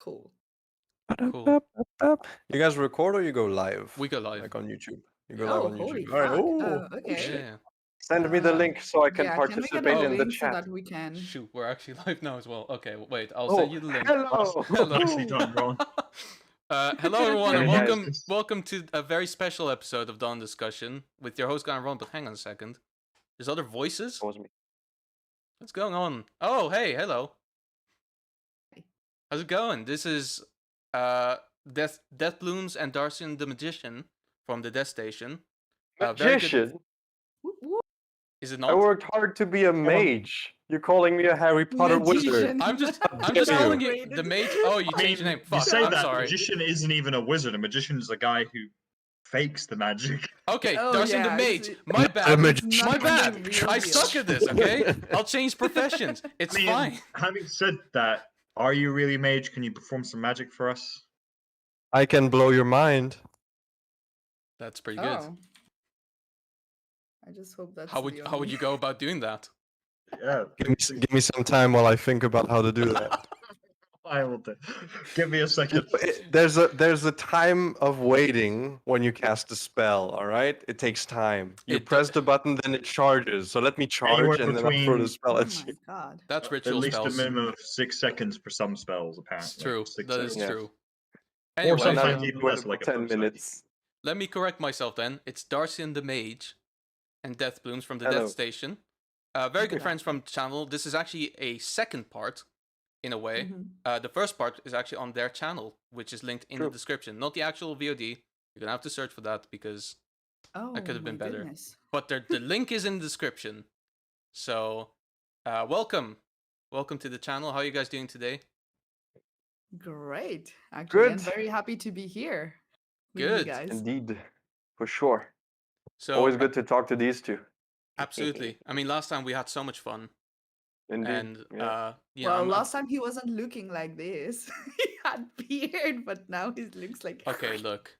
Cool. Cool. You guys record or you go live? We go live. Like on YouTube. You go live Oh, on holy YouTube. All right. fuck. Oh, Okay. shit. Yeah. Send me the link so I can Yeah, can we get participate a in the link so chat. that we can? Shoot, we're actually live now as well. Okay, wait, I'll Oh, send you the link. hello. Hello. Nicely done, Ron. Hello everyone, and Very nice. welcome to a very special episode of Dawn Discussion with your host Guy and Ron. But hang on a second, there's other voices. That was me. What's going on? Oh, hey, hello. Hey. How's it going? This is Death Blooms and Darcy and the Magician from the Deathstation. Very good. Magician? Whoop, whoop. Is it I not? worked hard to be a mage. You're calling me a Harry Potter wizard. Magician. I'm just dare calling you. you the mage. Oh, you changed your name. You Fuck. say I'm that sorry. magician isn't even a wizard. A magician is a guy who fakes the magic. Okay, Oh, Darcy and the yeah, mage. it's- My bad. magician. My Not bad. even real I deal. suck at this. Okay, I'll change professions. It's I mean, fine. having said that, are you really a mage? Can you perform some magic for us? I can blow your mind. That's pretty good. Oh. I just hope that's How would you go about doing that? Yeah. Give me some time while I think about how to do that. I will do. Give me a second. There's a time of waiting when you cast a spell, all right? It takes time. You It- press the button, then it charges. So let me charge Anywhere and then I'll throw the between- spell Oh at my you. god. That's At ritual least spells. a minimum of 6 seconds for some spells, apparently. It's true. 6 That is seconds. Yeah. true. Or Anyway, sometimes Now even wait less, like a 10 first minutes. let me correct myself then. It's Darcy and the Mage and Death Blooms from the Hello. Deathstation. Very good Yeah. friends from the channel. This is actually a second part, in a way. Mhm. The first part is actually on their channel, which is linked in the True. description. Not the actual VOD. You're gonna have to search for that because, Oh, could have been my better. goodness. but the link is in the description. So, welcome to the channel. How are you guys doing today? Great. Actually, I'm Good. very happy to be here with Good. you guys. Indeed. For sure. So Always good to talk to these two. absolutely. I mean, last time we had so much fun, Indeed. and yeah. you know, Well, I'm- last time he wasn't looking like this. He had beard, but now he looks like. okay, look.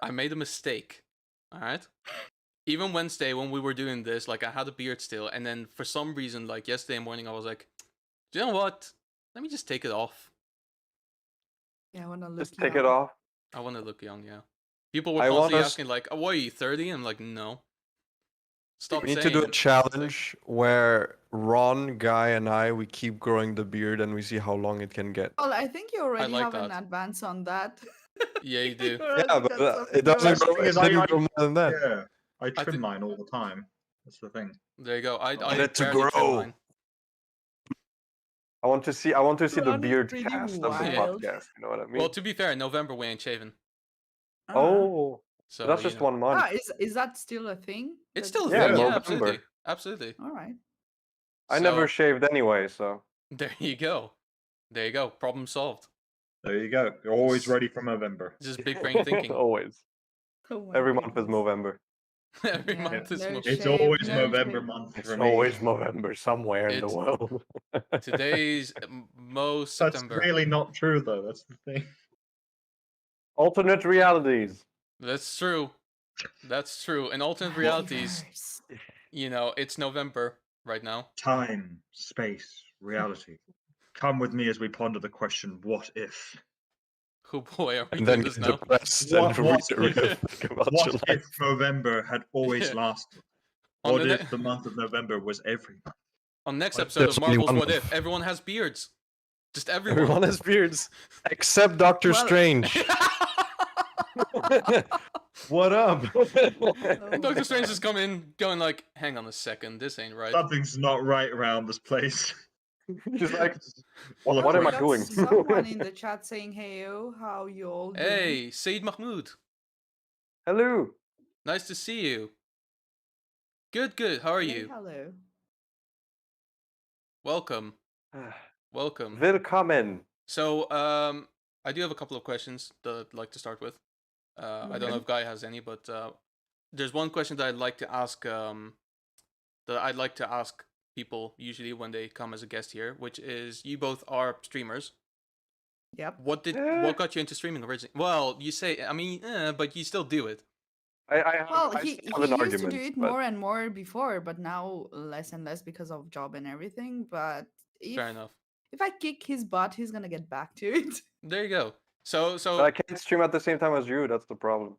I made a mistake. All right. Even Wednesday when we were doing this, like I had a beard still, and then for some reason, like yesterday morning, I was like, do you know what? Let me just take it off. Yeah, I wanna look. Just take it young. off. I want to look young, yeah. People were I constantly wanna asking like, "Oh, what are you 30?" I'm like, "No." Stop We need to saying do a it. challenge where Ron, Guy, and we keep growing the beard and we see how long it can get. Well, I think you already like have an that. advance on that. Yeah, you do. Yeah, but it doesn't That's the grow, thing it is, I- didn't grow more than that. Yeah, I I trim thi- mine all the time. That's the thing. There you go. I Get it to barely trim grow. mine. I want to see the Ron is beard pretty cast of the wild. podcast. You know what I mean? Well, to be fair, in November we ain't shaving, oh, so that's you just know. 1 month. Is that still a thing? It's That- still a Yeah, thing. Yeah, November. absolutely, absolutely. All right. I never So, shaved anyway, so There you go. There you go. Problem solved. There you go. You're always ready for November. Just big brain thinking. always. Oh my Every month is goodness. November. Every Yeah, month is no mo- It's shave, always no November shave. month It's for me. always November somewhere in the It's- world. Today's most That's September. really not true, though. That's the thing. Alternate realities. That's true. That's true. In alternate realities, Multiverse. you know, it's November right now. Time, space, reality. Come with me as we ponder the question, what if? Oh boy, are we And doing then this get now? depressed What- and what really if- think about What your if life. November had always Yeah. lasted? On What the if the month of November was every month? On next What if episode there's of only Marvel's one What If, month? everyone has beards. Just everyone. Everyone has beards. Except Doctor Well- Strange. What up? Oh Doctor my Strange God. just come in, going like, "Hang on a second, this ain't right." Something's not right around this place. Just like, Full of what am We I got doing? Someone in the chat saying, "Hey, how you all doing?" Hey, Said Mahmood, Hello. nice to see you. Good, good. How are Hey, you? hello. Welcome, welcome. Willkommen. So, I do have a couple of questions that I'd like to start with. I don't know if Guy has any, but there's one question that I'd like to ask. People usually when they come as a guest here, which is you both are streamers. Yep. What got you into streaming originally? Well, you say, I mean, but you still do it. Well, I he still have an used to argument, do it but- more and more before, but now less and less because of job and everything. But Fair enough. if I kick his butt, he's gonna get back to it. There you go. But So I can't stream at the same time as you. That's the problem.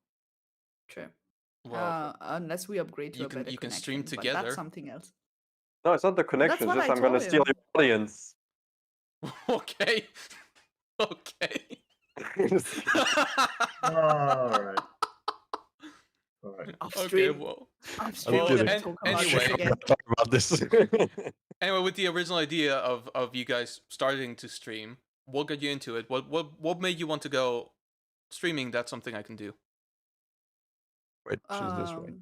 True. well, Unless we upgrade to you a better can stream connection, but that's together. something else. No, it's not the That's connection. It's what just I I'm gonna told steal him. your audience. Okay. Okay. All right. All right. Okay, Upstream. well, Upstream. Well, We're gonna an- talk about anyway. this I'm again. not talking about this. anyway, with the original idea of you guys starting to stream, what got you into it? What made you want to go streaming? That's something I can do. Which is this way?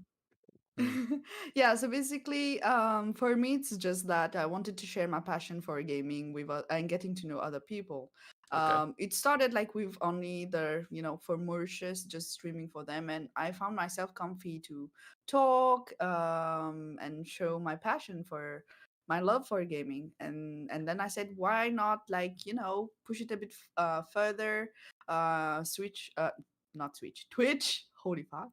Yeah, so basically, for me, it's just that I wanted to share my passion for gaming with and getting to know other people. Okay. It started like with only the, for Mauritius, just streaming for them, and I found myself comfy to talk and show my passion for my love for gaming, and then I said, why not, like, push it a bit further, switch, not switch, Twitch. Holy fuck.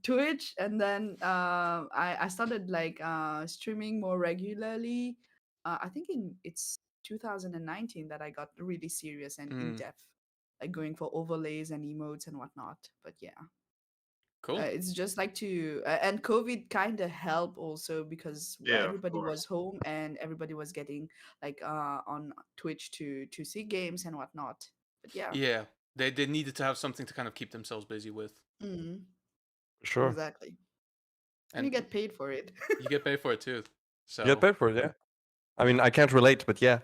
Twitch, and then I started like streaming more regularly. I think it's 2019 that I got really serious and in Mm, depth, like going for overlays and emotes and whatnot. But yeah, cool. it's just like to and COVID kind of helped also because Yeah, of everybody course. was home and everybody was getting like on Twitch to see games and whatnot. But yeah, Yeah, they needed to have something to kind of keep themselves busy with, mm, Sure. exactly. And you and get paid for it. you get paid for it too. You So get paid for it, yeah. I mean, I can't relate, but yeah.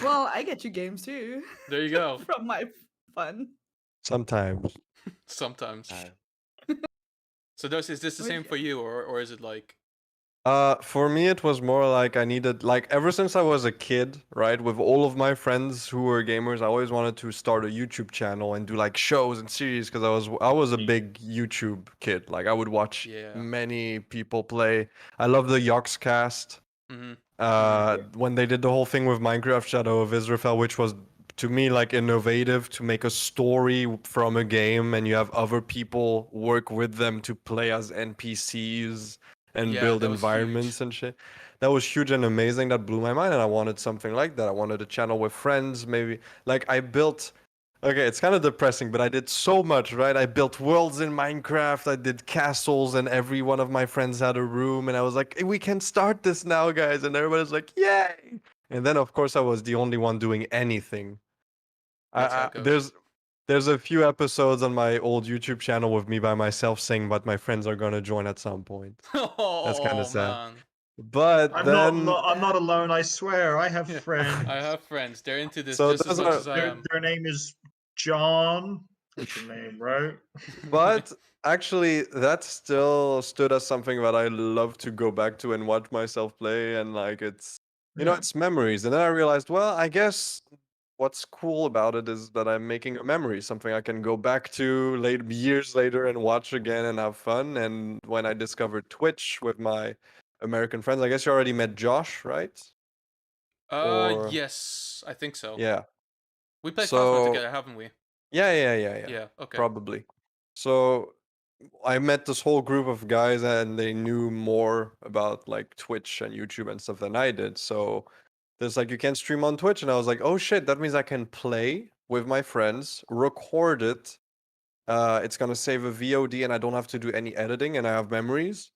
Well, I get you games too there you go. from my fun. Sometimes. Sometimes. Uh, So is this the But same for you, or is it like? For me, it was more like I needed, like, ever since I was a kid, right, with all of my friends who were gamers, I always wanted to start a YouTube channel and do like shows and series because I was a big YouTube kid. Like, I would watch Yeah. many people play. I love the Yogscast. Mm-hmm. When they did the whole thing with Minecraft Shadow of Israel, which was to me like innovative to make a story from a game and you have other people work with them to play as NPCs and Yeah, build that was environments huge. and shit. That was huge and amazing. That blew my mind, and I wanted something like that. I wanted a channel with friends, maybe. Like I built. Okay, it's kind of depressing, but I did so much, right? I built worlds in Minecraft. I did castles, and every one of my friends had a room, and I was like, hey, "We can start this now, guys!" And everybody's like, "Yay!" And then, of course, I was the only one doing anything. That's how I, it goes. there's a few episodes on my old YouTube channel with me by myself saying, "But my friends are gonna join at some point." That's kind Oh of sad. man. But I'm then, not alone. I swear. I have Yeah, friends. I have friends. They're into this so just as those much are. as I Their, am. their name is John. That's your name, right? But actually, that still stood as something that I love to go back to and watch myself play, and like Yeah. it's memories. And then I realized, well, I guess what's cool about it is that I'm making a memory, something I can go back to late years later and watch again and have fun. And when I discovered Twitch with my American friends, I guess you already met Josh, right? Or Yes, I think so. yeah. We played Cosmo So together, haven't we? yeah. Yeah. Okay. Probably. So I met this whole group of guys and they knew more about like Twitch and YouTube and stuff than I did. So there's like you can stream on Twitch and I was like, "Oh shit, that means I can play with my friends, record it. It's going to save a VOD and I don't have to do any editing and I have memories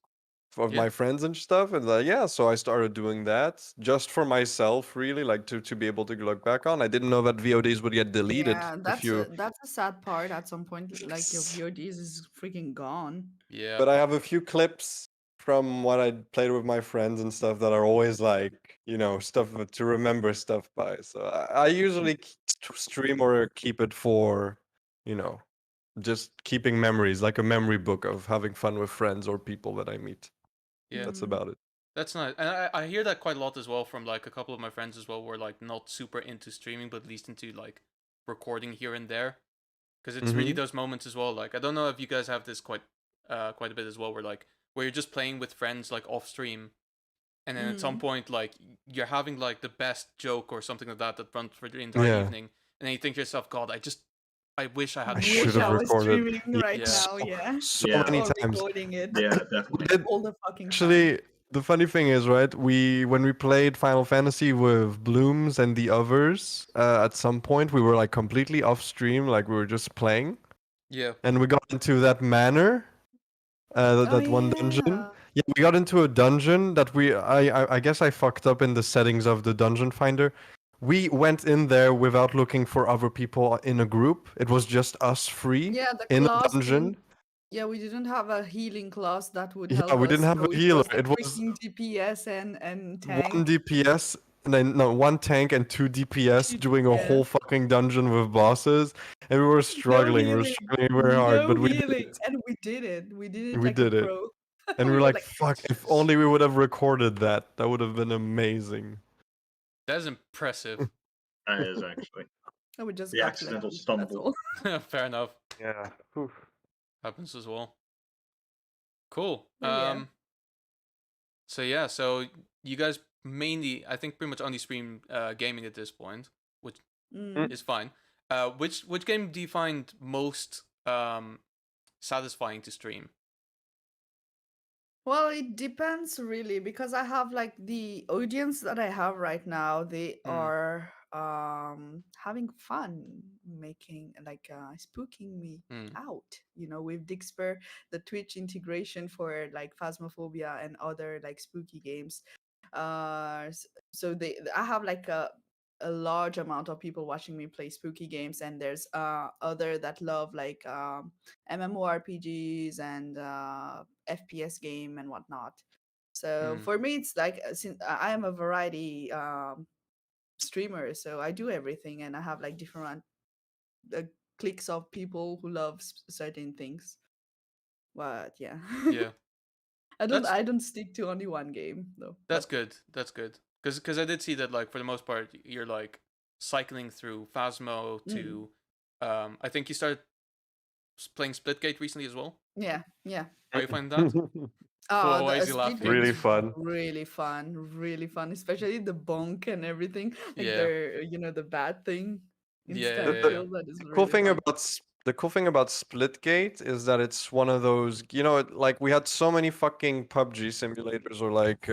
of Yeah. my friends and stuff." And yeah, so I started doing that just for myself really, like to be able to look back on. I didn't know that VODs would get deleted Yeah, if you that's a sad part. At some point, like your VODs is freaking gone. Yeah. but I have a few clips from what I played with my friends and stuff that are always like, stuff to remember stuff by. So I usually stream or keep it for, you know, just keeping memories, like a memory book of having fun with friends or people that I meet. Yeah. That's Mhm. about it. That's nice, and I hear that quite a lot as well from like a couple of my friends as well. Who are like not super into streaming, but at least into like recording here and there, because it's really Mm-hmm. those moments as well. Like I don't know if you guys have this quite a bit as well, where you're just playing with friends like off stream, and then at some Mhm. point like you're having like the best joke or something like that that runs for the entire Yeah. evening, and then you think to yourself, God, I wish I had I more should Wish of have I that. was recorded. streaming Yeah, right Yeah. now. Yeah, so Yeah. many or times. recording it Yeah, We definitely. did all the fucking time. actually the funny thing is, right? When we played Final Fantasy with Blooms and the others, at some point we were like completely off stream, like we were just playing, Yeah. and we got into that manor, Oh that one dungeon. yeah. Yeah, we got into a dungeon that I guess I fucked up in the settings of the dungeon finder. We went in there without looking for other people in a group. It was just us free Yeah, the in a class dungeon. didn't. Yeah, we didn't have a healing class that would Yeah, help we didn't us, have so a it healer. was the It was freaking DPS and one tank. DPS and then no one tank and two DPS Two doing a whole DPS. fucking dungeon with bosses, and we were No struggling. We were healing. struggling very hard, No but we did healing. it. And we did it. We did it We like a did it, pro. and we We were were like, like, "Fuck! If only we would have recorded that. That would have been amazing." That is impressive. That is actually oh, we just the got accidental lucky. That's stumble. all. Fair enough. Yeah. Oof. Happens as well. Cool. But yeah. So yeah, so you guys mainly, I think, pretty much only stream gaming at this point, which Mm. is fine. Which game do you find most satisfying to stream? Well, it depends really because I have like the audience that I have right now, they Mm. are having fun making like spooking me Mm. out, with Dixper, the Twitch integration for like Phasmophobia and other like spooky games. So I have like a large amount of people watching me play spooky games, and there's other that love like MMORPGs and FPS game and whatnot. So Mm. for me, it's like since I am a variety streamer, so I do everything, and I have like different uh, cliques of people who love certain things. But yeah, Yeah, that's I don't stick to only one game though. that's But good. That's good. Because I did see that, like, for the most part you're like cycling through Phasmo mm, to I think you started playing Splitgate recently as well. yeah, yeah. How you find that? Oh, Why the is he Split laughing? Gate Really is fun. really fun, especially the bonk and everything. Like Yeah. the bad thing Yeah, The, instant yeah, the, yeah. kill. That is the cool really thing fun. about the cool thing about Splitgate is that it's one of those, like we had so many fucking PUBG simulators or like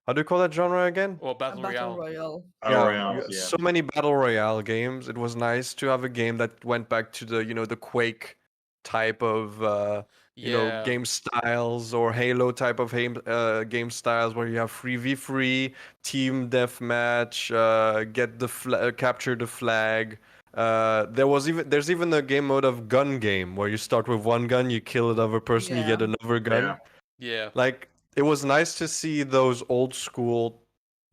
how do you call that genre again? Or A Battle battle Royale. royale. Battle Yeah, royales, yeah. so many battle royale games. It was nice to have a game that went back to the Quake type of Yeah. game styles, or Halo type of game styles where you have 3v3, team deathmatch, capture the flag. There's even a game mode of gun game where you start with one gun, you kill another person, you Yeah, get another gun. Yeah. Like, it was nice to see those old school,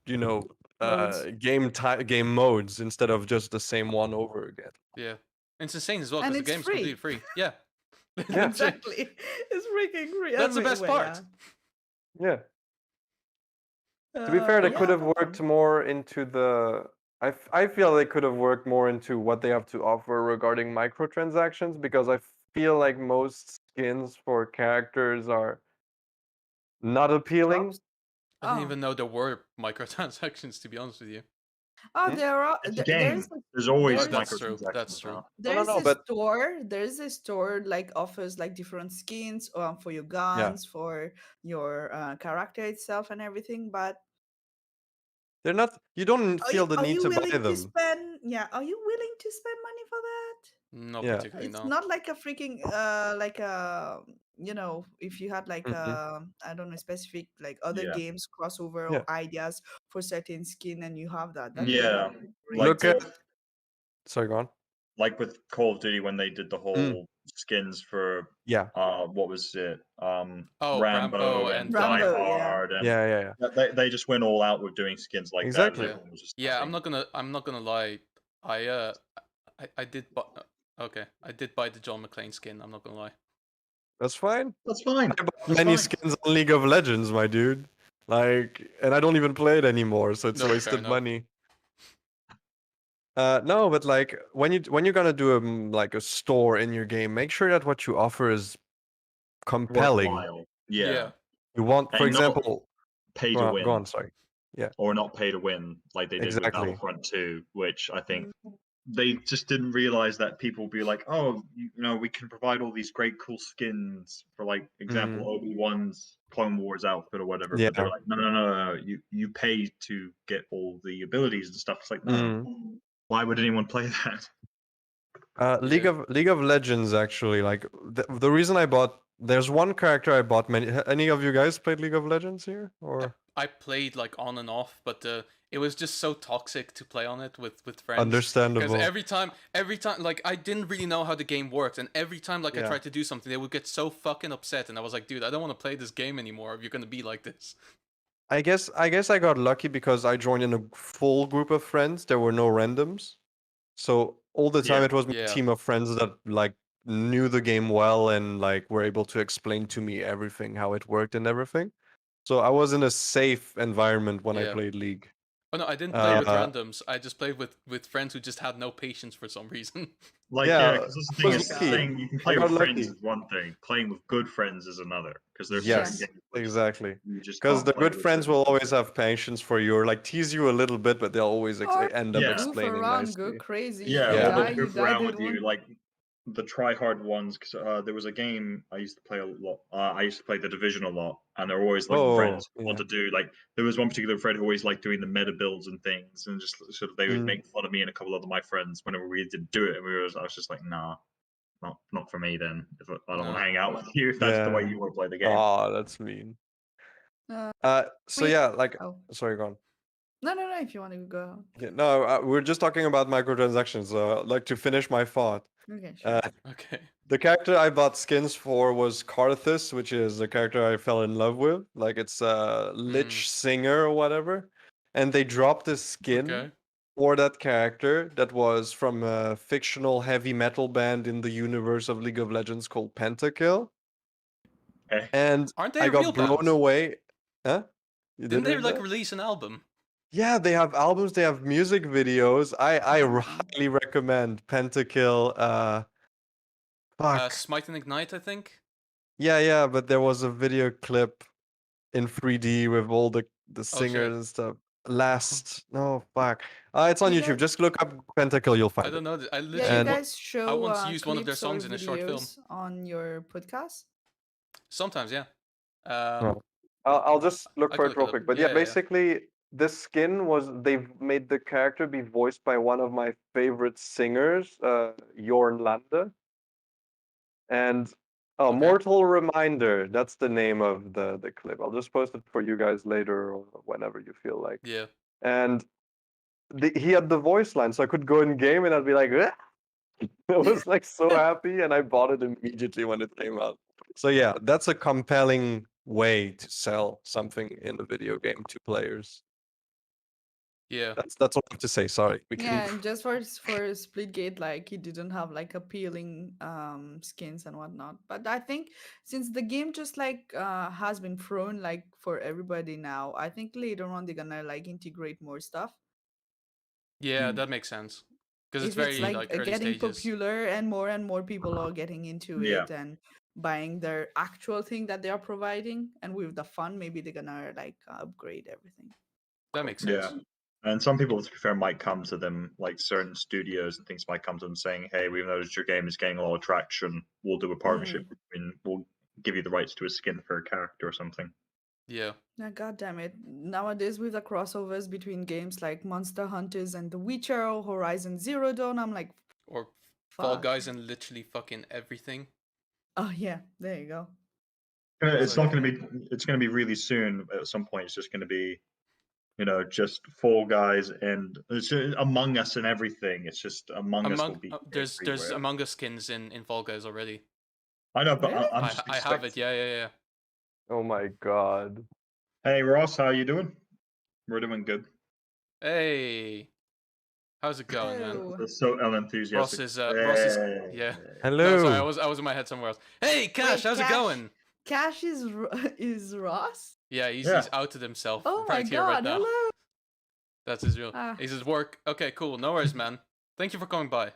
you know, modes. game modes instead of just the same one over again. Yeah. And it's insane as well And because the it's game's completely free. free. Yeah. Yeah. Legit. Exactly. It's freaking free. That's the best Well, part. Yeah. To be fair, they could yeah, have that's worked fun. more into I feel they could have worked more into what they have to offer regarding microtransactions, because I feel like most skins for characters are not appealing. Drops. I didn't Oh, even know there were microtransactions, to be honest with you. oh, Hmm? there are It's a there game. is a There's always there But is that's true. That's microtransactions true. now. No, no, no, but there's a store like offers like different skins for your yeah, guns, for your character itself and everything. But they're not. You don't are you feel the are need you to buy willing to them. spend? Yeah, are you willing to spend money for that? Not Yeah. particularly, It's no. not like a freaking like a if you had like Hmm. I don't know, specific like other Yeah. games crossover Yeah. or ideas for certain skin, and you have that Mm. would Yeah. be Like Look great. at. with Sorry, go on. like with Call of Duty when they did the Mm, whole skins for yeah. what was it? Oh, Rambo Rambo and and Die Rambo, yeah. Hard, and Yeah. Yeah. Yeah. they just went all out with doing skins like that, and Exactly. yeah. everyone was just Yeah, happy. I'm not gonna lie. I I did buy okay. I did buy the John McClane skin, I'm not gonna lie. That's fine. That's fine. I bought That's many fine. skins on League of Legends, my dude. Like, and I don't even play it anymore, so it's No, fair wasted enough. money. No, but like when you're gonna do like a store in your game, make sure that what you offer is compelling. Worthwhile. Yeah. Yeah. You want, for And not example, pay go to on, go win, on, sorry. Yeah, or not pay to win like they did with exactly. Battlefront 2, which I think they just didn't realize that people would be like, oh, we can provide all these great cool skins for, like, example, Obi-Wan's Clone Wars outfit or whatever. But they're Yeah. like, no, you pay to get all the abilities and stuff. It's like, no, Mm. why would anyone play that? Yeah. League of Legends actually, like the reason I bought, there's one character I bought many. Any of you guys played League of Legends here or I played like on and off, but it was just so toxic to play on it with friends. Because understandable? every time, like I didn't really know how the game worked, and every time like I Yeah. tried to do something, they would get so fucking upset, and I was like, dude, I don't want to play this game anymore. If you're gonna be like this. I guess I got lucky because I joined in a full group of friends. There were no randoms. So all the time Yeah. it was my Yeah. team of friends that like knew the game well and like were able to explain to me everything, how it worked and everything. So I was in a safe environment when I Yeah. played League. Oh no, I didn't play with Uh, randoms. I just played with friends who just had no patience for some reason. Like, yeah, yeah, because that's the I thing Oh was is, God. lucky. saying you can I play got with friends lucky. is one thing, playing with good friends is another. Because there's Yeah. certain Yes, games where exactly. you just Because can't the play good with friends certain will always people. have patience for you or like tease you a little bit, but they'll always Or end up Yeah. goof explaining around, go nicely. crazy. If Yeah, you or Yeah. die, they'll you goof die, around did with you, one. like the try-hard ones. Because there was a game I used to play a lot. I used to play the Division a lot, and there were always like Oh, friends who want yeah. to do like. There was one particular friend who always liked doing the meta builds and things, and just sort of they would Mm, make fun of me and a couple of my friends whenever we did do it, and I was just like, nah, not for me then. If I don't want to No. hang out with you, if that's the way yeah. you want to play the game. Oh, that's mean. Uh, So we. yeah, like, Oh sorry, go on. no. If you want to go. Yeah, no, we're just talking about microtransactions. Like to finish my thought, Okay, uh, sure. Okay. the character I bought skins for was Karthus, which is the character I fell in love with. Like it's a Mm, lich singer or whatever, and they dropped a skin okay. for that character that was from a fictional heavy metal band in the universe of League of Legends called Pentakill, Okay. and Aren't they I a real got blown band? away. Huh? You Didn't didn't they hear like that? release an album? Yeah, they have albums, they have music videos. I Ah. highly recommend Pentakill. Fuck. Smite and Ignite, I think. Yeah, but there was a video clip in 3D with all the Oh singers shit. and stuff. Last, no, fuck. It's on You YouTube. guys, Just look up Pentakill, you'll I find don't it. know. I yeah, you literally And what guys I show once used one of their clips or songs in a short film. videos on your podcast. Sometimes, yeah. well, I'll just look I for could it look it real up. quick. But yeah, Yeah. basically, this skin was they've made the character be voiced by one of my favorite singers, Jorn Lande. And oh, Okay. Mortal Reminder. That's the name of the clip. I'll just post it for you guys later or whenever you feel like. Yeah. And he had the voice line, so I could go in game and I'd be like, "Ah!" I was like so happy, and I bought it immediately when it came out. So yeah, that's a compelling way to sell something in a video game to players. Yeah. That's all I have to say. Sorry, we can. Yeah, and just for Splitgate, like he didn't have like appealing skins and whatnot. But I think since the game just like has been thrown like for everybody now, I think later on they're gonna like integrate more stuff. Yeah, Mm. that makes sense. Because it's If it's very like like early getting stages. popular and more people are getting into Yeah. it and buying their actual thing that they are providing, and with the fun, maybe they're gonna like upgrade everything. That makes Yeah. sense. And some people, to be fair, might come to them, like certain studios and things might come to them saying, hey, we've noticed your game is getting a lot of traction. We'll do a partnership Mm. and we'll give you the rights to a skin for a character or something. Yeah. Yeah, god damn it. Nowadays with the crossovers between games like Monster Hunters and The Witcher or Horizon Zero Dawn, I'm like, Or Fall fuck. Guys and literally fucking everything. Oh yeah, there you go. It's It's not like going to be. It's going to be really soon. At some point, it's just going to be, just Fall Guys and it's Among Us and everything. It's just Among Us will among be there's everywhere. Among Us skins in Fall Guys already. I know, but Really? I'm just I have it. expecting. Yeah. Oh my god. Hey Ross, how you doing? We're doing good. Hey, how's it going, man? Oh. That's so Ross unenthusiastic. is Hey. yeah. No, sorry, Hello. I was in my head somewhere else. Hey, Cash, Wait, how's it going? Cash is is Ross? Yeah, Yeah. he's outed himself Oh my right here, right god, now. hello. That's his real. Ah, He's his work. Okay, cool. No worries, man. Thank you for coming by.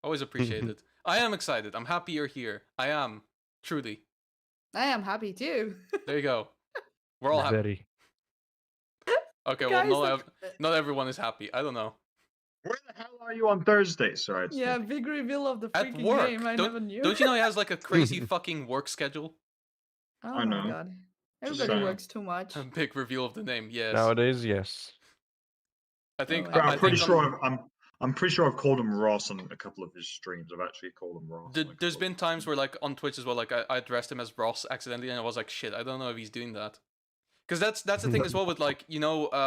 Always appreciated. I am excited. I'm happy you're here. I am. Truly. I am happy too. There you go. We're all happy. Very. Okay, well, Guys, not everyone is happy. I don't know. Where the hell are you on Thursday? Sorry. it's Yeah, me. big reveal of the At freaking work. name. I never knew. Don't you know he has like a crazy fucking work schedule? Oh I my know. god. Just Everybody saying. works too much. A big reveal of the name, yes. Nowadays, yes. I think my But I I'm pretty think sure I'm pretty sure I've called him Ross on a couple of his streams. I've actually called him Ross. there's been times where like on Twitch as well, like I addressed him as Ross accidentally, and I was like, shit, I don't know if he's doing that. Because that's the thing as well with like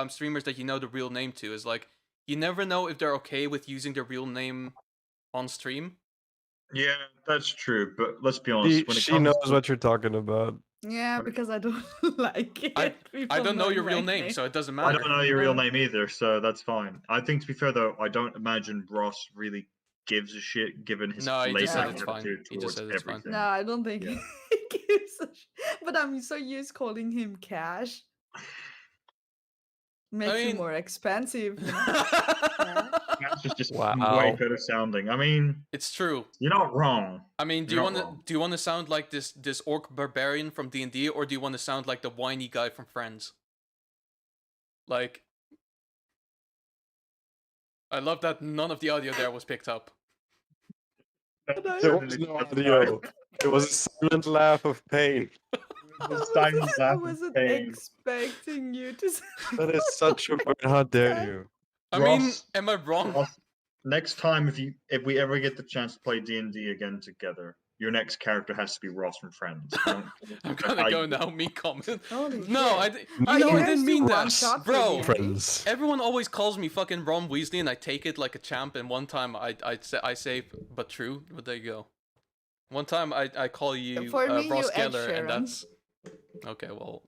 streamers that you know the real name to is like you never know if they're okay with using their real name on stream. Yeah, that's true. But let's be honest. When it She comes knows to what you're talking about. Yeah, When it- because I don't like it. I People don't know your real my name, so it doesn't I matter. don't know your real No. name either, so that's fine. I think to be fair though, I don't imagine Ross really gives a shit given his No, he just said latent it's fine. attitude He just towards said it's fine. everything. No, I don't think Yeah. he gives a But I'm so used calling him Cash. Makes mean- him more expensive. You know? That's just Wow. way better sounding. I mean, It's true. you're not wrong. I mean, You're not wrong. do you want to sound like this orc barbarian from D&D, or do you want to sound like the whiny guy from Friends? Like, I love that none of the audio there was picked up. There was no audio. It was a silent laugh of pain. I wasn't expecting you to say That is such a burn. How dare you? I mean, Ross- am I wrong? Ross, next time, if we ever get the chance to play D&D again together, your next character has to be Ross from Friends. I'm gonna go now. Me comment. Holy No, I shit. you Oh, know you I guys didn't do mean one that, shot for bro. D&D? Friends. Everyone always calls me fucking Ron Weasley, and I take it like a champ. And one time I say, but true. But there you go. One time I call you For me, Ross you Ed Geller, and Sheeran. that's okay. Well,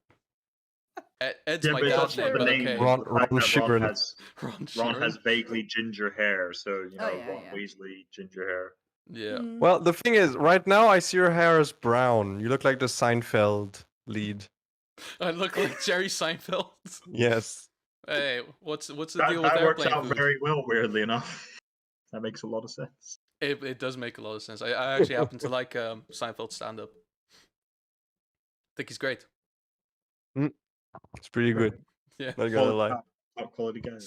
Ed's Yeah, my but it's dad also name, the but name. okay. Ron- The fact Ron that Sheeran. Ron Ron Sheeran. has vaguely ginger hair, so you know yeah, Ron yeah. Weasley, ginger hair. Yeah. Mm. Well, the thing is, right now I see your hair as brown. You look like the Seinfeld lead. I look like Jerry Seinfeld. Yes. Hey, what's the That, deal with that works airplane out food? very well, weirdly enough. That makes a lot of sense. It does make a lot of sense. I actually happen to like Seinfeld stand up. Think he's great. It's pretty good. Yeah. Not gonna lie. Top quality guy.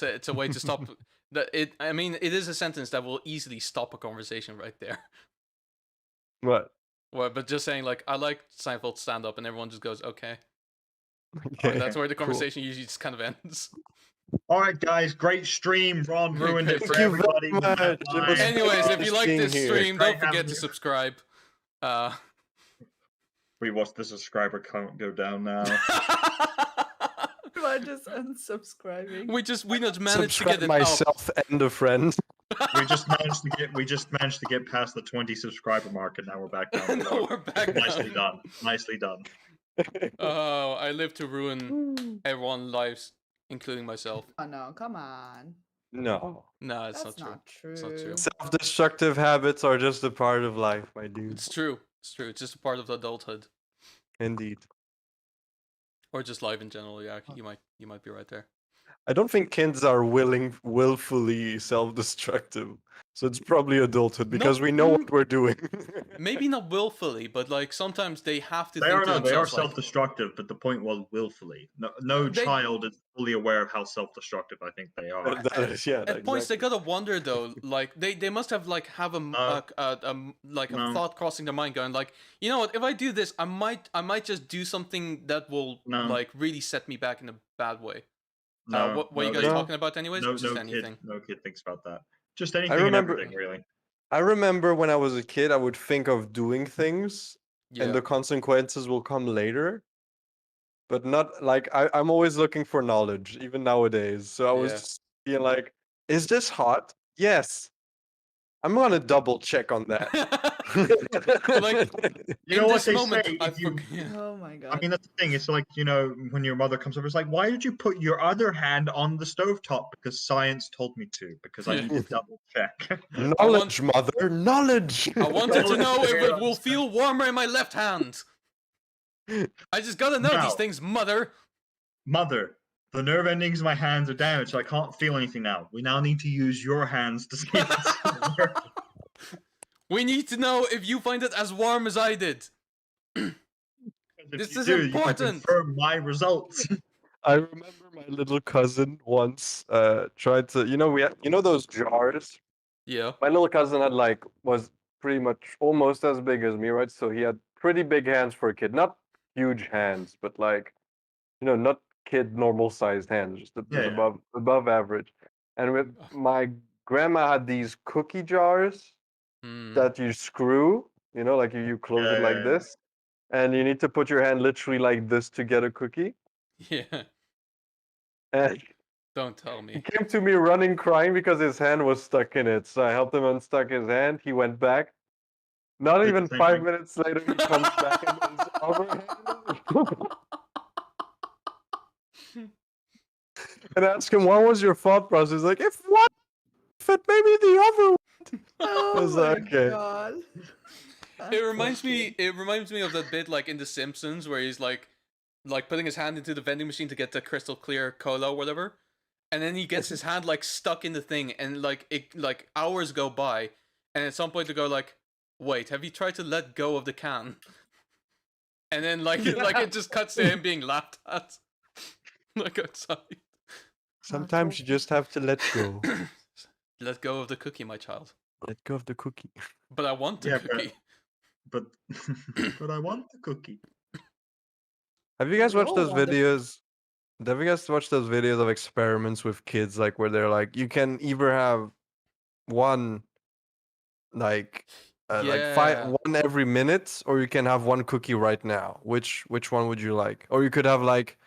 It's a way to stop that it I mean it is a sentence that will easily stop a conversation right there. What? Well, but just saying like I like Seinfeld stand up and everyone just goes okay. Okay. And that's where the cool. conversation usually just kind of ends. All right, guys, great stream. Ron ruined it for Thank you very everybody. with that much. It was line. Anyways, if you like being this here. stream, Great don't forget having to you. subscribe. We watched the subscriber count go down now. Do I just unsubscribing? we just managed to Subscribe get it up. myself and a friend. we just managed to get past the 20 subscriber mark, and now we're back down. Now below. we're back Nicely down. done. Nicely done. Oh, I live to ruin everyone's lives, including myself. Oh no, come on. No. No, it's That's not true. not true. It's not true. Self-destructive habits are just a part of life, my dude. It's true. It's true. It's just a part of adulthood, Indeed. or just life in general. Yeah, you might be right there. I don't think kids are willfully self-destructive. So it's probably adulthood because we know what we're doing. Maybe not willfully, but like sometimes they have to They think are to no, they are themselves like, self-destructive, but the point was willfully. No They- child is fully aware of how self-destructive I think they are. That is- yeah, at points they exactly. gotta wonder though, like they must have like have a No. thought crossing their mind, going like, you know what, if I do this, I might just do something that will No. like really set me back in a bad way. No, what are no, you guys they- talking about, anyways? No, Just no anything. kid, no kid thinks about that. Just anything remember- and everything, really. I remember when I was a kid, I would think of doing things Yeah. and the consequences will come later. But not like I'm always looking for knowledge, even nowadays. So I was Yeah. just being like, is this hot? Yes. I'm gonna double check on that. Like, You in know what this they moment, say? I If you, yeah. Oh my god. I mean, that's the thing. It's like, you know, when your mother comes over, it's like, why did you put your other hand on the stovetop? Because science told me to. Because I Yeah. need to double check. Knowledge, mother, knowledge. I wanted to know if it Yeah. will feel warmer in my left hand. I just gotta know these Now. things, mother. Mother, the nerve endings of my hands are damaged. So I can't feel anything now. We now need to use your hands to see if it's working. We need to know if you find it as warm as I did. If This you is do, you can important. confirm my results. I remember my little cousin once tried to, those jars. Yeah. My little cousin was pretty much almost as big as me, right? So he had pretty big hands for a kid, not huge hands, but not kid normal sized hands, just Yeah. above average. And with my grandma had these cookie jars Hmm. that you screw, like you close it like Yeah. this, and you need to put your hand literally like this to get a cookie. Yeah. And Don't tell he me. came to me running, crying because his hand was stuck in it. So I helped him unstuck his hand. He went back. Not Did the even same 5 minutes later, he comes back and his other hand. And I asked him, "What was your thought process?" He's like, "If one fit, maybe the other one." I Oh was my like, "Okay." god. It That poor reminds me. kid. It reminds me of that bit like in The Simpsons where he's like putting his hand into the vending machine to get the crystal clear cola or whatever, and then he gets his hand like stuck in the thing, and like hours go by, and at some point they go like, "Wait, have you tried to let go of the can?" And then like like Yeah. it just cuts to him being laughed at, like outside. Oh, poor Sometimes you just have to let go. Let go of the cookie, my child. Let go of the cookie. But I want the Yeah, cookie. but but I want the cookie. Have you guys We watched all those want the videos? Have you guys watched those videos of experiments with kids, like where they're like, you can either have one like Yeah. one every minute, or you can have one cookie right now. Which one would you like? Or you could have like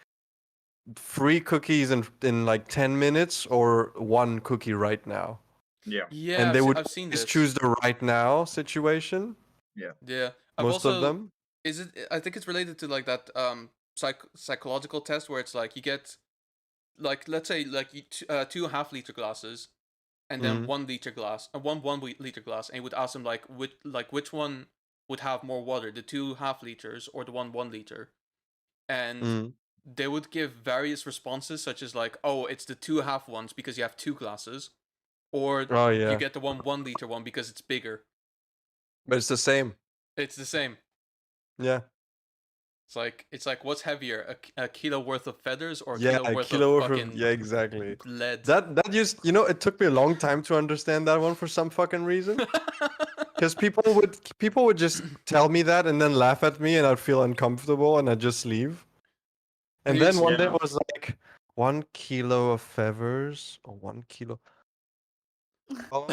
three cookies in like 10 minutes, or one cookie right now. Yeah. Yeah, And they would I've seen always this. choose the right now situation. Yeah. Yeah. I've Most of also them. is it I think it's related to like that psychological test where it's like you get like let's say like two half-liter glasses and then Mm, 1 liter glass and one liter glass, and you would ask them which one would have more water, the two half-liters or the 1 liter, and mm. they would give various responses such as like, oh, it's the two half ones because you have two glasses, or Oh you yeah, get the 1 liter one because it's bigger. but it's the same. It's the same. Yeah, It's like what's heavier, a kilo worth of feathers or a yeah, kilo a worth of kilo worth of, fucking yeah, exactly. lead? That used, it took me a long time to understand that one for some fucking reason. Because people would just tell me that and then laugh at me, and I'd feel uncomfortable and I'd just leave. And And you then just one day Yeah. it was like 1 kilo of feathers or 1 kilo. Oh,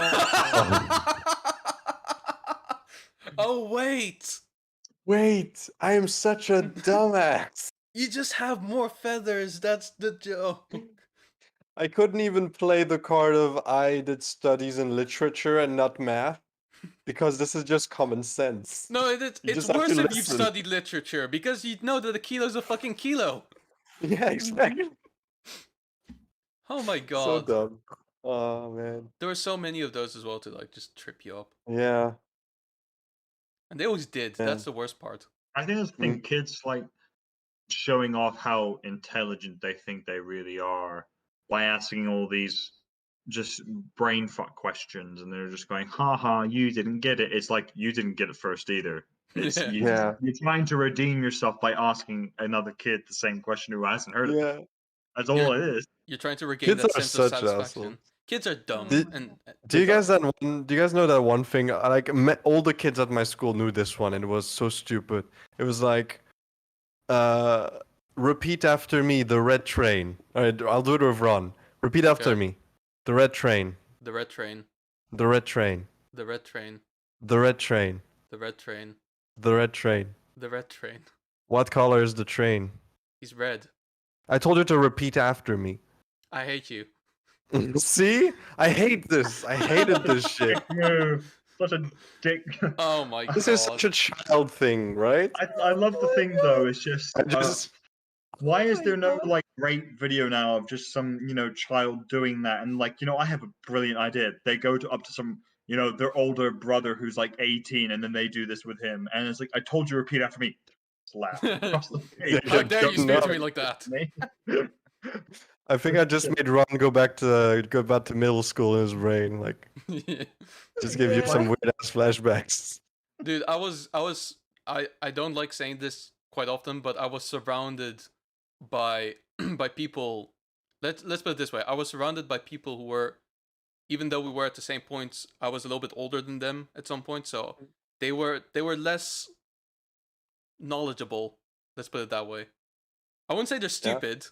Oh wait, wait! I am such a dumbass. you just have more feathers. That's the joke. I couldn't even play the card of I did studies in literature and not math because this is just common sense. No, it's You it's just have to worse if you've listen. studied literature because you know that a kilo's a fucking kilo. Yeah, exactly. Oh my So god. dumb. Oh man. There were so many of those as well to like just trip you up. Yeah, And they always did. That's man. the worst part. I think that's the thing. Mm. Kids like showing off how intelligent they think they really are by asking all these just brain fuck questions, and they're just going, "Ha ha, you didn't get it." It's like you didn't get it first either. It's Yeah. you. Yeah, You're trying to redeem yourself by asking another kid the same question who hasn't heard it yeah. before. That's You're all it is. you're trying to regain Kids that are sense of such assholes. satisfaction. Kids are Oh dumb Did my and god. Do Kids you are. guys Do you guys know that one thing? All the kids at my school knew this one, and it was so stupid. It was like, uh, repeat after me, the red train. All right, I'll do it with Ron. Repeat after okay. me, the red train, The red train. the red train, The red train. the red train, The red train. the red train. The red train. What color is the train? He's red. I told you to repeat after me. I hate you. See? I hate this. I hated this shit. Dick move. Such a dick. Oh my This is such god. a child thing, right? I love the thing though. It's just I just why Oh is my there no god. like great video now of just some child doing that? And like I have a brilliant idea. They go to up to some their older brother who's like 18, and then they do this with him, and it's like, I told you, repeat after me. Slap across the face. Yeah, How Like, dare you don't speak to no. me like that? me. I think I just made Ron go back to middle school in his brain, like just give you some Yeah. weird ass flashbacks. Dude, I don't like saying this quite often, but I was surrounded by by people. Let's put it this way: I was surrounded by people who were, even though we were at the same points, I was a little bit older than them at some point, so they were less knowledgeable. Let's put it that way. I wouldn't say they're Yeah. stupid,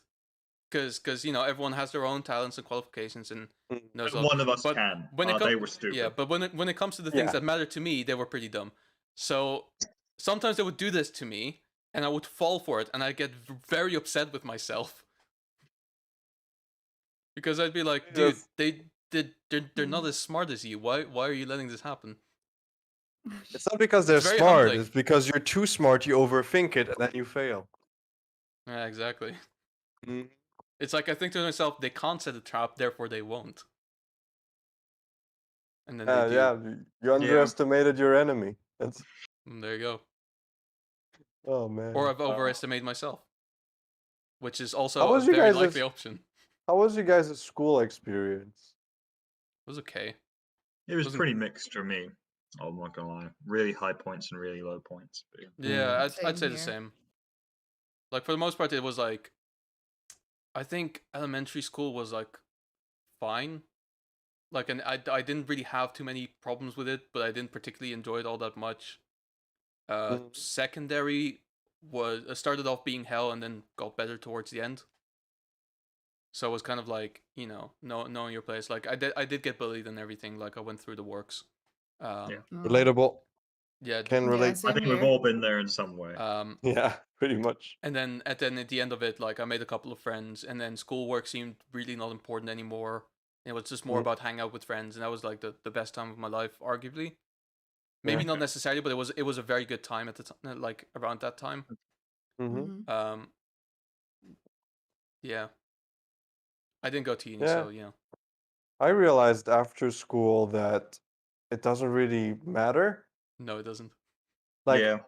because everyone has their own talents and qualifications and Mm. knows And all. one of us But can. when it They comes, were stupid. yeah, but when it comes to the things Yeah. that matter to me, they were pretty dumb. So sometimes they would do this to me, and I would fall for it, and I'd get very upset with myself because I'd be like, dude, Yes. they're not as smart as you. Why are you letting this happen? It's not because they're It's very smart. humbling. It's because you're too smart. You overthink it, and then you fail. Yeah, exactly. Mm. It's like I think to myself, they can't set a trap, therefore they won't. And then they do. Yeah. You underestimated your enemy. That's And there you go. oh man. Or I've overestimated myself, which is How also a was you very guys' likely option. How was you guys' school experience? It was okay. It was Wasn't- pretty mixed for me. I'm not gonna lie. Really high points and really low points. But Yeah, I'd Same say the here. same. Like for the most part, it was like, I think elementary school was like fine. Like, and I didn't really have too many problems with it, but I didn't particularly enjoy it all that much. Mm. Secondary was started off being hell and then got better towards the end. So it was kind of like, knowing your place. Like I did get bullied and everything. Like I went through the works. Yeah. Oh. Relatable. Yeah. Can Yeah, relate. I same think we've here. all been there in some way. Yeah, pretty much. And then at the end of it, like I made a couple of friends, and then schoolwork seemed really not important anymore. It was just more Mm. about hanging out with friends, and that was like the best time of my life, arguably. Maybe Yeah. not necessarily, but it was a very good time at the time, like around that time. Mm-hmm. Mhm. Yeah. I didn't go to uni, Yeah. so yeah. I realized after school that it doesn't really matter. No, it doesn't. Like Yeah.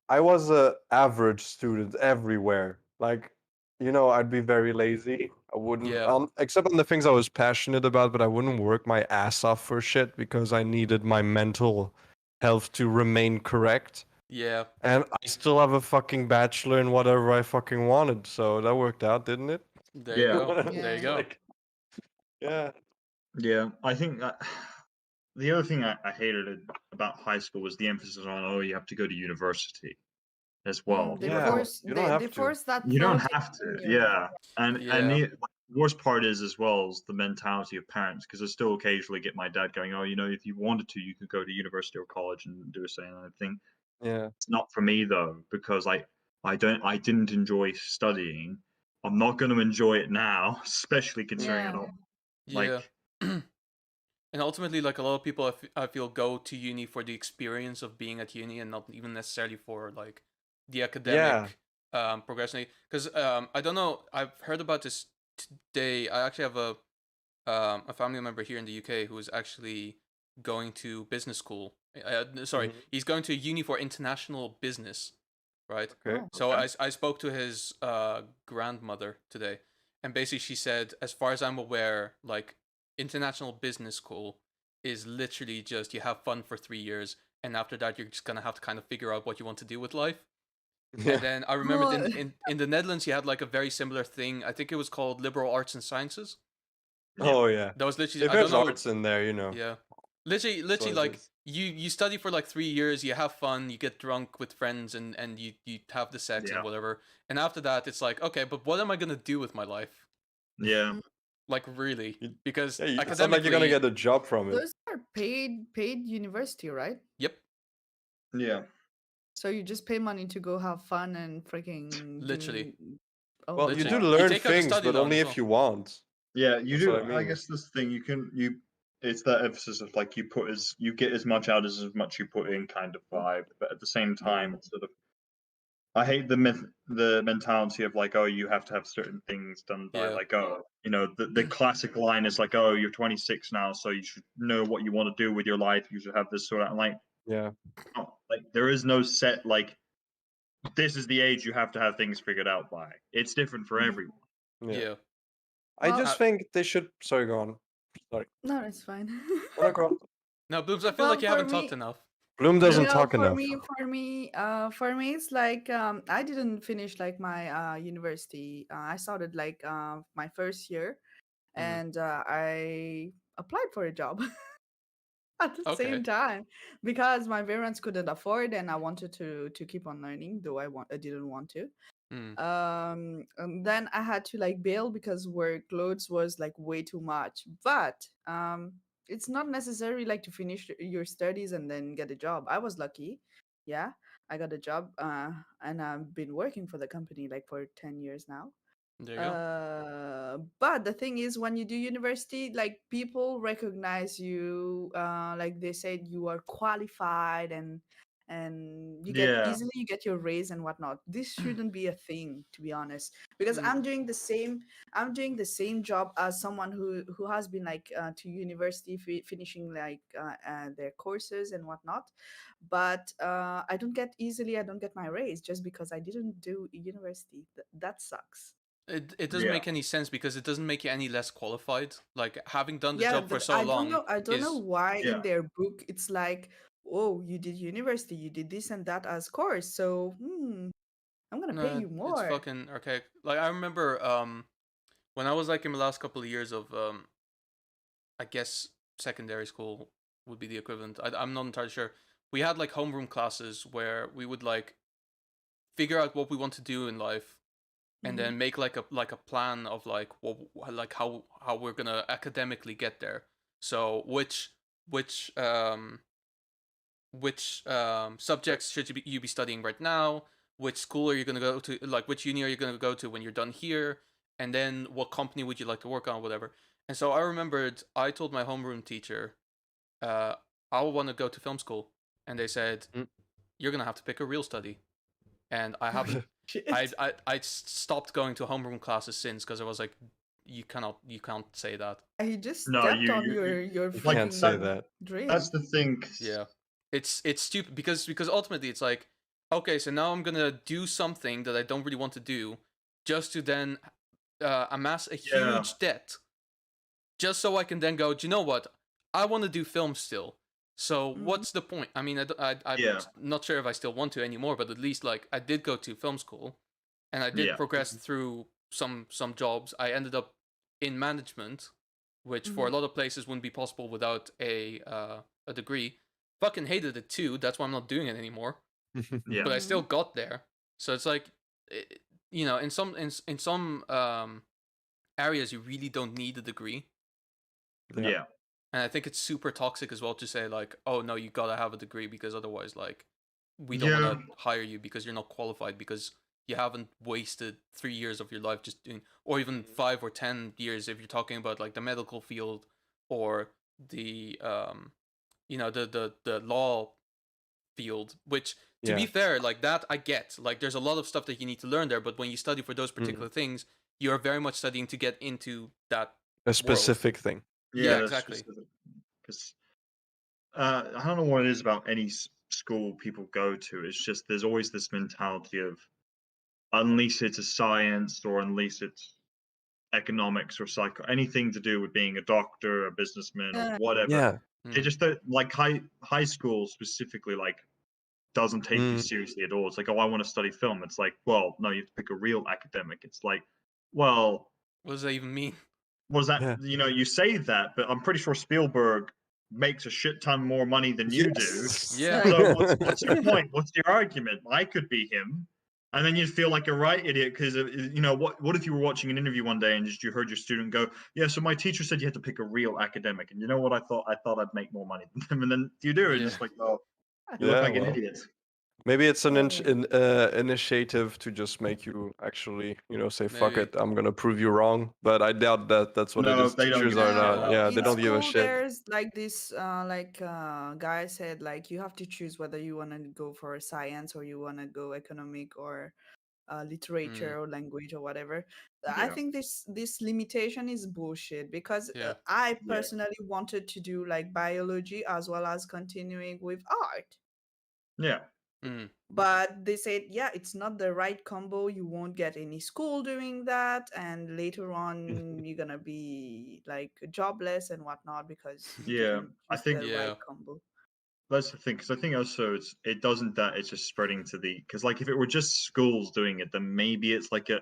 I was a average student everywhere. Like, I'd be very lazy. I wouldn't Yeah. except on the things I was passionate about, but I wouldn't work my ass off for shit because I needed my mental health to remain correct. Yeah. And I still have a fucking bachelor in whatever I fucking wanted, so that worked out, didn't it? There you Yeah. go. There Yeah. you go. Like, yeah. Yeah. I think that the other thing I hated about high school was the emphasis on, oh, you have to go to university as well. They Yeah. force You don't they have to. force that You don't thought have to. in you. Yeah. And Yeah. the worst part is as well as the mentality of parents, because I still occasionally get my dad going, oh, if you wanted to, you could go to university or college and do a thing. And I think Yeah. it's not for me though, because I didn't enjoy studying. I'm not going to enjoy it now, especially considering I Yeah. don't Yeah. like. And ultimately, like a lot of people, I feel go to uni for the experience of being at uni, and not even necessarily for like the academic progression. Because I don't know, I've heard about this today. I actually have a family member here in the UK who is actually going to business school. Sorry, Mhm. he's going to uni for international business, right? Okay. Oh. So Okay. I spoke to his grandmother today, and basically she said, as far as I'm aware, like international business school is literally just you have fun for 3 years, and after that you're just gonna have to kind of figure out what you want to do with life. Yeah. And then I remembered Well, in the Netherlands you had like a very similar thing. I think it was called liberal arts and sciences. Yeah. Oh yeah. That was literally, If I don't there's know. arts in there, Yeah, That's literally what it like is. you study for like 3 years, you have fun, you get drunk with friends, and you have the sex Yeah. and whatever. And after that, it's like, okay, but what am I gonna do with my life? Yeah. Like really? You- Because Yeah, it's not like academically, you're gonna get a job from it. those are paid university, right? yep, Yeah. So you just pay money to go have fun and freaking literally. do. Oh, Well, you do Literally. wow. You learn take out a things, study but loan only as if well. you want. Yeah, you That's do. what I I mean. guess this thing it's that emphasis of like you get as much out as much you put in kind of vibe, but at the same time, it's sort of I hate the mentality of like, oh, you have to have certain things done by Yeah. like, oh, the classic line is like, oh, you're 26 now, so you should know what you want to do with your life. You should have this sort of, and like, Yeah. no, like there is no set like this is the age you have to have things figured out by. It's different for Mhm. everyone. Yeah. Yeah. I Well, just think they should. Sorry, go on. Sorry. no, it's fine. No, go on. Now, Boobs, I feel like Well, you for haven't talked me, enough. Bloom Yeah. You doesn't know, talk enough. for me, it's like I didn't finish like my university. I started like my first year, Mm. and I applied for a job at the Okay. same time because my parents couldn't afford, and I wanted to keep on learning, though I didn't want to. Mm. And then I had to like bail because workloads was like way too much. But it's not necessary like to finish your studies and then get a job. I was lucky. Yeah, I got a job, and I've been working for the company like for 10 years now. There you go. But the thing is, when you do university, like people recognize you, like they said you are qualified, and Yeah. you get your raise and whatnot. This shouldn't be a thing, to be honest, because Mm. I'm doing the same job as someone who has been like to university, finishing like their courses and whatnot. But I don't get my raise just because I didn't do university. That sucks. It doesn't Yeah. make any sense because it doesn't make you any less qualified. Like having done the Yeah, job for but so long I don't know is why Yeah. in their book it's like, oh, you did university, you did this and that as course, so I'm gonna pay you it's more. fucking archaic. Like I remember when I was like in the last couple of years of I guess secondary school would be the equivalent. I'm not entirely sure. We had like homeroom classes where we would like figure out what we want to do in life and Mm-hmm. then make like a plan of like what like how we're gonna academically get there. So which subjects should you be studying right now? Which school are you gonna go to? Like which uni are you gonna go to when you're done here? And then what company would you like to work on, whatever. And so I remembered I told my homeroom teacher, uh, I want to go to film school, and they said Mm. you're gonna have to pick a real study. And I Oh, haven't. shit. I stopped going to homeroom classes since because I was like, you can't say that. He just No, stepped on your You like can't say that. freaking that. That's dream. the thing. 'Cause- Yeah, it's stupid because ultimately it's like, okay, so now I'm gonna do something that I don't really want to do, just to then amass a Yeah. huge debt, just so I can then go. Do you know what? I want to do film still. So Mm-hmm. what's the point? I mean, I'm Yeah. not sure if I still want to anymore, but at least like I did go to film school, and I did Yeah. progress through some jobs. I ended up in management, which for Mm-hmm. a lot of places wouldn't be possible without a degree. Fucking hated it too. That's why I'm not doing it anymore. Yeah. But I Mm-hmm. still got there. So it's like, you know, in some areas you really don't need a degree, Yeah. Yeah. and I think it's super toxic as well to say like, oh no, you gotta have a degree because otherwise like we don't want Yeah. to hire you because you're not qualified because you haven't wasted 3 years of your life just doing, or even 5 or 10 years if you're talking about like the medical field or the you know the law field, which to be Yeah. fair like that I get, like there's a lot of stuff that you need to learn there, but when you study for those Mm. particular things you're very much studying to get into that A world. specific thing. Yeah, Yeah. That's exactly. specific. Because I don't know what it is about any school people go to. It's just there's always this mentality of unless it's a science or unless it's economics or psycho, anything to do with being a doctor, a businessman, or Yeah. whatever. Yeah. They Mm. just don't like high school specifically. Like doesn't take you Mm. seriously at all. It's like, oh, I want to study film. It's like, well, no, you have to pick a real academic. It's like, well, What does that even mean? what is that? Yeah. You know, you say that, but I'm pretty sure Spielberg makes a shit ton more money than you do. Yes. Yeah. So what's your point? What's your argument? I could be him. And then you'd feel like a right idiot because you know what if you were watching an interview one day and just you heard your student go, yeah, so my teacher said you had to pick a real academic, and you know what I thought I'd make more money than them, and then you do, and Yeah. just like, oh, you look Yeah. like an Well, idiot. maybe it's an Oh. initiative to just make you actually, say, "Fuck Maybe. it, I'm gonna prove you wrong." But I doubt that that's what it No, is. they don't Teachers give a are shit not. about Yeah, they In don't that. give a school, shit. there's like this guy said like you have to choose whether you want to go for science or you want to go economic or Mm. literature or language or whatever. I Yeah, think this limitation is bullshit because Yeah. I yeah, personally wanted to do like biology as well as continuing with art. yeah, Mm. But they said, yeah, it's not the right combo. You won't get any school doing that. And later on, you're going to be like jobless and whatnot because you yeah. didn't I choose think the right Yeah. combo. that's the thing, because I think also it doesn't that it's just spreading to the because like if it were just schools doing it, then maybe it's like a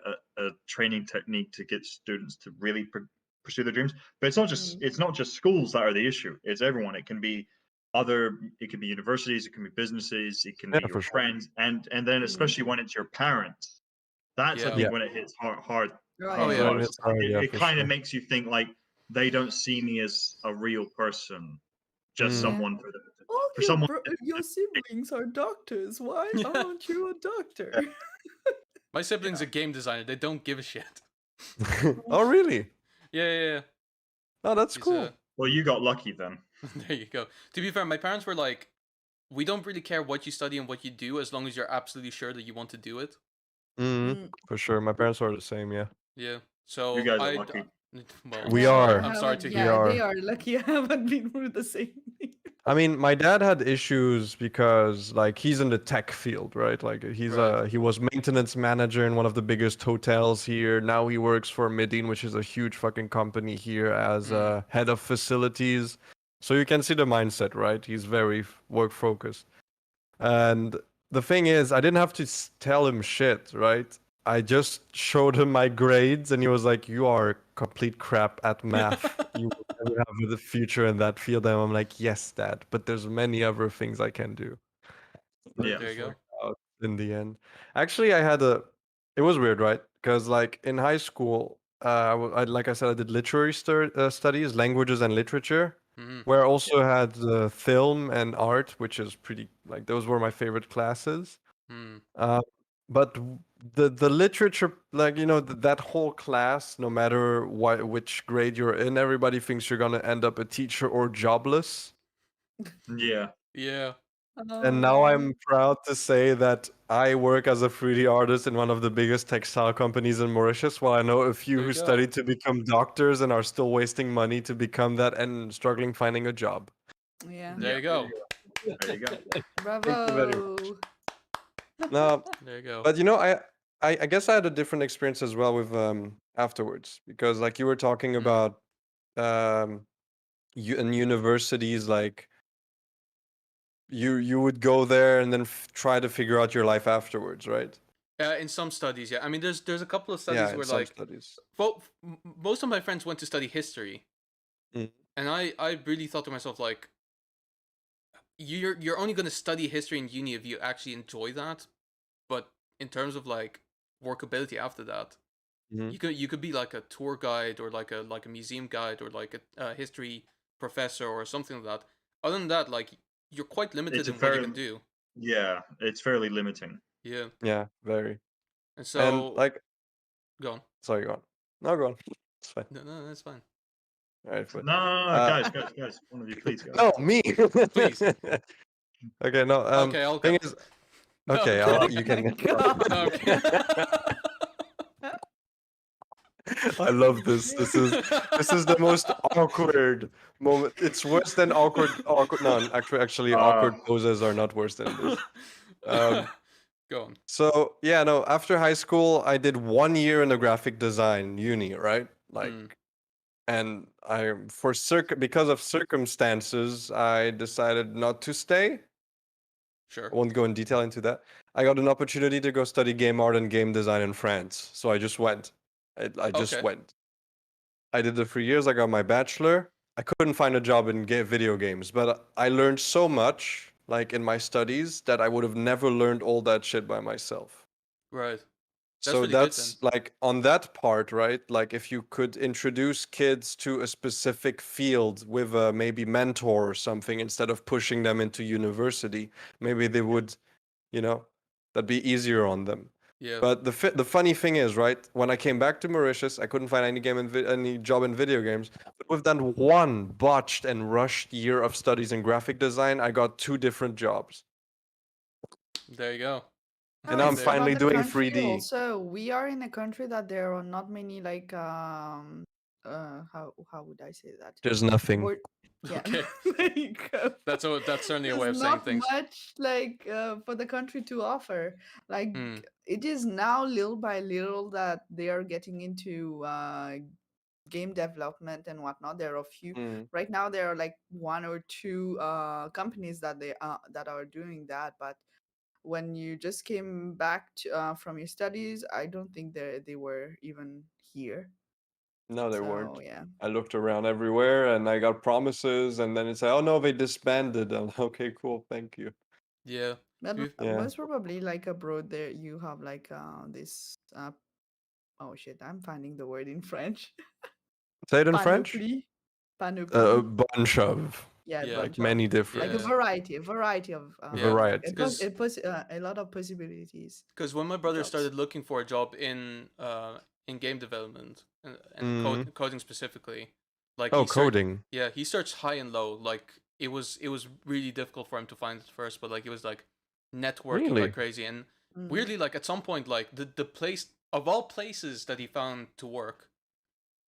training technique to get students to really pursue their dreams. But Mm. it's not just schools that are the issue. It's everyone. It can be it can be universities, it can be businesses, it can Yeah, be your for sure. friends, and then Mm. especially when it's your parents. That's I Yeah. Yeah. think when it hits hard Right. Oh the yeah. When most. it's hard, yeah, It for kind of sure. makes you think like they don't see me as a real person, just Mm. Yeah. someone All for someone. your siblings are doctors. Why aren't you a doctor? My sibling's Yeah. a game designer. They don't give a shit. Oh, really? Yeah. Oh, that's He's cool. Well, you got lucky then. there you go. To be fair, my parents were like, we don't really care what you study and what you do as long as you're absolutely sure that you want to do it. Mm, Mm. for sure. My parents are the same. Yeah, Yeah. You So guys are lucky. well, we Yeah, I are. I'm sorry haven't. to We hear. Yeah, they are. are lucky. I haven't been through the same thing. I mean, my dad had issues because like he's in the tech field, right? Like Right. he was maintenance manager in one of the biggest hotels here. Now he works for Medin, which is a huge fucking company here as Mm. head of facilities. So you can see the mindset, right? He's very work focused. And the thing is, I didn't have to tell him shit, right? I just showed him my grades, and he was like, "You are complete crap at math. You will never have the future in that field." And I'm like, "Yes, Dad, but there's many other things I can do." But it Yeah. There you just go. worked out in the end. Actually, I had a. It was weird, right? Because like in high school, like I said, I did literary studies, languages and literature, Mm. where I also had film and art, which is pretty like those were my favorite classes. Mm. Uh, but the literature, like that whole class, no matter which grade you're in, everybody thinks you're gonna end up a teacher or jobless. Yeah. Yeah. And now Oh, I'm proud to say that I work as a 3D artist in one of the biggest textile companies in Mauritius, while I know a few There you who go. studied to become doctors and are still wasting money to become that and struggling finding a job. yeah. There you go. There you go. Thank you very much. Bravo. No, There you go. but I guess I had a different experience as well with afterwards because like you were talking Mm. about in universities like you would go there and then try to figure out your life afterwards, right? In some studies, yeah. I mean, there's a couple of Yeah, studies in where some like, studies. well, most of my friends went to study history, Mm. and I really thought to myself like, you're only going to study history in uni if you actually enjoy that, but in terms of like workability after that, Mhm. you could be like a tour guide or like a museum guide or like a history professor or something like that. Other than that, like you're quite limited It's a in what you very can do. yeah. It's fairly limiting. Yeah, Yeah, very. and And so like, go on. sorry, go on. No, go on. It's fine. No, that's fine. All right, but No, uh, guys. One of you, please, guys. no, me. Please. Okay, no. Okay, I'll Thing go. is, No, I'm okay, kidding. you can. God. No, I'm kidding. I love this. This is the most awkward moment. It's worse than awkward. No, actually, Uh, awkward poses are not worse than this. Um, Go on. so yeah, no. After high school, I did 1 year in a graphic design uni, right? Like, Mm, and because of circumstances, I decided not to stay. sure. I won't go in detail into that. I got an opportunity to go study game art and game design in France, so I just went. I just Okay. went. I did the 3 years. I got my bachelor. I couldn't find a job in video games, but I learned so much, like in my studies, that I would have never learned all that shit by myself. Right. That's So really good then. that's like on that part, right? Like if you could introduce kids to a specific field with a maybe mentor or something instead of pushing them into university, maybe they would, you know, that'd be easier on them. Yeah. But the funny thing is, right? When I came back to Mauritius, I couldn't find any job in video games. But with that one botched and rushed year of studies in graphic design, I got 2 different jobs, There you go. and No, now I'm it's There you about finally the doing country 3D. also. We are in a country that there are not many like how would I say that? There's nothing. Or yeah, Okay. there you go. That's certainly a There's way of saying not things. much like for the country to offer. Like Mm, it is now little by little that they are getting into game development and whatnot. There are a few Mm. right now. There are like one or two companies that are doing that, but when you just came back from your studies, I don't think they were even here. No, they weren't. So yeah. I looked around everywhere and I got promises, and then it's like, oh no, they disbanded. I'm like, okay, cool, thank you. Yeah. But To be- Yeah. most probably like abroad there you have like this oh shit, I'm finding the word in French. Say it in French. Panoply. A Panoply. bunch of, Yeah, a Yeah. like bunch of many like different Yeah. a variety of Yeah. varieties. Because a lot of possibilities when my of brother jobs. started looking for a job in game development and Mm. coding specifically, like Oh, he searched, coding. yeah, he searched high and low. Like it was really difficult for him to find at first, but like it was like networking like Really? crazy. And Mm. weirdly, like at some point, like the place of all places that he found to work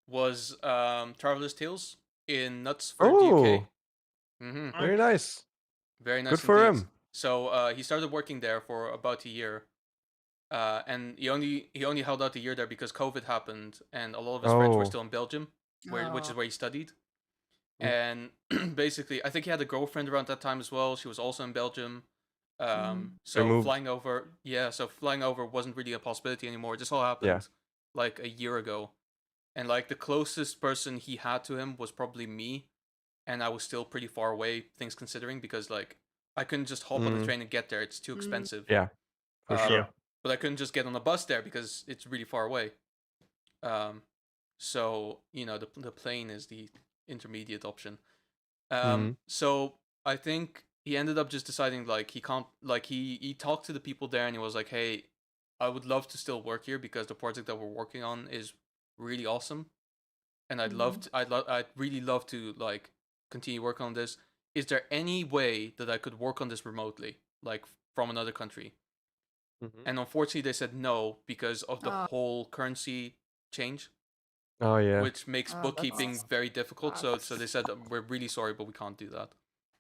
was Traveler's Tales in Knutsford, UK. Oh, Mm-hmm. very Nice. nice. Very Good nice for indeed. him. So he started working there for about a year, and he only held out a year there because COVID happened, and a lot of his friends were Oh. still in Belgium, which Oh. is where he studied. Mm. And basically, I think he had a girlfriend around that time as well. She was also in Belgium. Mm. They So moved. flying over wasn't really a possibility anymore. This all Yeah. happened like a year ago, and like the closest person he had to him was probably me, and I was still pretty far away, things considering, because like I couldn't just hop on the Mm. train and get there. It's too Mm. expensive. Yeah, for Um, Yeah. sure. but I couldn't just get on a bus there because it's really far away. Um, so the plane is the intermediate option. Mm. So I think he ended up just deciding like he can't, like he talked to the people there and he was like, hey, I would love to still work here because the project that we're working on is really awesome, and Mm. I'd really love to like continue working on this. Is there any way that I could work on this remotely, like from another country? Mhm. And unfortunately, they said no because of the Oh, whole currency change, Oh yeah. which makes oh, bookkeeping that's very difficult. So they sucks. said, we're really sorry, but we can't do that.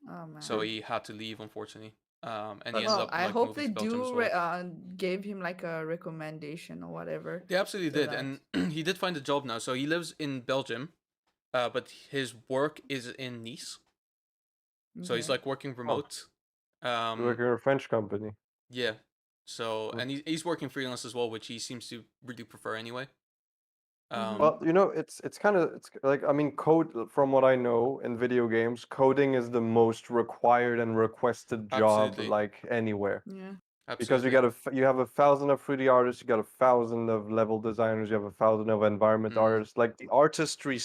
Oh So man. he had to leave, unfortunately. And he ended That's Well, up I like hope moving they to Belgium as do well. gave him like a recommendation or whatever, They absolutely so did, that. and he did find a job now. So he lives in Belgium, but his work is in Nice. So he's Okay. like working Oh, remote. you work Um, in a French company. yeah. So Mm. and he's working freelance as well, which he seems to really prefer anyway. Mm-hmm. Um, Well, it's kind of it's like I mean, code from what I know in video games, coding is the most required and requested job absolutely, like anywhere. Yeah. Because absolutely. you have 1,000 of 3D artists, you got 1,000 of level designers, you have 1,000 of environment Mm, artists. Like the artistry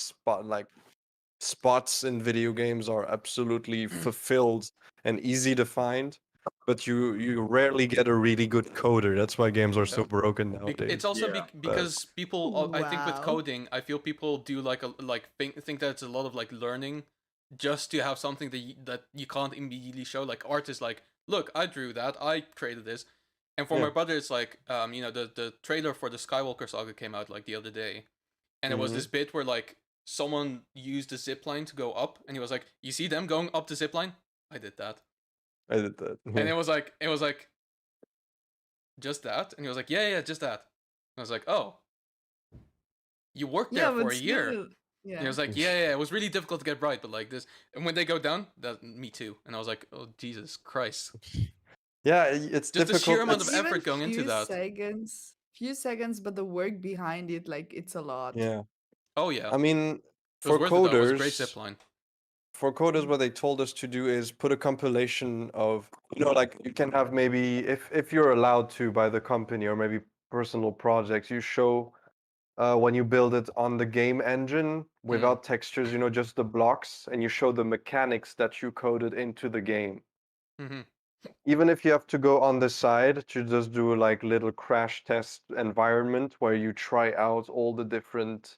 spots in video games are absolutely fulfilled and easy to find, but you rarely get a really good coder. That's why games are so broken It's nowadays. also Yeah. because people, I think with Wow. coding, I feel people do think that it's a lot of like learning just to have something that you can't immediately show. Like artists, like, look, I drew that, I created this. And for Yeah. my brother, it's like the trailer for the Skywalker saga came out like the other day, and it was Hmm. this bit where like someone used the zip line to go up, and he was like, you see them going up the zip line? I did that. I did that. And Yeah. it was like just that, and he was like, yeah, yeah, just that. And I was like, oh, you worked there Yeah, for but a year. still, And he yeah. was like, yeah, yeah, it was really difficult to get right, but like this, and when they go down, that me too. And I was like, oh Jesus Christ, Yeah, it's just the sheer difficult. amount of It's Even effort going into that. few seconds, but the work behind it, like it's a lot. yeah. Oh yeah, I mean, it was for worth it though. It was a great coders, zip line. what they told us to do is put a compilation of, like you can have maybe if you're allowed to by the company or maybe personal projects, you show when you build it on the game engine Mm, without textures, just the blocks, and you show the mechanics that you coded into the game. mm-hmm. Even if you have to go on the side to just do like little crash test environment where you try out all the different,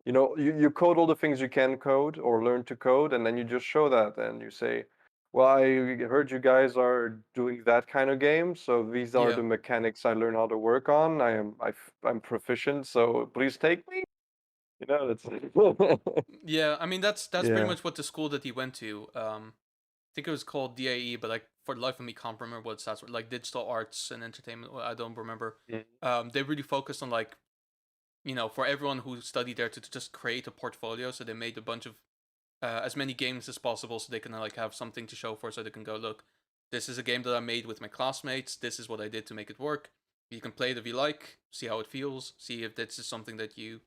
you code all the things you can code or learn to code, and then you just show that and you say, well, I heard you guys are doing that kind of game, so these are Yeah, the mechanics I learned how to work on. I'm proficient, so please take me. That's yeah. I mean, that's pretty yeah. much what the school that he went to. I think it was called DAE, but like for the life of me, can't remember what it stands for. Like digital arts and entertainment. I don't remember. Mm. They really focused on like for everyone who studied there to just create a portfolio. So they made a bunch of as many games as possible, so they can like have something to show for, so they can go, look, this is a game that I made with my classmates. This is what I did to make it work. You can play it if you like, see how it feels, see if this is something that you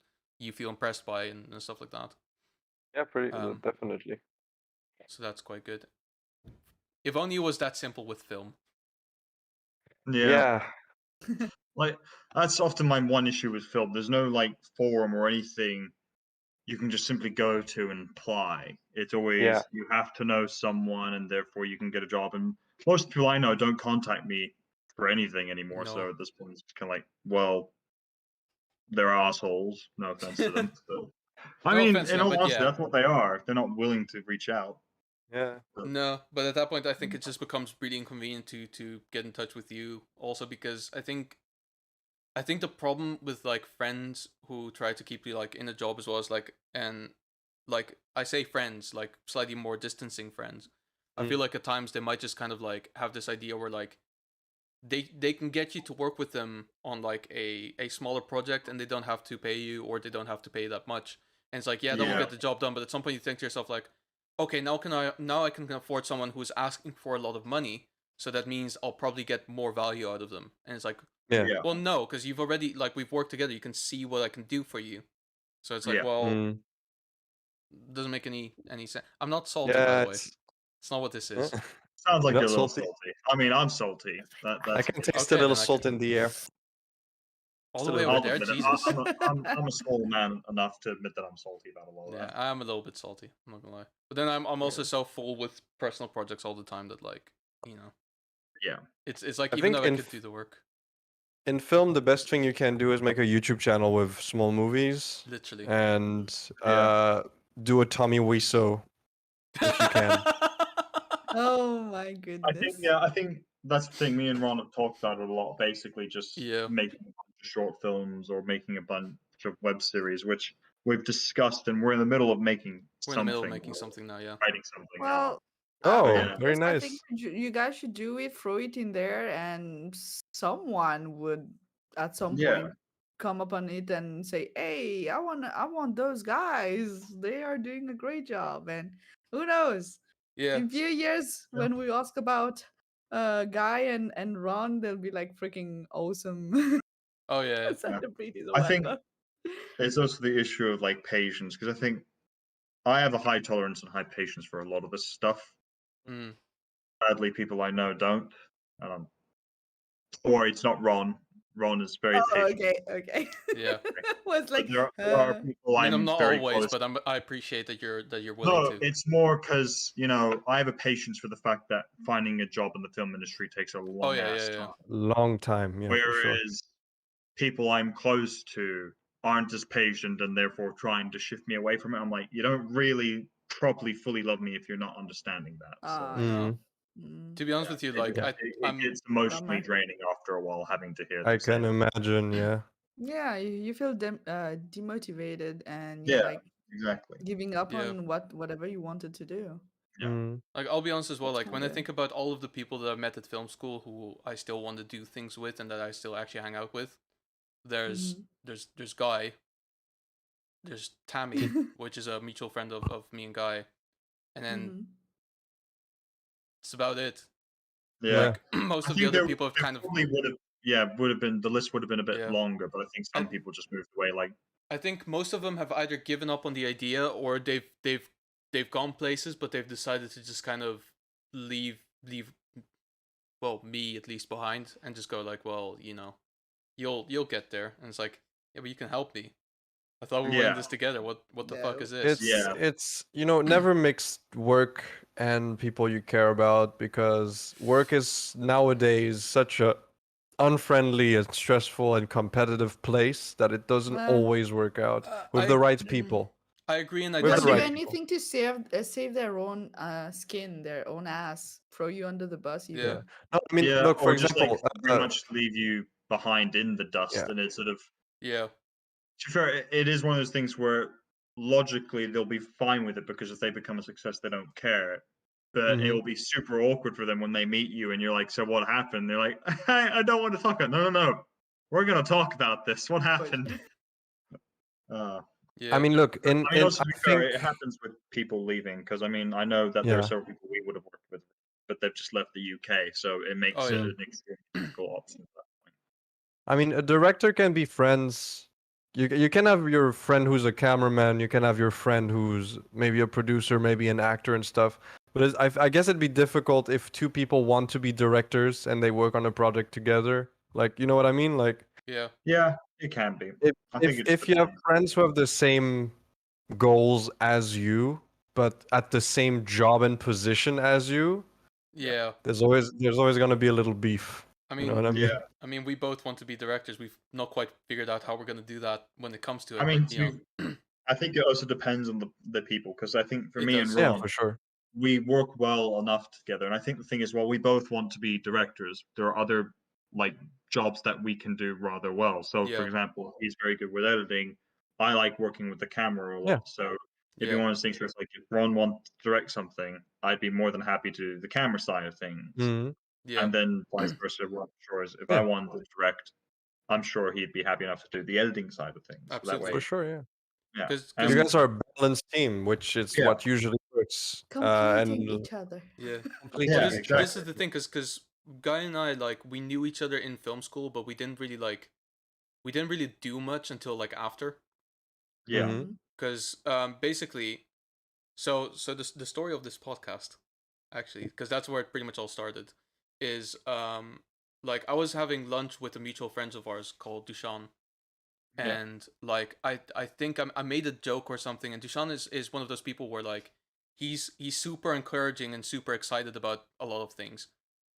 feel impressed by and stuff like that. Yeah, pretty Um, definitely. So that's quite good. If only it was that simple with film. Yeah. Yeah. Like that's often my one issue with film. There's no like forum or anything you can just simply go to and apply. It's always Yeah. you have to know someone, and therefore you can get a job. And most people I know don't contact me for anything anymore. So No. at this point, it's kind of like, well, they're assholes. No offense to them. But, I No mean, offense to in them, all but honesty, yeah. that's what they are. If they're not willing to reach out. Yeah. No, but at that point, I think it just becomes really inconvenient to get in touch with you. Also, because I think the problem with like friends who try to keep you like in a job as well as like, and like I say friends, like slightly more distancing friends. I feel like at times they might just kind of like have this idea where like they can get you to work with them on like a smaller project, and they don't have to pay you, or they don't have to pay that much. And it's like, yeah, that will Yeah. get the job done, but at some point you think to yourself like, okay, now I can afford someone who's asking for a lot of money, so that means I'll probably get more value out of them. And it's like, Yeah. Yeah. well, no, because you've already like we've worked together. You can see what I can do for you. So it's like, Yeah. well, Mm. doesn't make any sense. I'm not salty, by Yeah. the way. It's not what this is. Sounds like You're you're not a little salty. salty. I mean, I'm salty. I That's can okay. taste a Okay, little then salt in the air. all Just the a way little over I'll bit. there. admit it. Jesus. I'm a small man enough to admit that I'm salty about a lot of Yeah, that. I'm a little bit salty. I'm not gonna lie. But then I'm also so full with personal projects all the time that like, Yeah. it's like I even think though I could do the work, in film, the best thing you can do is make a YouTube channel with small movies literally. and Yeah. do a Tommy Wiseau if you can. Oh my I goodness. think that's the thing. Me and Ron have talked about it a lot. Basically, just Yeah. making a bunch of short films or making a bunch of web series, which we've discussed, and we're in the middle of making We're in the middle of something, making something now. Yeah. writing something now. Well, Oh, yeah. very I think nice. you guys should do it, throw it in there, and someone would at some Yeah. point come upon it and say, "Hey, I want those guys. They are doing a great job." And who knows? Yeah. In few years, Yeah. when we ask about Guy and Ron, they'll be like freaking awesome Oh yeah. celebrities or I think whatever. it's also the issue of like patience, because I think I have a high tolerance and high patience for a lot of this stuff. Mm. Sadly, people I know don't. Um, or it's not Ron. Ron is very Oh, patient. okay. Yeah. Was But like, there are people I mean, I'm I'm not very always, close. but I appreciate that you're willing No, to. it's more because I have a patience for the fact that finding a job in the film industry takes a Oh long yeah, ass yeah, yeah. time. Long time, yeah, for sure. Whereas people I'm close to aren't as patient and therefore trying to shift me away from it. I'm like, you don't really properly fully love me if you're not understanding that. So yeah. No. Mm, To be honest with you, it, like yeah, it I'm gets emotionally Bummer. draining after a while having to hear I them say can that. imagine. Yeah. Yeah, you feel demotivated and you're Yeah, like exactly. giving up yeah. on whatever you wanted to do. Yeah. Mm, Like I'll be honest as well. That's Like when I kinda think about all of the people that I've met at film school who I still want to do things with and that I still actually hang out with, there's Mhm. there's Guy, there's Tammy, which is a mutual friend of me and Guy, and then Mhm. it's about it. Yeah. yeah. Like most I of the think other people have there kind of probably would have been the list would have been a bit yeah. longer, but I think I some people just moved away. Like, I think most of them have either given up on the idea or they've gone places, but they've decided to just kind of leave well me at least behind and just go like, well, you'll get there. And it's like, yeah, but you can help me. I thought we were in yeah, this together. What the fuck No. is this? Yeah. It's never mix work and people you care about, because work is nowadays such a unfriendly and stressful and competitive place that it doesn't Uh, always work out with the I right mm. people. I agree, and I With They'll the do right disagree. people. anything to save their own skin, their own ass, throw you under the bus Yeah, Yeah. even. No, I mean, Yeah, look, for or just like example, very much leave you behind in the yeah. dust, and it's sort of yeah, to be fair, it is one of those things where logically they'll be fine with it because if they become a success, they don't care. But it Hmm. will be super awkward for them when they meet you and you're like, "So what happened?" They're like, "I don't want to talk about." It. No, no, no. We're gonna talk about this. What But happened? Yeah. I mean, look, I mean, also I to be fair, think it happens with people leaving because I mean, I know that there are yeah. several people we would have worked with, but they've just left the UK, so it Oh makes it yeah. Mm. an extremely difficult option at that point. I mean, a director can be friends. You can have your friend who's a cameraman. You can have your friend who's maybe a producer, maybe an actor and stuff. But I guess it'd be difficult if two people want to be directors and they work on a project together. Like, you know what I mean? Like, Yeah. Yeah, it can be. if I think it just if you have depends. friends who have the same goals as you, but at the same job and position as you, Yeah. there's always gonna be a little beef. I You know what I mean, mean? Yeah, we both want to be directors. We've not quite figured out how we're gonna do that when it comes to I it, mean, but you know, I think it also depends on the people because I think for it me and does. Yeah, Ron, for sure. we work well enough together. And I think the thing is, while we both want to be directors, there are other like jobs that we can do rather well. So, for Yeah. example, he's very good with editing. I like working with the camera a Yeah. lot. So, it'd be Yeah. one of those things where it's like if Ron wants to direct something, I'd be more than happy to do the camera side of things, Hmm. Yeah. and then vice versa. Ron, sure, if I Yeah, wanted to direct, I'm sure he'd be happy enough to do the editing side of things. So that Absolutely. for way, sure. Yeah. yeah, You Because guys are a balanced team, which is yeah, what usually works. Completing And each other. yeah. completing yeah, Because each other. this is exactly. the thing. Because Guy and I, like, we knew each other in film school, but we didn't really do much until like after. Yeah, Hmm. Mm-hmm. Because basically, so the story of this podcast, actually, because that's where it pretty much all started, is like I was having lunch with a mutual friends of ours called Dushan, yeah, and like I think I made a joke or something, and Dushan is one of those people where like he's super encouraging and super excited about a lot of things.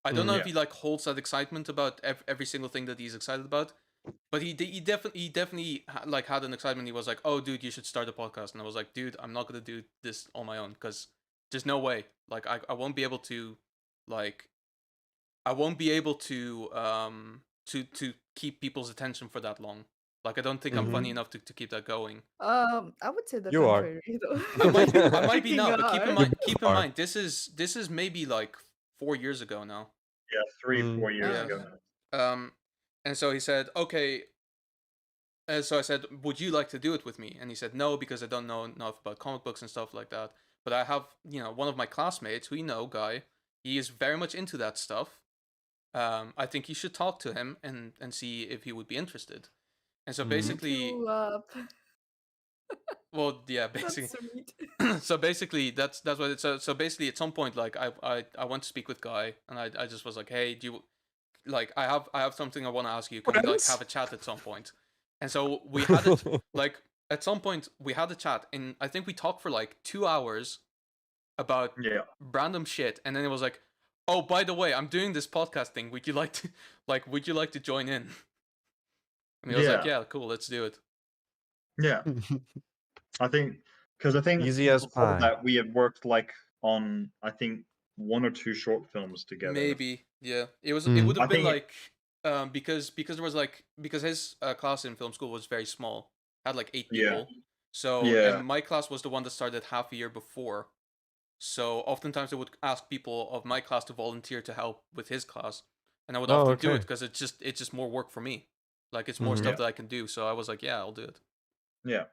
I don't know Hmm. if yeah, he like holds that excitement about every single thing that he's excited about, but he definitely like had an excitement. He was like, "Oh, dude, you should start a podcast," and I was like, "Dude, I'm not gonna do this on my own because there's no way. Like, I won't be able to, like, I won't be able to keep people's attention for that long. Like, I don't think I'm Hmm. funny Mm-hmm. enough to keep that going. I would say the You are. contrary though. I You're might be freaking now, but hard. You keep both in are. mind, this is maybe like 4 years ago now. yeah. Three, Mm. 4 years Yeah. Oh. ago. Um, and so he said, okay. So I said, would you like to do it with me? And he said, no, because I don't know enough about comic books and stuff like that. But I have, one of my classmates, we know, Guy, he is very much into that stuff. I think you should talk to him and see if he would be interested. And so Hmm. Pick basically, you up. well, yeah, That's basically, sweet. so basically that's what it's. So basically, at some point, like I went to speak with Guy, and I just was like, hey, do you like I have something I want to ask you. Can we like Friends? have a chat at some point? And so we had it like at some point we had a chat, and I think we talked for like 2 hours about Yeah, random shit, and then it was like, oh, by the way, I'm doing this podcast thing. Would you like to would you like to join in? And he was like, yeah, yeah, cool, let's do it. yeah. I think because I think Easy as before pie. that we had worked like on I think one or two short films together. Maybe, yeah. It Mm. would I have been think like because there was like because his class in film school was very small, had like 8 yeah, people. So yeah, and my class was the one that started half a year before. So oftentimes I would ask people of my class to volunteer to help with his class, and I would Oh, often do it okay. because it's just more work for me. Like it's more Hmm. stuff yeah, that I can do. So I was like, yeah, I'll do it. yeah.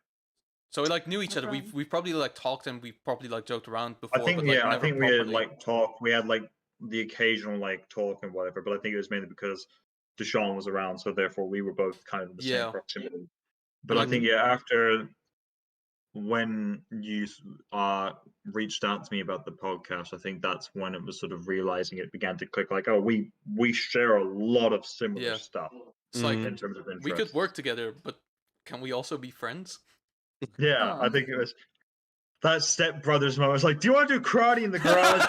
So we like knew each No other. We've problem. we probably like talked and we probably like joked around I before, think but like yeah, I never think we had properly. like talk. We had like the occasional like talk and whatever, but I think it was mainly because Deshaun was around, so therefore we were both kind of in the same Yeah, proximity. but But I like think Hmm. yeah, after when you reached out to me about the podcast, I think that's when it was sort of realizing it began to click. Like, oh, we share a lot of similar yeah, stuff it's like in terms of we could interests. work together, but can we also be friends? Yeah, I Oh. think it was that Step Brothers moment. It's like, do you want to do karate in the garage?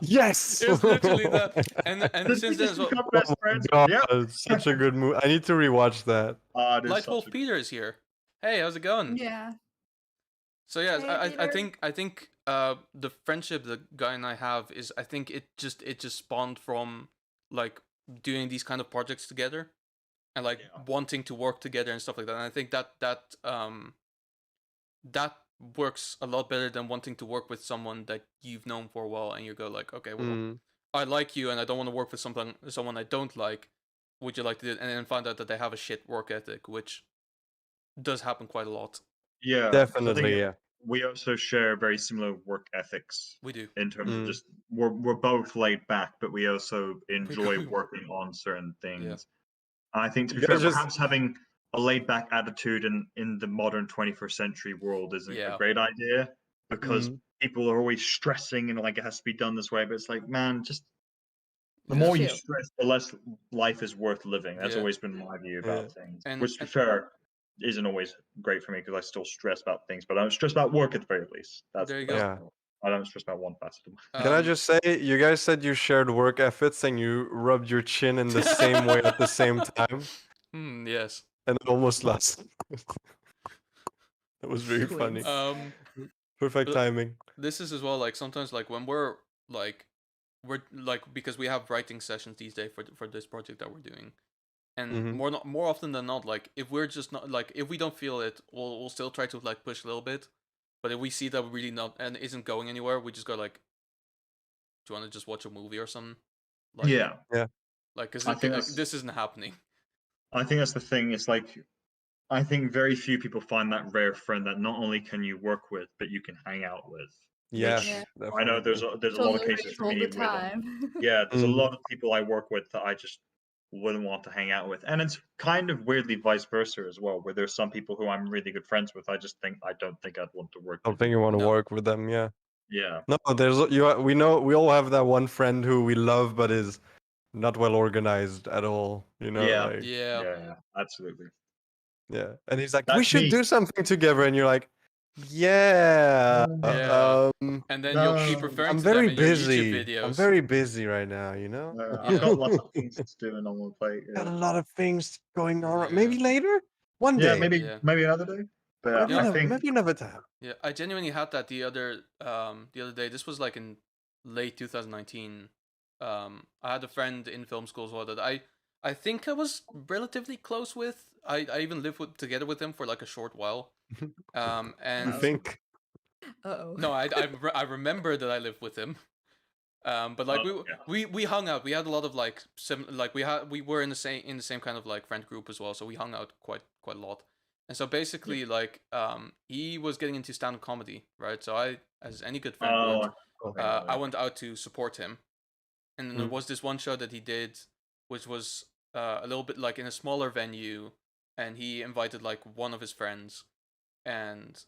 Yes. It was literally that, and Did we since then just as well, become Oh best my friends? god, Yep. such a good movie. I need to rewatch that. It is such Lightwolf a Peter is here. Hey, how's it going? Yeah. So yeah, Hey, Peter. I think the friendship that Guy and I have is I think it just spawned from like doing these kind of projects together and like yeah, wanting to work together and stuff like that. And I think that works a lot better than wanting to work with someone that you've known for a while and you go like, okay, well, Mm. I like you and I don't want to work with someone I don't like. Would you like to do it? And then find out that they have a shit work ethic, which does happen quite a lot. Yeah, 'cause I think Definitely, yeah. we also share very similar work ethics We do. in terms of Mm. just we're both laid back, but we also enjoy we- working on certain Yeah. things. And I think, to You be fair, guys just perhaps having a laid back attitude in the modern 21st century world isn't a Yeah. great idea, because Mm. people are always stressing and like it has to be done this way. But it's like, man, just the Yeah. more you Chill. stress, the less life is worth living. That's Yeah. always been my view Yeah. about things. And Which, to be fair, isn't always great for me because I still stress about things, but I don't stress about work at the very least. there you That's go. Yeah. I don't stress about one facet of my Can I Um, just say, you guys said you shared work efforts and you rubbed your chin in the same way at the same time, yes. and it almost lasted. That was very funny. Twins. Perfect but timing. this is as well like sometimes like when we're like because we have writing sessions these days for this project that we're doing, and Mhm. more often than not, like if we're just not like if we don't feel it, we'll still try to like push a little bit, but if we see that we're really not and isn't going anywhere, we just go like, do you want to just watch a movie or something? Like Yeah, Yeah. like because I think that's this isn't happening. I think that's the thing. It's like I think very few people find that rare friend that not only can you work with, but you can hang out with. Yes, Which Yeah. I know definitely. there's a lot of cases Tolerate for all the me where time. there's a Mhm. lot of people I work with that I just wouldn't want to hang out with, and it's kind of weirdly vice versa as well, where there's some people who I'm really good friends with. I don't think I'd want to work with Something you. you want to No. work with them, yeah. Yeah, No, there's we know we all have that one friend who we love but is not well organized at all, yeah, like Yeah. yeah, absolutely. yeah. And he's like, "We That's should me. do something together." And you're like, "Yeah, Yeah. um And then you'll keep No, referring I'm to them very in your YouTube busy. I'm videos. very busy right now, I've Yeah. got lots of things to do and on my plate. Got Yeah, a lot of things going on. Yeah. Maybe later? One yeah, day. maybe Yeah. maybe another day. But Maybe You I know, another think maybe another time." yeah, I genuinely had that the other day. This was like in late 2019. I had a friend in film school as well that I think I was relatively close with. I even lived together with him for like a short while. You And Uh-oh. think? no, Uh-oh. I remember that I lived with him. But like yeah. we hung out. We had a lot of like like we were in the same kind of like friend group as well. So we hung out quite a lot. And so basically like he was getting into stand up comedy, right? So I, as any good friend would, Oh, okay, I went out to support him. And then there Mm. was this one show that he did, which was a little bit like in a smaller venue, and he invited like one of his friends, and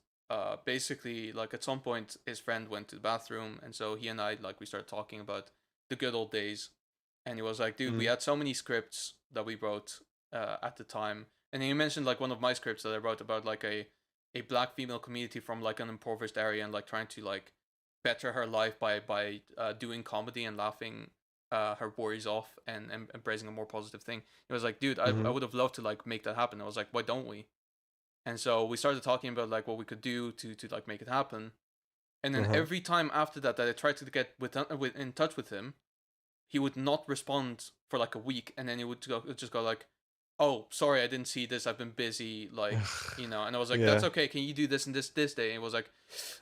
basically like at some point his friend went to the bathroom, and so he and I like we started talking about the good old days, and he was like, dude, we Mm. had so many scripts that we wrote at the time, and he mentioned like one of my scripts that I wrote about like a black female community from like an impoverished area and like trying to like better her life by doing comedy and laughing her worries off and embracing a more positive thing. He was like, dude, I Mhm. would have loved to like make that happen. I was like, why don't we? And so we started talking about like what we could do to like make it happen. And then Uh-huh. every time after that I tried to get with in touch with him, he would not respond for like a week, and then he would just go like, "Oh, sorry, I didn't see this. I've been busy." Like, and I was like, "That's Yeah. okay. Can you do this and this day?" And he was like,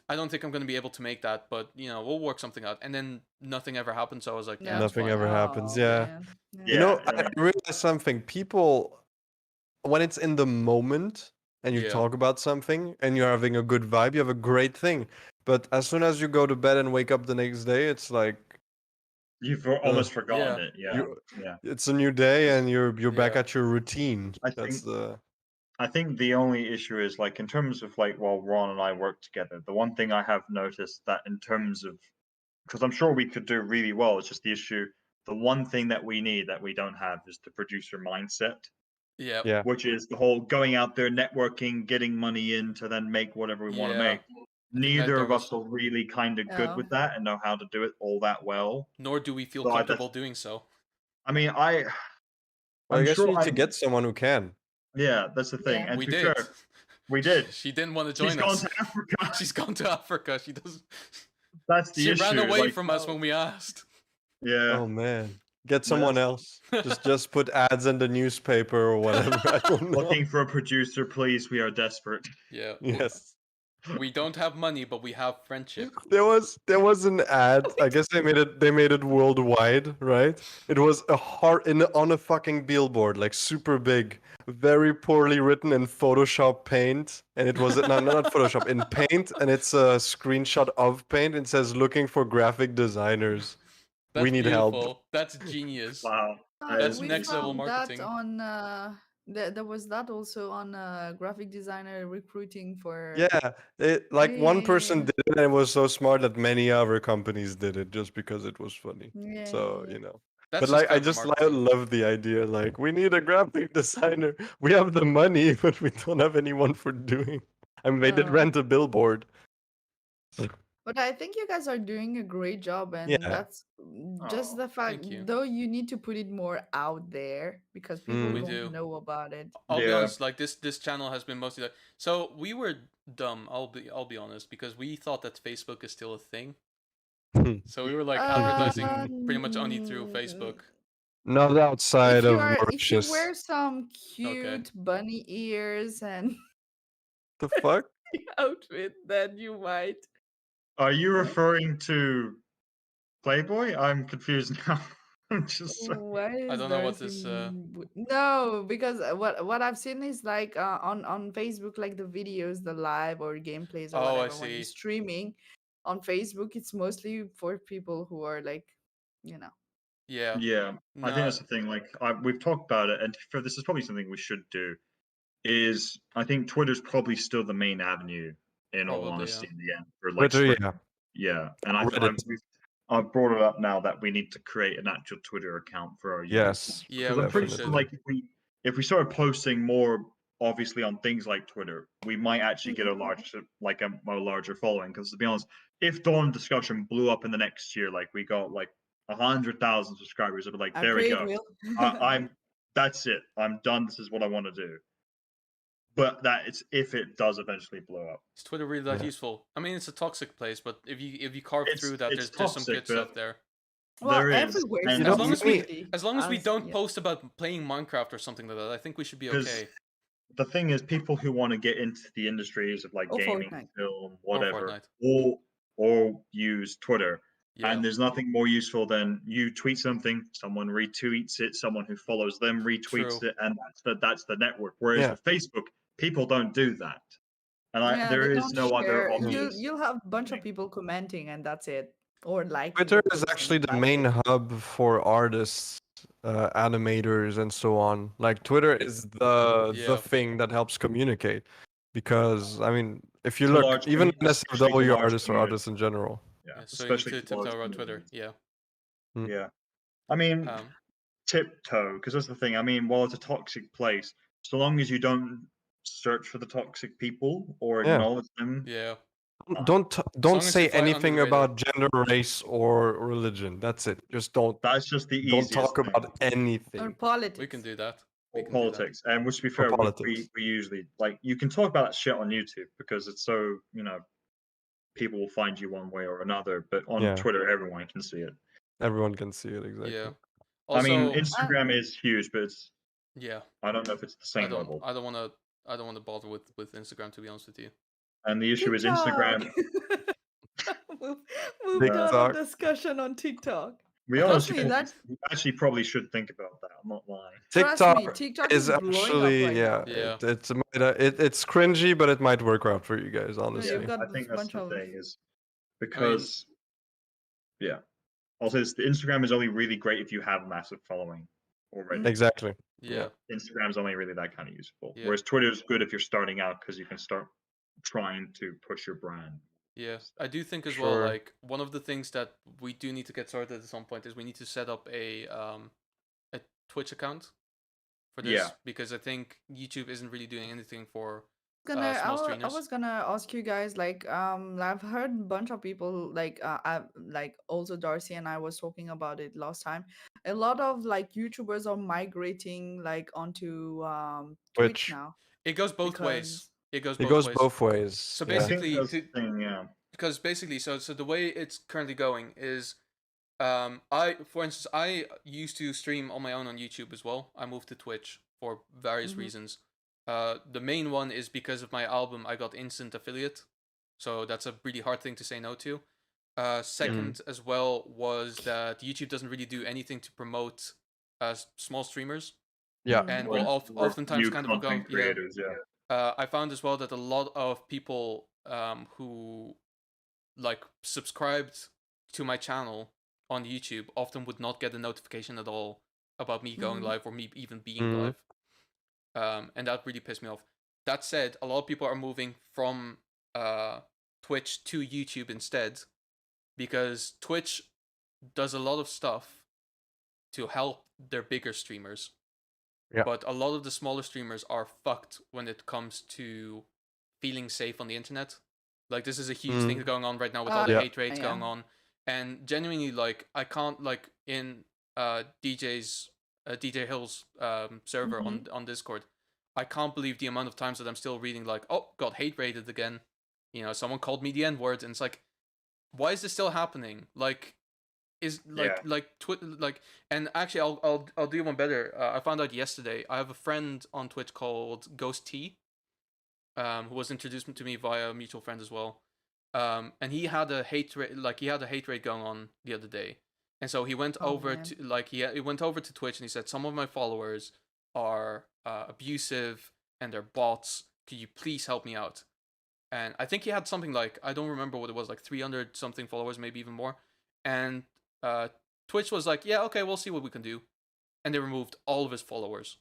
"I don't think I'm gonna be able to make that, but we'll work something out." And then nothing ever happened. So I was like, "Yeah, No. it's Nothing fine." ever happens. Oh Yeah. man. You Yeah. know, yeah, I yeah. realized something. People, when it's in the moment and you Yeah, talk about something and you're having a good vibe, you have a great thing. But as soon as you go to bed and wake up the next day, it's like, You've uh, almost forgotten yeah, it. Yeah, you, yeah. it's a new day and you're back yeah, at your routine. I That's think the I think the only issue is like in terms of like while Ron and I work together, the one thing I have noticed that in terms of, because I'm sure we could do really well, it's just the issue. The one thing that we need that we don't have is the producer mindset, yeah, yeah. which is the whole going out there, networking, getting money in to then make whatever we want to yeah. make. I think that Neither there of us was, are really kind of good Oh. with that and know how to do it all that well. nor do we feel So comfortable doing so. I mean, Well, I I'm guess you sure need to get someone who can. yeah, that's the thing. Yeah. And We to be did. fair, we did. She didn't want to She's join gone us. to Africa. She's gone to Africa. She does. That's the She ran issue. away Like, from us Oh. when we asked. yeah, Oh man. Get but someone that's else. Just put ads in the newspaper or whatever. I don't know. looking for a producer, please. We are desperate. Yeah. Yes. We don't have money, but we have friendship. There was an ad. I guess they made it worldwide, right? It was a heart on a fucking billboard, like super big, very poorly written in Photoshop Paint, and it was no, not Photoshop, in Paint, and it's a screenshot of Paint. And it says looking for graphic designers. We That's need help. beautiful. That's genius. Wow. That is That's We next level amazing. found that marketing. on there was that also on graphic designer recruiting for Yeah, like one person yeah, did it, and it was so smart that many other companies did it just because it was funny. So, yeah. But That's just like, I clever just marketing. love the idea. Like, we need a graphic designer. We have the money, but we don't have anyone for doing. I mean, they did Uh, rent a billboard. but I think you guys are doing a great job, and Yeah. that's just Oh, the fact. Thank you. Though you need to put it more out there because people We Mm. don't do. know about it. I'll be yeah. honest. Like this channel has been mostly like. So we were dumb. I'll be honest because we thought that Facebook is still a thing. So we were like advertising pretty much only through Mm, Facebook. Not outside of if you Mauritius. wear some Okay. cute bunny ears and The fuck? outfit, then you might. Are you Huh? referring to Playboy? I'm confused now. I'm just Why I is don't know what Darcy? this. No, because what I've seen is like on Facebook, like the videos, the live or gameplays or Oh, I whatever. When you're see. streaming on Facebook, it's mostly for people who are like, you know. Yeah. yeah. I think No. that's the thing. Like we've talked about it, and for this is probably something we should do. Is I think Twitter's probably still the main avenue, in all Probably. Yeah. honesty, in the end, for like Twitter, spreading. yeah. Yeah, and Reddit. I've brought it up now that we need to create an actual Twitter account for our YouTube Yes, Yeah. because We I'm pretty pretty sure should. definitely. like if we started posting more obviously on things like Twitter, we might actually get Mhm. a larger following. Because to be honest, if Dawn discussion blew up in the next year, like we got like 100,000 subscribers, it'd be like I there we pray it go. will. I'm that's it. I'm done. This is what I want to do. But that it's if it does eventually blow up. Is Twitter really that Yeah. useful? I mean, it's a toxic place, but if you carve through that, It's there's some toxic, good but stuff there. Well, there is, everywhere is You and know, As long you as we toxicity. as long as we As don't yeah. post about playing Minecraft or something like that, I think we should be because okay. the thing is, people who want to get into the industries of like Oh, gaming, Fortnite. film, Or whatever, Fortnite. or use Twitter. Yeah. And there's nothing more useful than you tweet something, someone retweets it, someone who follows them retweets True. it, and that's the network. Whereas yeah. with Facebook, people don't do that, and Yeah, they there is don't no other share. Yeah. You obvious you'll have a bunch of thing. people commenting and that's it, or liking Twitter the is post actually and the that's main it. hub for artists, animators, and so on. Like, Twitter is the Yeah. thing that helps communicate. Because I mean, if you To look, large even especially to NSFW large artists or artists communities. in general. Yeah, Yeah. So you need especially to to large tiptoe around Twitter. communities. Yeah. Mm. Yeah. I mean, Um. tiptoe, because that's the thing. I mean, while it's a toxic place, so long as you don't search for the toxic people or Yeah. acknowledge them, Yeah. As Don't long as you say fly under the anything radar. about gender, race, or religion. That's it. Just that's just the don't easiest talk thing. about Or anything We can politics. do that. We Or can do that. politics, and which to be or fair, politics. we usually like you can talk about that shit on YouTube because it's so people will find you one way or another, but on Yeah, Twitter everyone can see it. everyone can see it Yeah. exactly. I mean, Also, Uh, Instagram is huge, but yeah. I don't know if it's the I same don't. level. I don't want to. I don't want to bother with Instagram, to be honest with you. And the issue is TikTok. Instagram. we'll we'll Uh, start a TikTok discussion on TikTok. we I think Trust we me, should. that we actually probably should think about that. I'm not lying. trust me, TikTok TikTok is is blowing up actually, right yeah, now. Yeah. it's cringy, but it might work out for you guys, Yeah, You've honestly. got I a think that's bunch the of thing is I mean, because yeah, I'll say this: the Instagram is only really great if you have a massive following already. Mhm. Exactly. yeah. Instagram's only really that kind of useful. Yeah. Whereas Twitter is good if you're starting out because you can start trying to push your brand. Yeah, I do think as well. Sure. Like one of the things that we do need to get started at some point is we need to set up a Twitch account for Yeah, this because I think YouTube isn't really doing anything for I small streamers. was gonna ask you guys like I've heard a bunch of people like I like also Darcy and I was talking about it last time. A lot of like YouTubers are migrating like onto Twitch Which now It goes both ways. because It goes it both goes ways. both ways. So I Yeah. think basically, that's the thing. Yeah, because basically, so the way it's currently going is, I for instance, I used to stream on my own on YouTube as well. I moved to Twitch for various Mhm. reasons. The main one is because of my album. I got instant affiliate So that's a really hard thing to say no to. Mm. Second, as well, was that YouTube doesn't really do anything to promote small streamers, Yeah. and Or, will Mhm. or oftentimes new kind of go, content creators, yeah. I found as well that a lot of people who like subscribed to my channel on YouTube often would not get a notification at all about me going Mhm. live or me even being Mm. live, and that really pissed me off. That said, a lot of people are moving from Twitch to YouTube instead because Twitch does a lot of stuff to help their bigger streamers, Yeah. but a lot of the smaller streamers are fucked when it comes to feeling safe on the internet. Like this is a huge thing Mm. going on right now with all the Yeah. hate rates Yeah. going on, and genuinely, like I can't like in DJ's DJ Hill's server Mhm. on Discord, I can't believe the amount of times that I'm still reading like, oh, got hate rated again. You know, someone called me the N word, and it's like, why is this still happening? Like, is Yeah. like, and actually, I'll do one better. I found out yesterday. I have a friend on Twitch called Ghost T, who was introduced to me via a mutual friend as well. And he had a hate rate, like he had a hate rate going on the other day, and so he went Oh over man. to like he went over to Twitch and he said some of my followers are abusive and they're bots. Could you please help me out? And I think he had something like, I don't remember what it was, like 300 something followers, maybe even more. And uh, Twitch was like, yeah, okay, we'll see what we can do, and they removed all of his followers.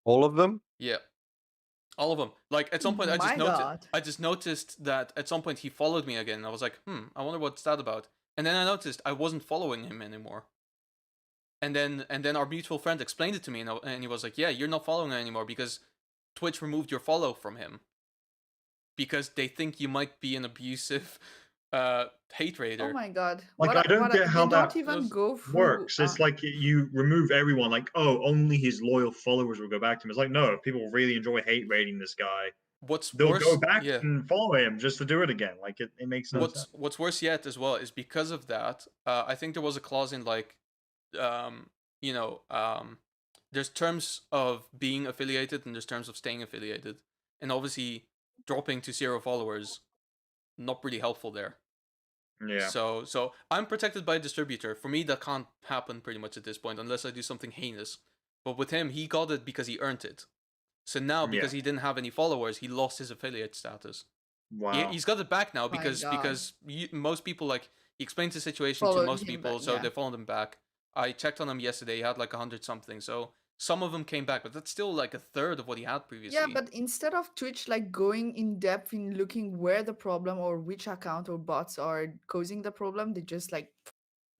All of them? Yeah, all of them. Like at some point, My God. I just noticed that at some point he followed me again, and I was like, I wonder what's that about. And then I noticed I wasn't following him anymore. And then our mutual friend explained it to me, and he was like, yeah, you're not following him anymore because Twitch removed your follow from him because they think you might be an abusive hate Oh raider. my God. Like, I don't get They how don't that even go through. works. It's like you remove everyone, like, oh, only his loyal followers will go back to him. It's like, no, if people really enjoy hate rating this guy, What's they'll go worse, back yeah. and follow him just to do it again. Like, it makes no sense. What's worse yet as well is because of that. I think there was a clause in like, um, you know, there's terms of being affiliated and there's terms of staying affiliated, and obviously dropping to 0 followers not really helpful there. Yeah. So I'm protected by a distributor. For me, that can't happen pretty much at this point unless I do something heinous. But with him, he got it because he earned it. So now, Yeah. because he didn't have any followers, he lost his affiliate status. Wow. He's got it back now My because God. most people, like, he explained the situation to Followed most him people, back. so Yeah. they followed him back. I checked on him yesterday; he had like 100 something. So some of them came back, but that's still like a third of what he had previously. Yeah, but instead of Twitch like going in depth in looking where the problem or which account or bots are causing the problem, they just like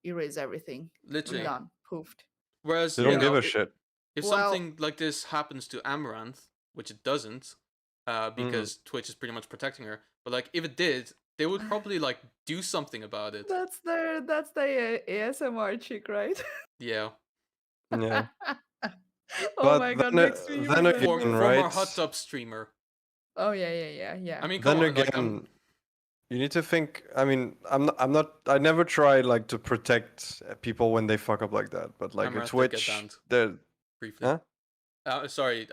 erase everything. We're Literally. done. Poofed. Whereas They you don't give know, a shit. if Well, something like this happens to Amaranth, which it doesn't, because Twitch is pretty much protecting her. But like, if it did, they would probably like do something about it. that's the ASMR chick, right? Yeah. Yeah. Oh But my God, then, next stream then we're gonna again, do. Former right? hot tub streamer. Oh yeah. I mean, come Then on, like again, you need to think. I mean, I'm not. I never try like to protect people when they fuck up like that. But like a Amaranth did get Twitch, banned they're briefly. huh? Sorry,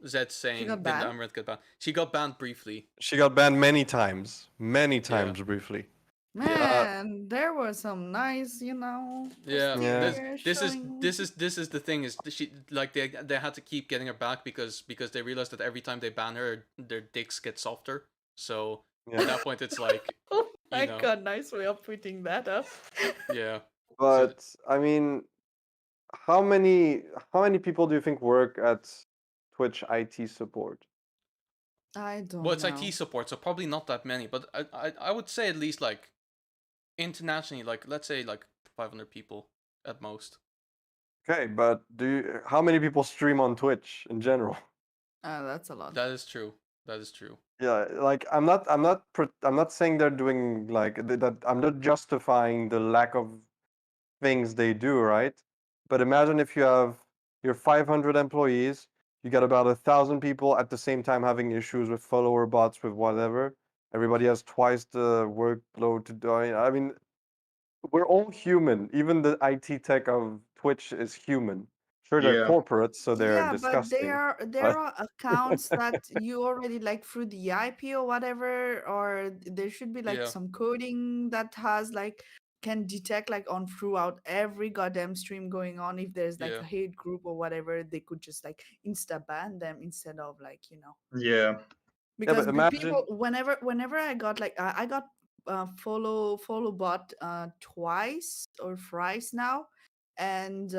Zed's saying got didn't banned? Amaranth get banned? She got banned briefly. She got banned many times briefly. Man, there were some nice, Yeah, Yeah. posterior this is showing. this is the thing is she like they had to keep getting her back because they realized that every time they ban her, their dicks get softer. So at Yeah. that point, it's like Oh my know. God, nice way of putting that up. yeah. But I mean, how many people do you think work at Twitch IT support? I don't Well, it's know. IT support, so probably not that many, but I would say at least like internationally, like let's say like 500 people at most. Okay, but how many people stream on Twitch in general? That's a lot. That is true. That is true. Yeah, like I'm not saying they're doing like that. I'm not justifying the lack of things they do, right? But imagine if you have your 500 employees, you got about 1,000 people at the same time having issues with follower bots, with whatever. Everybody has twice the workload to do. I mean, we're all human. Even the IT tech of Twitch is human. Sure, they're Yeah. corporate, so they're Yeah, but disgusting. there But are accounts that you already like through the IP or whatever, or there should be like Yeah. some coding that has like can detect like on throughout every goddamn stream going on. If there's like Yeah. a hate group or whatever, they could just like insta ban them instead of like, you know, Yeah. yeah, but because people imagine. whenever I got like I got follow bot twice or thrice now, and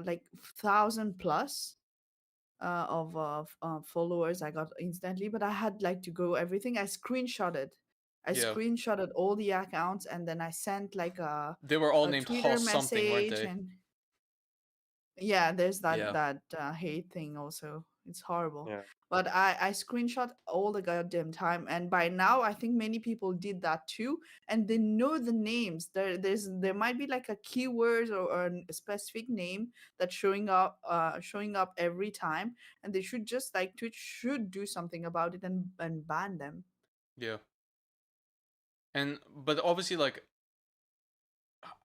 like 1,000 plus of followers I got instantly, but I had like to go everything. I Yeah. screenshotted all the accounts, and then I sent like They were all a named Twitter Hoss something, weren't message. they? And yeah, there's Yeah. that hate thing also. It's horrible. Yeah. But I screenshot all the goddamn time, and by now I think many people did that too, and they know the names. There might be like a keyword or a specific name that's showing up every time, and they should just like Twitch should do something about it and ban them. Yeah. And but obviously like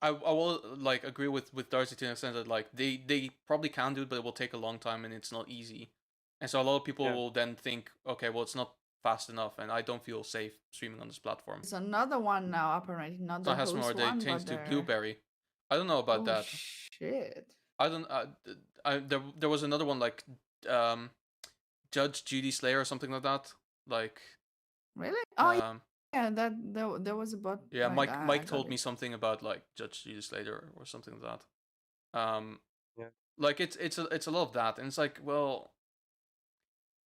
I will like agree with Darcy to an extent that like they probably can do it, but it will take a long time and it's not easy. And so a lot of people Yeah. will then think, okay, well it's not fast enough and I don't feel safe streaming on this platform. There's another one now operating, not It's the not Hesper host anymore, they one, but changed to the Blueberry. I don't know about oh that. shit. I don't there was another one like um Judge Judy Slayer or something like that. Like Really? Oh um yeah, there was a bot yeah, like that. I Mike got told it. me something about like Judge Judy Slayer or something like that. Yeah. Like it's a lot of that, and it's like, well,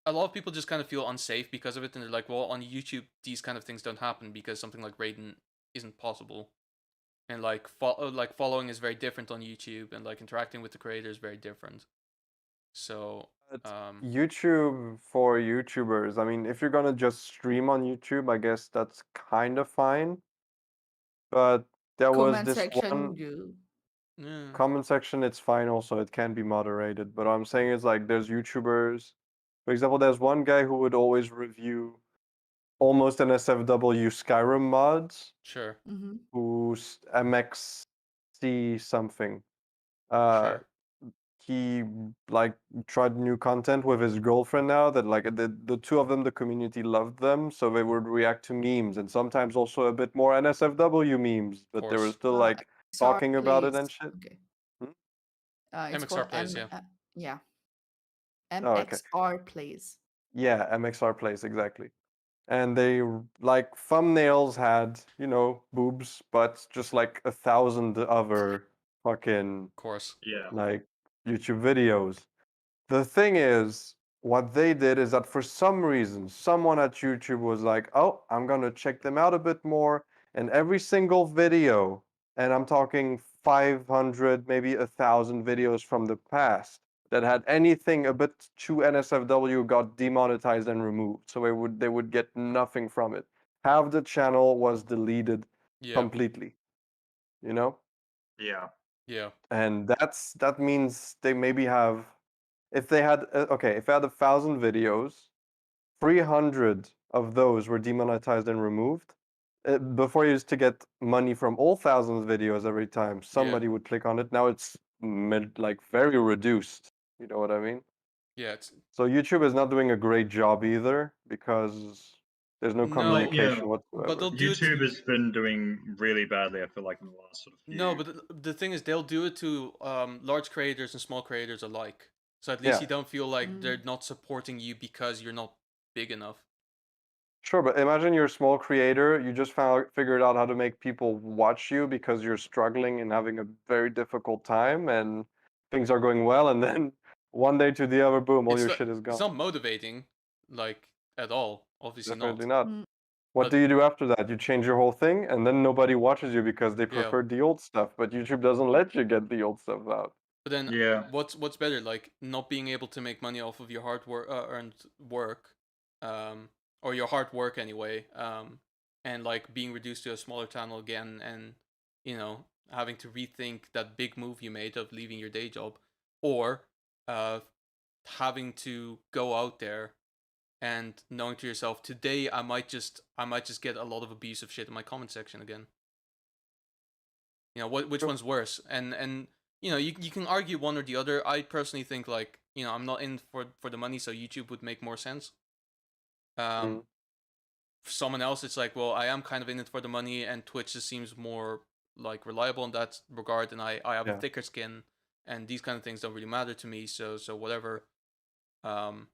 a lot of people just kind of feel unsafe because of it, and they're like, well, on YouTube these kind of things don't happen because something like Raiden isn't possible, and like like following is very different on YouTube, and like interacting with the creator is very different. So But um YouTube for YouTubers, I mean, if you're gonna just stream on YouTube, I guess that's kind of fine. But there was Comment this section, one you. yeah, comment section, it's fine also, it can be moderated. But what I'm saying is like there's YouTubers, for example, there's one guy who would always review almost NSFW Skyrim mods, sure, Mm-hmm. who's MXC something. Uh, sure, he like tried new content with his girlfriend now that like the two of them, the community loved them, so they would react to memes and sometimes also a bit more NSFW memes, of but they were course. still like XR talking about it plays. and shit. Okay. Hmm? It's called MXR plays, yeah, yeah, Oh, okay. MXR plays. Yeah, MXR plays exactly. And they like thumbnails had, you know, boobs, but just like 1,000 other fucking of course, Yeah. like YouTube videos. The thing is, what they did is that for some reason, someone at YouTube was like, oh, I'm gonna check them out a bit more. And every single video, and I'm talking 500, maybe 1,000 videos from the past that had anything a bit too NSFW got demonetized and removed. So they would get nothing from it. Half the channel was deleted yeah, completely, you know? Yeah. yeah, And that means they maybe have, if they had okay, if they had 1,000 videos, 300 of those were demonetized and removed. Before you used to get money from all thousands of videos every time yeah, somebody would click on it. Now it's like very reduced. You know what I mean? yeah. It's So YouTube is not doing a great job either because there's no no, Like, yeah. communication but they'll whatsoever. do it. YouTube has been doing really badly, I feel like, in the last sort of No, few. but the thing is, they'll do it to large creators and small creators alike. So at least Yeah, you don't feel like Mm. they're not supporting you because you're not big enough. sure, but imagine you're a small creator, you just found figured out how to make people watch you because you're struggling and having a very difficult time and things are going well, and then one day to the other, boom, all your shit is It's gone. not motivating, like at all. Obviously Definitely not. not. Mm. What do But you do after that? You change your whole thing and then nobody watches you because they yeah, prefer the old stuff, but YouTube doesn't let you get the old stuff out. but then Yeah. what's better, like not being able to make money off of your hard work, earned work, um, or your hard work anyway, and like being reduced to a smaller channel again, and you know having to rethink that big move you made of leaving your day job, or uh having to go out there and knowing to yourself, today I might just get a lot of abusive shit in my comment section again. You know, which Sure. one's worse? And you can argue one or the other. I personally think like I'm not in for the money, so YouTube would make more sense. Mm. For someone else, it's like, well, I am kind of in it for the money, and Twitch just seems more like reliable in that regard, and I have a Yeah. thicker skin, and these kind of things don't really matter to me. So whatever. Um,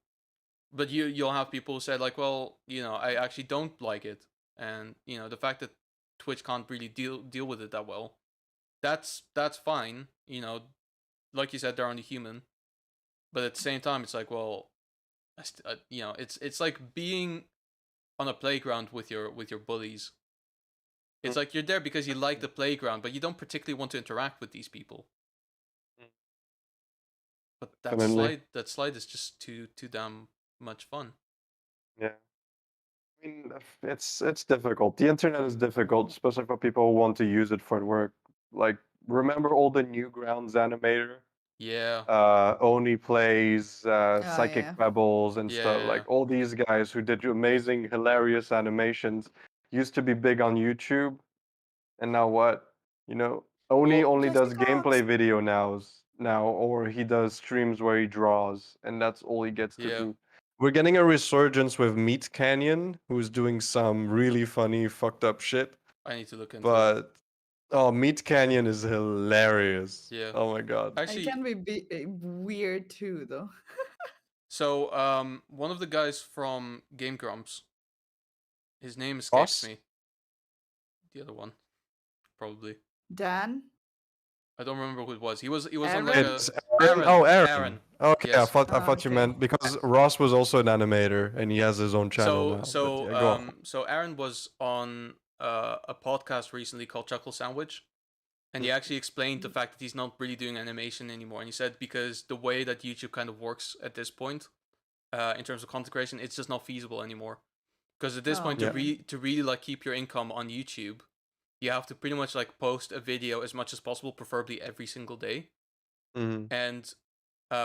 but you'll have people who say like, well, I actually don't like it, and the fact that Twitch can't really deal with it that well, that's fine. Like you said, they're only human, but at the same time, it's like, well, it's like being on a playground with your bullies. It's Mm. like you're there because you like the playground, but you don't particularly want to interact with these people. But Definitely. that slide is just too damn much fun. Yeah. I mean, it's difficult. The internet is difficult, especially for people who want to use it for work. Like, remember all the Newgrounds animator? Yeah, Oni plays, Oh Psychic yeah. Pebbles and stuff. yeah, Like all these guys who did amazing, hilarious animations used to be big on YouTube, and now what? Oni well, only Plastic does clocks. gameplay video now, or he does streams where he draws, and that's all he gets to yeah. do. We're getting a resurgence with Meat Canyon, who's doing some really funny, fucked up shit. I need to look into it. But oh, Meat Canyon is hilarious. Yeah, Oh my god. It actually, can be weird too, though. so one of the guys from Game Grumps, his name escapes Boss? me. The other one, probably. Dan, I don't remember who it was. He was on like Aaron. a It's Aaron. Aaron. Oh, Aaron. Aaron. Okay, I Yes. thought I Oh, thought you okay. meant because Ross was also an animator and he has his own channel So now. But so yeah, go on. um so Aaron was on a podcast recently called Chuckle Sandwich, and he actually explained the fact that he's not really doing animation anymore. And he said because the way that YouTube kind of works at this point, in terms of content creation, it's just not feasible anymore. Because at this Oh, point, Yeah. okay. to really like keep your income on YouTube, you have to pretty much like post a video as much as possible, preferably every single day. Hmm. And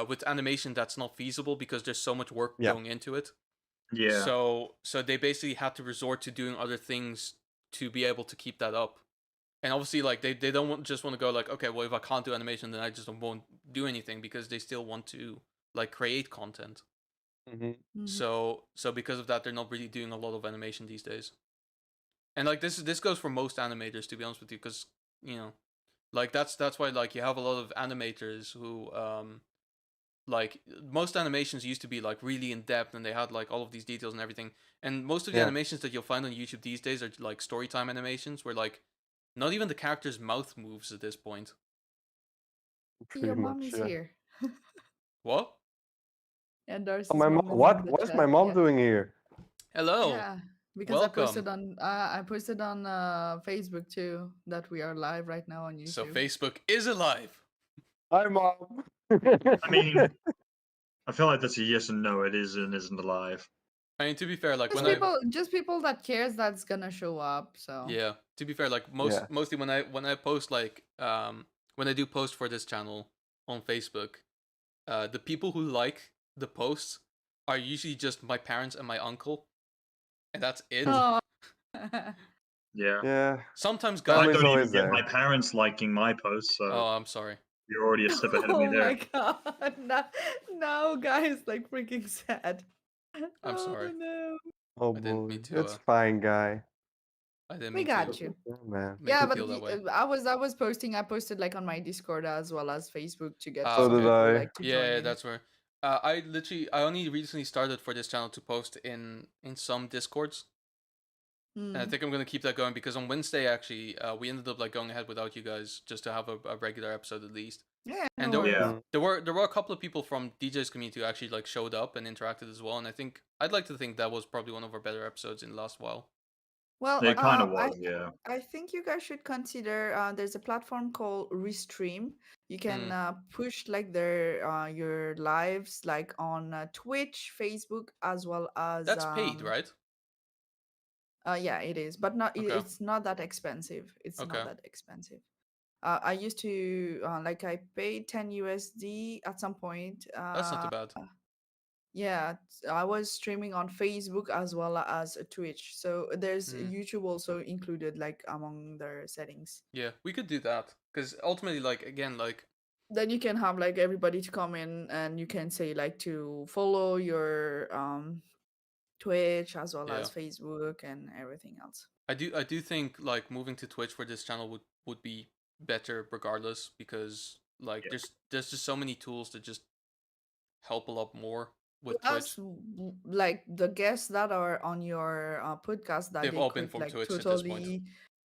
with animation, that's not feasible because there's so much work Yeah. going into it. Yeah. So they basically had to resort to doing other things to be able to keep that up. And obviously, like they don't just want to go like, okay, well if I can't do animation, then I just won't do anything because they still want to like create content. Hmm. Mhm. So because of that, they're not really doing a lot of animation these days. And like this goes for most animators, to be honest with you, because you know, like that's why like you have a lot of animators who like most animations used to be like really in depth and they had like all of these details and everything. And most of the Yeah. animations that you'll find on YouTube these days are like story time animations where like not even the character's mouth moves at this point. Your Pretty mom much. is Yeah. here. What? And Oh, Darcy's my mom. mom is in What? the What is chat. my mom Yeah. doing here? Hello. Yeah. Because Welcome. I posted on Facebook too that we are live right now on So YouTube. Facebook is alive. Hi, mom. I mean, I feel like that's a yes and no. It is and isn't alive. I mean, to be fair, like Just when I people that cares that's gonna show up. So yeah, to be fair, like Yeah. mostly when I post like when I do post for this channel on Facebook, the people who like the posts are usually just my parents and my uncle, and that's it. Hmm. oh. Yeah. Yeah. Sometimes I Family's God, don't even always get my there. parents liking my posts, so oh, I'm sorry. you're already a step ahead of me Oh my there. god. Now guys like freaking sad. I'm Oh sorry. no. Oh I didn't mean boy, to. it's fine, guy. I didn't We mean to got you. Yeah, man. make Yeah, you but feel that way. I was posting. I posted like on my Discord as well as Facebook to get Ah, So some did okay. people I. like to join Yeah, in. that's where. I only recently started for this channel to post in some discords, and I Mm. think I'm gonna keep that going because on Wednesday actually we ended up like going ahead without you guys just to have a regular episode at least. Yeah, And no worries. Yeah. Mm. there were a couple of people from DJ's community who actually like showed up and interacted as well, and I think I'd like to think that was probably one of our better episodes in the last while. Well, It kind of was, yeah. I think you guys should consider. There's a platform called Restream. You can Mm, push like your lives like on Twitch, Facebook, as well as that's paid, right? yeah, it is, but not Okay, it's not that expensive. It's not okay, that expensive. I used to like I paid 10 USD at some point. that's not too bad. Yeah, I was streaming on Facebook as well as Twitch. So there's Mm, YouTube also included like among their settings. yeah, we could do that because ultimately, like again, like then you can have like everybody to come in, and you can say like to follow your Twitch as well Yeah. as Facebook and everything else. I do think like moving to Twitch for this channel would be better regardless, because like Yeah. there's just so many tools that just help a lot more with Plus, Twitch. like the guests that are on your podcast, that They've they all been could from like Twitch at this point. totally,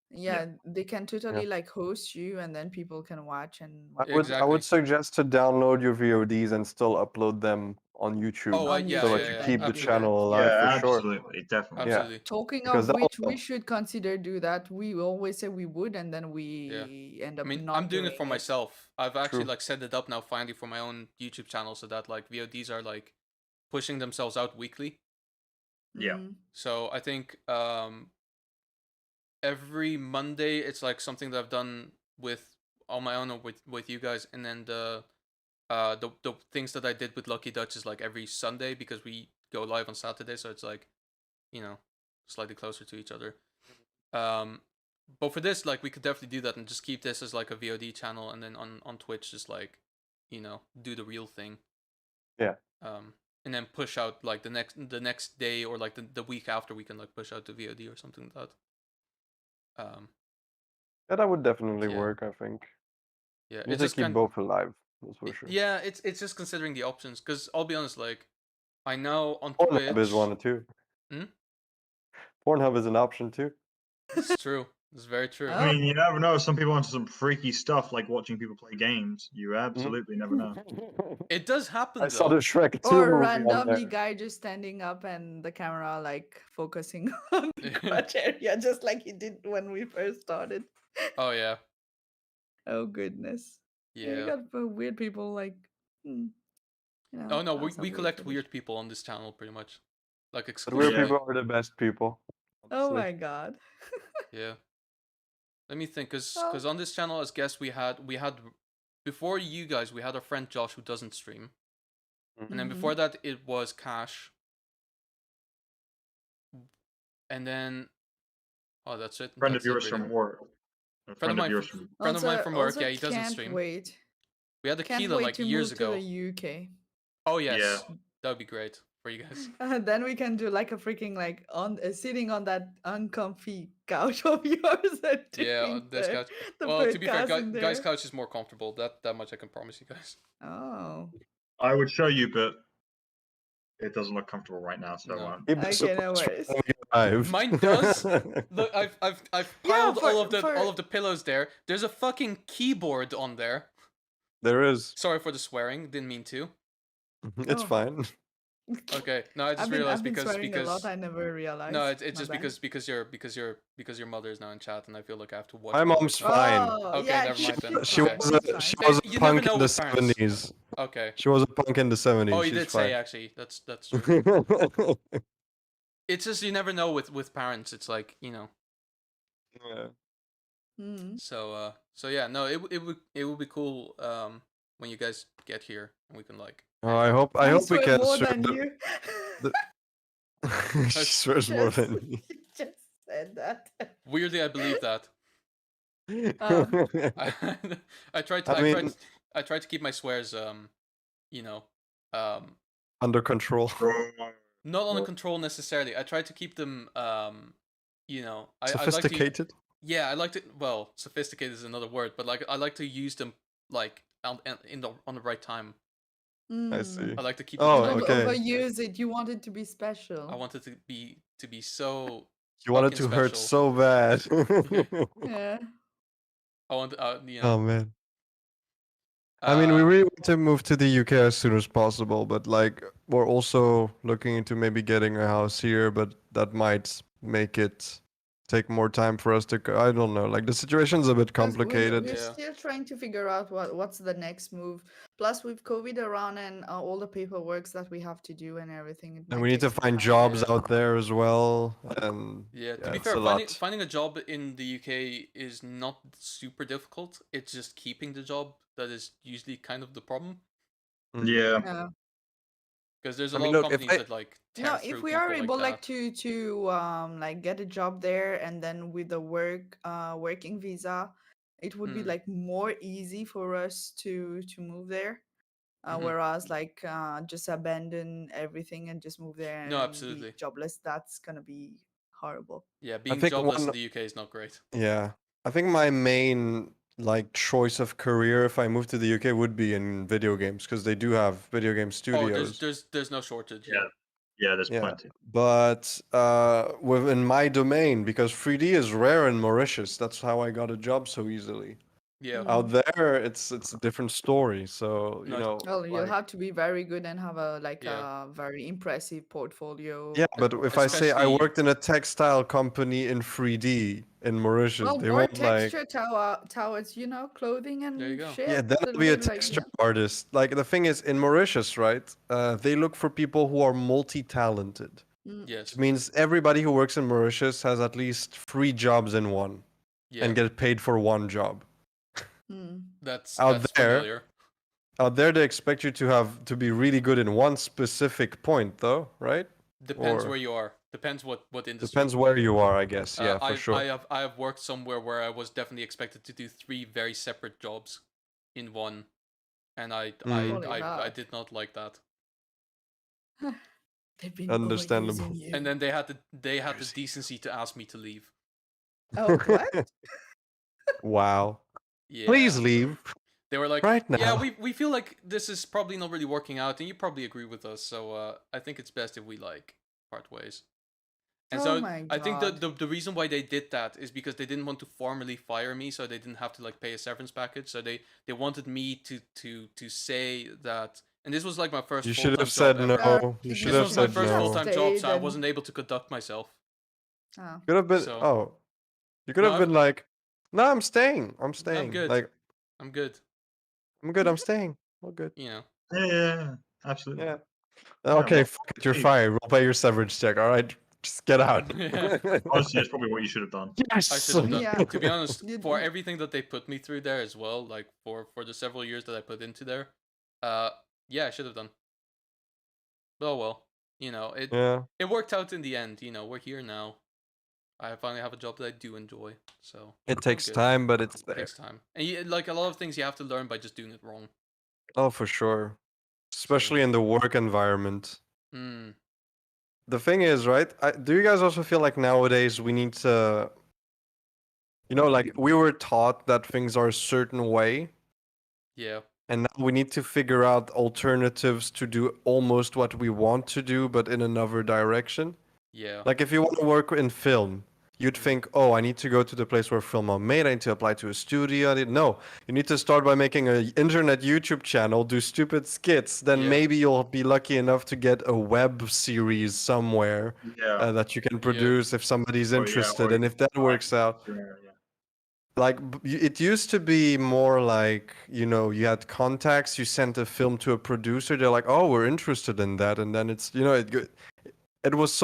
Yeah. yeah, they can Yeah. totally like host you, and then people can watch and I whatnot. would I Exactly. would suggest to download your VODs and still upload them on YouTube Oh, On yeah, so yeah, that YouTube, you yeah, then keep you the do that. channel alive for Yeah, sure. absolutely, definitely. Yeah. absolutely. Talking Because of that which, we will, should consider do that. We always say we would, and then Yeah. we end I up mean, I'm not doing it doing for it. myself. I've actually true. like set it up now finally for my own YouTube channel, so that like VODs are like pushing themselves out weekly. Yeah. Mm. So I think every Monday it's like something that I've done with on my own or with you guys, and then the things that I did with Lucky Dutch is like every Sunday, because we go live on Saturday, so it's like, you know, slightly closer to each other. Um, but for this, like, we could definitely do that and just keep this as like a VOD channel, and then on Twitch just like, you know, do the real thing. Yeah. And then push out like the next day, or like the week after, we can like push out the VOD or something like that. Yeah, that would definitely Yeah. work, I think. Yeah, You need it's to just keep both alive, that's for sure. yeah, it's just considering the options, because I'll be honest, like, I know on Pornhub is Twitch. one too. Hmm? Pornhub is an option too. It's true. It's very true. I mean, you never know. Some people into some freaky stuff like watching people play games. You absolutely never know. It does happen I saw though. the Shrek 2 Or movie on randomly there. guy just standing up and the camera like focusing on the crotch area, just like he did when we first started. Oh yeah, Oh goodness. Yeah, you yeah. got weird people like, you know, Oh no, we have some we weird collect fetish. weird people on this channel pretty much, like But weird Yeah. exclusively. people are the best people. Oh Honestly. my god. Yeah. Let me think, cause Well, cause on this channel as guests we had before you guys, we had our friend Josh, who doesn't stream, and then mhm. before that it was Cash, and then oh, that's it. Friend of That's it yours really. from work. A Friend of friend of mine yours from from. friend of mine Also, from work. also Yeah, he doesn't can't stream. wait. We had Can't Aquila wait like to years move to ago. the UK. Oh Yeah. yes, that would be great for you guys. Then we can do like a freaking like on sitting on that uncomfy couch of yours and Yeah, doing on this couch. the Well, to be fair, podcast in guy's there. couch is more comfortable. That much I can promise you guys. Oh, I would show you, but it doesn't look comfortable right now. So No. Keep the okay, no supports for worries. when we get live. Mine does. Look, I've Yeah, piled for all of the pillows there. There's a fucking keyboard on there. There is. Sorry for the swearing. Didn't mean to. It's Oh. fine. Okay. No, I just I've realized been because swearing a lot. I never realized. no, it's My just bad. because your mother is now in chat, and I feel like I have to watch. My what mom's you're saying. fine. Oh, Okay, yeah, never mind then. she's She Okay. fine. was She's a, fine. she Hey, was a you never punk know in the with parents. 70s. Okay. She was a punk in the 70s. Oh, you She's did fine. say actually. That's true. It's just you never know with parents. It's like, you know. Yeah. Mm. So yeah, no, it would be cool when you guys get here and we can like Oh, hang I out. hope we swear can more swear than the, you. she swears more Just, than me. you just said that. Weirdly, I believe that. I I tried to I mean, I tried to keep my swears you know um under control. not under control necessarily. I tried to keep them you know I like to Sophisticated. yeah, I like to, well, sophisticated is another word, but like I like to use them like on the right time. I Mm. see. I like to keep Oh, it Don't timely. okay. overuse it. You want it to be special. I wanted to be so You wanted fucking to hurt special. so bad. Yeah. I want you Oh know man. I mean, we uh really want to move to the UK as soon as possible, but like we're also looking into maybe getting a house here, but that might make it take more time for us to I don't know. Like the situation's a bit Because complicated. we're Yeah. still trying to figure out what's the next move. Plus, with COVID around and all the paperwork that we have to do and everything, it And might we need take to some find time. jobs Yeah. out there as well. And Yeah, to yeah, be it's fair, a lot. finding a job in the UK is not super difficult. It's just keeping the job that is usually kind of the problem. Mm. Yeah. Yeah. Because there's a I lot mean, of look, if companies I that like tear No, through if we are people like able like that. to like get a job there, and then with the working visa, it would be Mm. like more easy for us to move there. Mhm. Whereas like just abandon everything and just move there No, and be absolutely. jobless, that's gonna be horrible. Yeah, I being think jobless one in the UK is not great. Yeah. I think my main like choice of career if I move to the UK would be in video games because they do have video game Oh, studios. there's no shortage. Yeah, Yeah. yeah. There's Yeah. plenty. But within my domain, because 3D is rare in Mauritius, that's how I got a job so easily. Yeah. Out there, it's a different story. So, No. Well, you'll like have to be very good and have a like Yeah. a very impressive portfolio. yeah, but if I say I Especially. worked in a textile company in 3D in Mauritius, Well, they more won't like texture towards clothing There you and go. yeah, shit. then A I'll little be a bit like texture artist. Like the thing is, in Mauritius, right? They look for people who are multi-talented. mm, Which Yes. means everybody who works in Mauritius has at least 3 jobs in one Yeah. and get paid for one job. mm. Out That's there, familiar. they expect you to have to be really good in one specific point, though, right? Depends Or where you are. Depends what industry. depends where you are, I guess. Yeah, for I sure. I have worked somewhere where I was definitely expected to do three very separate jobs in one, and Mm, Holy I hell. did not like that. They've been understandable. overusing And you. then they had the decency to ask me to leave. Oh, what? Wow. Please Yeah. leave They were like, right "Yeah, now. we feel like this is probably not really working out, and you probably agree with us. So I think it's best if we like part ways." And Oh so my I think god. the reason why they did that is because they didn't want to formally fire me, so they didn't have to like pay a severance package. So they wanted me to say that, and this was like my first You full should time have job said ever. no. You should This have was my said You should first have full no. time job, stayed so I and wasn't able to conduct myself. oh. Could have been. So Oh, you could no, have been like, no, I'm staying. I'm I'm staying. good. Like, I'm good. I'm good. I'm staying. All good. You know. Yeah, yeah, yeah, absolutely. Yeah. Yeah, Okay, well, fuck it, you're hey, fired. We'll pay your severance check. All right, just get out. honestly, that's probably what you should have done. I Yes. should have done. Yeah. To be honest, for You, everything that they put me through there as well, like for the several years that I put into there, uh, yeah, I should have done. But oh well, Yeah, it worked out in the end. We're here now. I finally have a job that I do enjoy, so it I'm takes good. time, but it's It there. takes time, and like a lot of things you have to learn by just doing it wrong. Oh, for sure. So, Especially in the work environment. mm, The thing is, right? Do you guys also feel like nowadays we need to, like we were taught that things are a certain way, yeah, and now we need to figure out alternatives to do almost what we want to do, but in another direction? yeah, Like if you want to work in film, you'd mm, think, oh, I need to go to the place where film are made. I need to apply to a studio. No, you need to start by making an internet YouTube channel, do stupid skits. Then yeah, maybe you'll be lucky enough to get a web series somewhere Yeah, that you can yeah, produce if somebody's interested. or And if that works out, yeah, like it used to be more like you had contacts, you sent a film to a producer, they're like, oh, we're interested in that, and then it's it was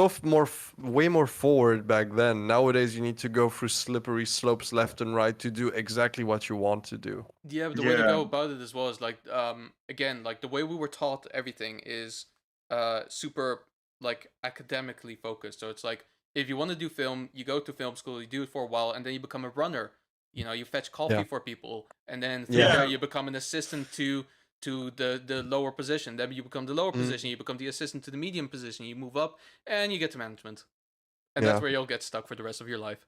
way more forward back then. Nowadays, you need to go through slippery slopes left and right to do exactly what you want to do. yeah. But the way to yeah, go about it as well is like, again, like the way we were taught everything is, super like academically focused. So it's like if you want to do film, you go to film school, you do it for a while, and then you become a runner. You fetch coffee Yeah. for people, and then through Yeah. there you become an assistant to the lower position. Then you become the lower Mm, position. You become the assistant to the medium position. You move up, and you get to management, and that's yeah. where you'll get stuck for the rest of your life.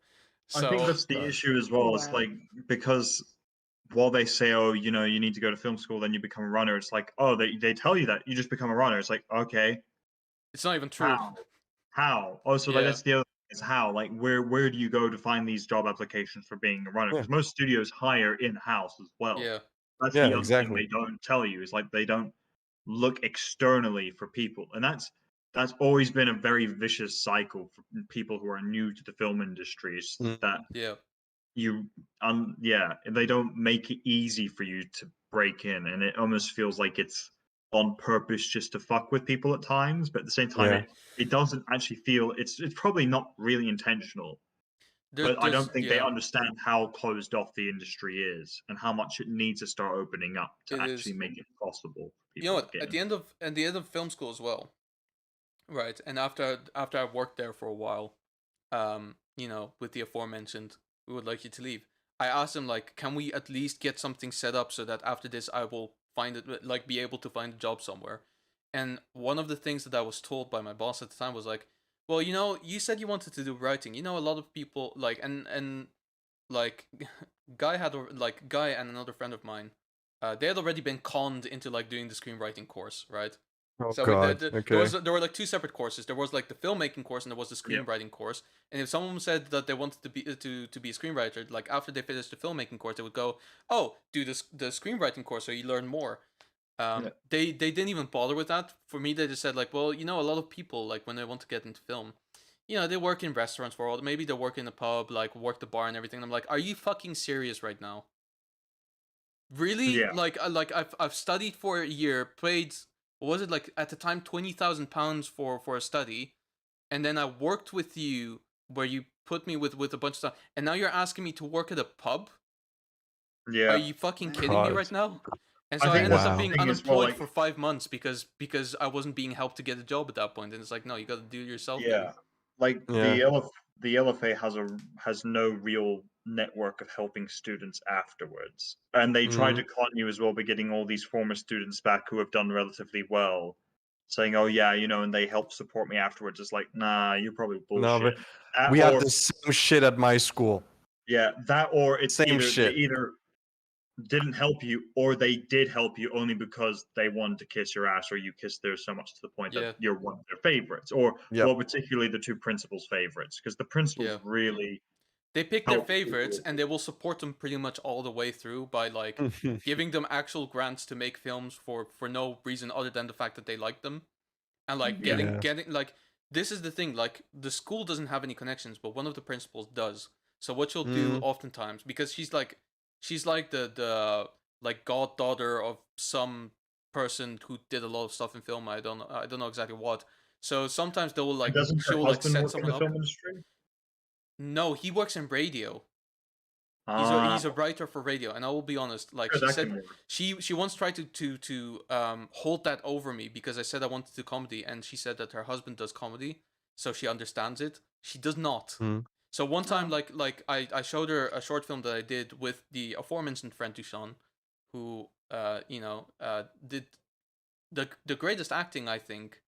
I think So that's the issue as well. It's wow. like because while they say, oh, you need to go to film school, then you become a runner. It's like, oh, they tell you that you just become a runner. It's like, okay, it's not even true. how? How? Oh, so like Yeah, that's the other thing is how. Like where do you go to find these job applications for being a runner? Yeah. Because most studios hire in house as well. yeah, That's Yeah. the other thing Exactly. they don't tell you is like they don't look externally for people, and that's always been a very vicious cycle for people who are new to the film industry. Is Mm, that yeah. you yeah, they don't make it easy for you to break in, and it almost feels like it's on purpose just to fuck with people at times, but at the same time yeah. it doesn't actually feel it's probably not really intentional, but I There's don't think they yeah. understand how closed off the industry is and how much it needs to start opening up to It actually is. make it possible for You know people to what? get At in. the end of film school as well, right? And after I worked there for a while, with the aforementioned, we would like you to leave. I asked him like, can we at least get something set up so that after this I will find it, like be able to find a job somewhere. And one of the things that I was told by my boss at the time was like, well, you said you wanted to do writing. A lot of people like and like Guy and another friend of mine, they had already been conned into like doing the screenwriting course, right? Oh So God. Okay. there were like two separate courses. There was like the filmmaking course and there was the Yep. screenwriting course. And if someone said that they wanted to be to be a screenwriter, like after they finished the filmmaking course, they would go, "Oh, do this the screenwriting course so you learn more." Yeah. They didn't even bother with that. For me, they just said like, well, a lot of people like when they want to get into film, they work in restaurants for a while. Maybe they work in a pub, like work the bar and everything. And I'm like, are you fucking serious right now? Really? Yeah. Like I've studied for a year, paid what was it like at the time £20,000 for a study, and then I worked with you where you put me with a bunch of stuff, and now you're asking me to work at a pub? Are Yeah. you fucking Wow. kidding me God. right now? And I so I think ended that's up the Wow. being thing as well. unemployed Like, for 5 months because I wasn't being helped to get a job at that point. And it's like, no, you got to do it yourself, baby. yeah, like Yeah. the LFA has no real network of helping students afterwards, and they try Mm. to con you as well by getting all these former students back who have done relatively well, saying, "Oh yeah, and they help support me afterwards." It's like, nah, you're probably No, bullshit. but That we had or the same shit at my school. yeah, that or it's Same either they shit. either didn't help you or they did help you only because they wanted to kiss your ass or you kissed theirs so much to the point that Yeah, you're one of their favorites, or Yep. well, particularly the two principals' favorites, because the principals yeah. really They pick their help favorites people. and they will support them pretty much all the way through by like giving them actual grants to make films for no reason other than the fact that they like them. And like Mhm. Yeah, Yeah. getting like this is the thing, like the school doesn't have any connections, but one of the principals does. So what she'll do Mm. oftentimes, because she's like the like goddaughter of some person who did a lot of stuff in film. I don't know exactly what. So sometimes they will and like doesn't she her will like husband set work in someone the up. film industry? No, he works in radio. He's a Ah, he's a writer for radio, and I will be honest. Like sure, she that said, can work. she once tried to hold that over me because I said I wanted to do comedy, and she said that her husband does comedy, so she understands it. She does not. Mm. So one time, Oh. I showed her a short film that I did with the aforementioned friend Duchan, who did the greatest acting I think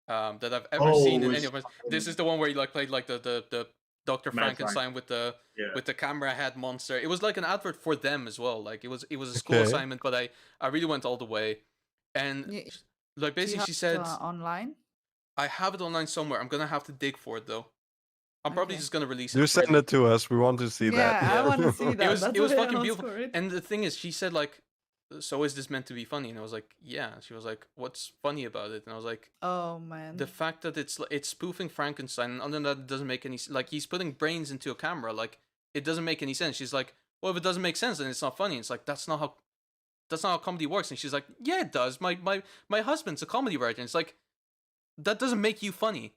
that I've ever Oh, seen it in any was of us. This is the one where he like played like the Dr. Mad Frank. Frankenstein Yeah, with the camera head monster. It was like an advert for them as well. Like it was a school Okay. assignment, but I really went all the way. And Yeah, like do you basically have she it said, online? I have it online somewhere. I'm gonna have to dig for it though. I'm probably Okay. just gonna release it Do for send it to us. We want to see that. Yeah, I Yeah. want to see it that. was That's it was why I fucking asked beautiful. for it. And the thing is, she said like, so is this meant to be funny? And I was like, yeah. She was like, what's funny about it? And I was like, Oh man. the fact that it's spoofing Frankenstein, and other than that, it doesn't make any like he's putting brains into a camera. Like it doesn't make any sense. She's like, well, if it doesn't make sense, then it's not funny. It's like that's not how comedy works. And she's like, yeah, it does. My husband's a comedy writer. And it's like that doesn't make you funny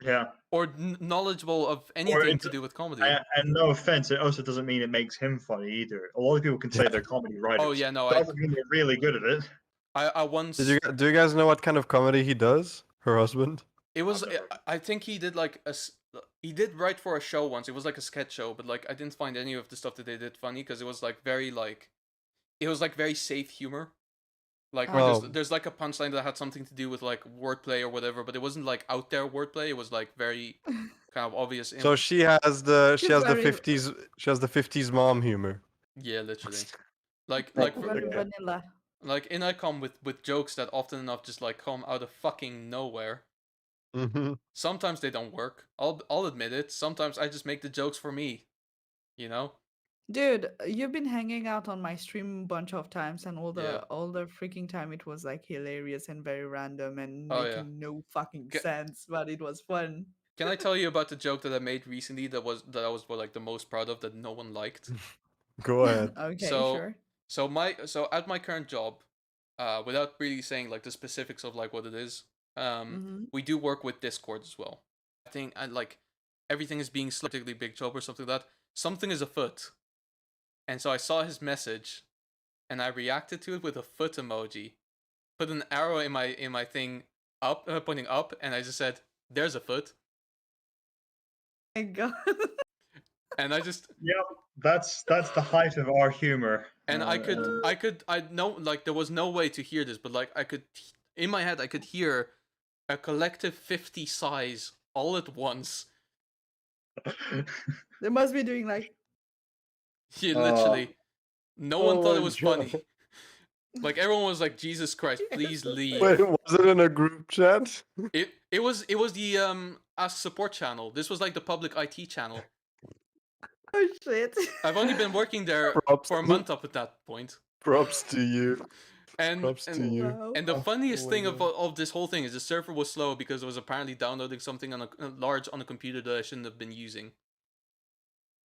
yeah. or knowledgeable of Or anything to do with comedy. and no offense, it also doesn't mean it makes him funny either. A lot of people can say Yeah. they're comedy Oh writers. yeah, no, Doesn't mean they're really good at it. I Did once you do you guys know what kind of comedy he does? Her husband? it was I've never. I think he did like he did write for a show once. It was like a sketch show, but like I didn't find any of the stuff that they did funny because it was like very like it was like very safe humor. Like where Oh. there's like a punchline that had something to do with like wordplay or whatever, but it wasn't like out there wordplay. It was like very kind of obvious. So she has the She's very 50s mom humor. Yeah, literally. Like Proper. like very Okay. vanilla. like in I come with jokes that often enough just like come out of fucking nowhere. Hmm. Sometimes they don't work. I'll admit it. Sometimes I just make the jokes for me. You know? Dude, you've been hanging out on my stream a bunch of times, and all Yeah. the freaking time it was like hilarious and very random and Oh yeah. making no fucking Ca- sense, but it was fun. Can I tell you about the joke that I made recently that I was like the most proud of that no one liked? Go ahead. Okay, So sure. so at my current job, without really saying like the specifics of like what it is, Mm-hmm. we do work with Discord as well. I think and like everything is being particularly big job or something like that. Something is afoot, and so I saw his message, and I reacted to it with a foot emoji, put an arrow in my thing up, pointing up, and I just said, "There's a foot." My God. and I just Yep, that's the height of our humor. and I know, like, there was no way to hear this, but like I could, in my head, I could hear a collective 50 sighs all at once. They must be doing like. You literally, no one Oh thought it my was God. funny. Like everyone was like, "Jesus Christ, please leave." Wait, was it in a group chat? It was the Ask Support channel. This was like the public IT channel. Oh shit. I've only been working there Props. for a month up at that point. Props to you. And Props to and you. Wow. and the funniest Oh my thing of God. this whole thing is the server was slow because it was apparently downloading something on a large on a computer that I shouldn't have been using.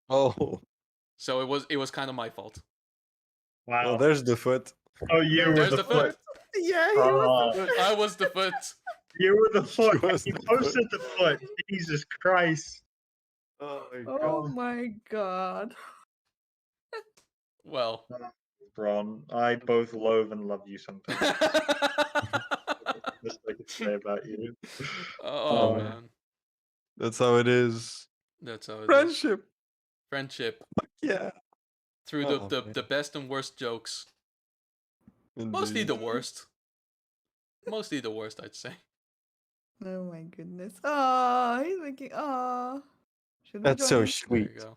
Oh, So it was kind of my fault. Wow. well, there's the foot. Oh, you were There's the the foot. foot. Yeah, he was. Oh, I was the foot. you were the foot. was You the posted the foot. Jesus Christ. Oh my Oh God. my god. Well. Bron, I both loathe and love you sometimes. That's what I could say about you. Oh Um, man, That's how it is. that's how it is. Friendship. Friendship Yeah. through Oh, the man. best and worst jokes. Mostly Indeed. the worst. Mostly the worst, I'd say. Oh my goodness. Oh, he's making. Oh. Should we That's join so him? There sweet. you go.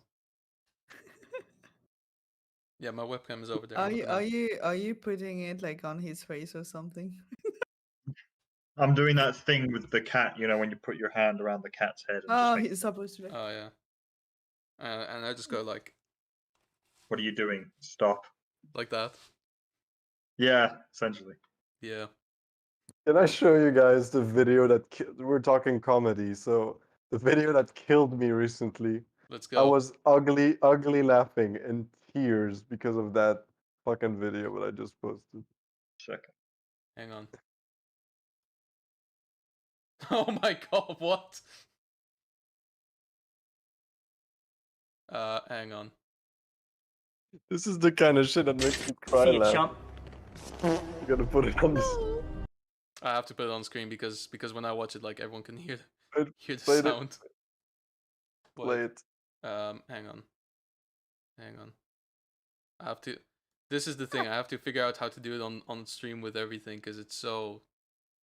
Yeah, my webcam is over there. Are I'm you looking are you putting it like on his face or something? I'm doing that thing with the cat, you know, when you put your hand around the cat's head and Oh, just make, he's supposed to. Like, Oh yeah. And I just go like what are you doing? Stop. that. Yeah, essentially. Yeah. Can I show you guys the video that we're talking comedy? So the video that killed me recently. Let's I go. was ugly laughing in tears because of that fucking video that I just posted. Second. Hang on. Oh my god, what? Hang on. This is the kind of shit that makes me cry. See you, laugh. chump. You gotta put it on this. I have to put it on screen because when I watch it, like everyone can hear Play the it. sound. Play it. Hang on. I have to. This is the thing. I have to figure out how to do it on stream with everything because it's so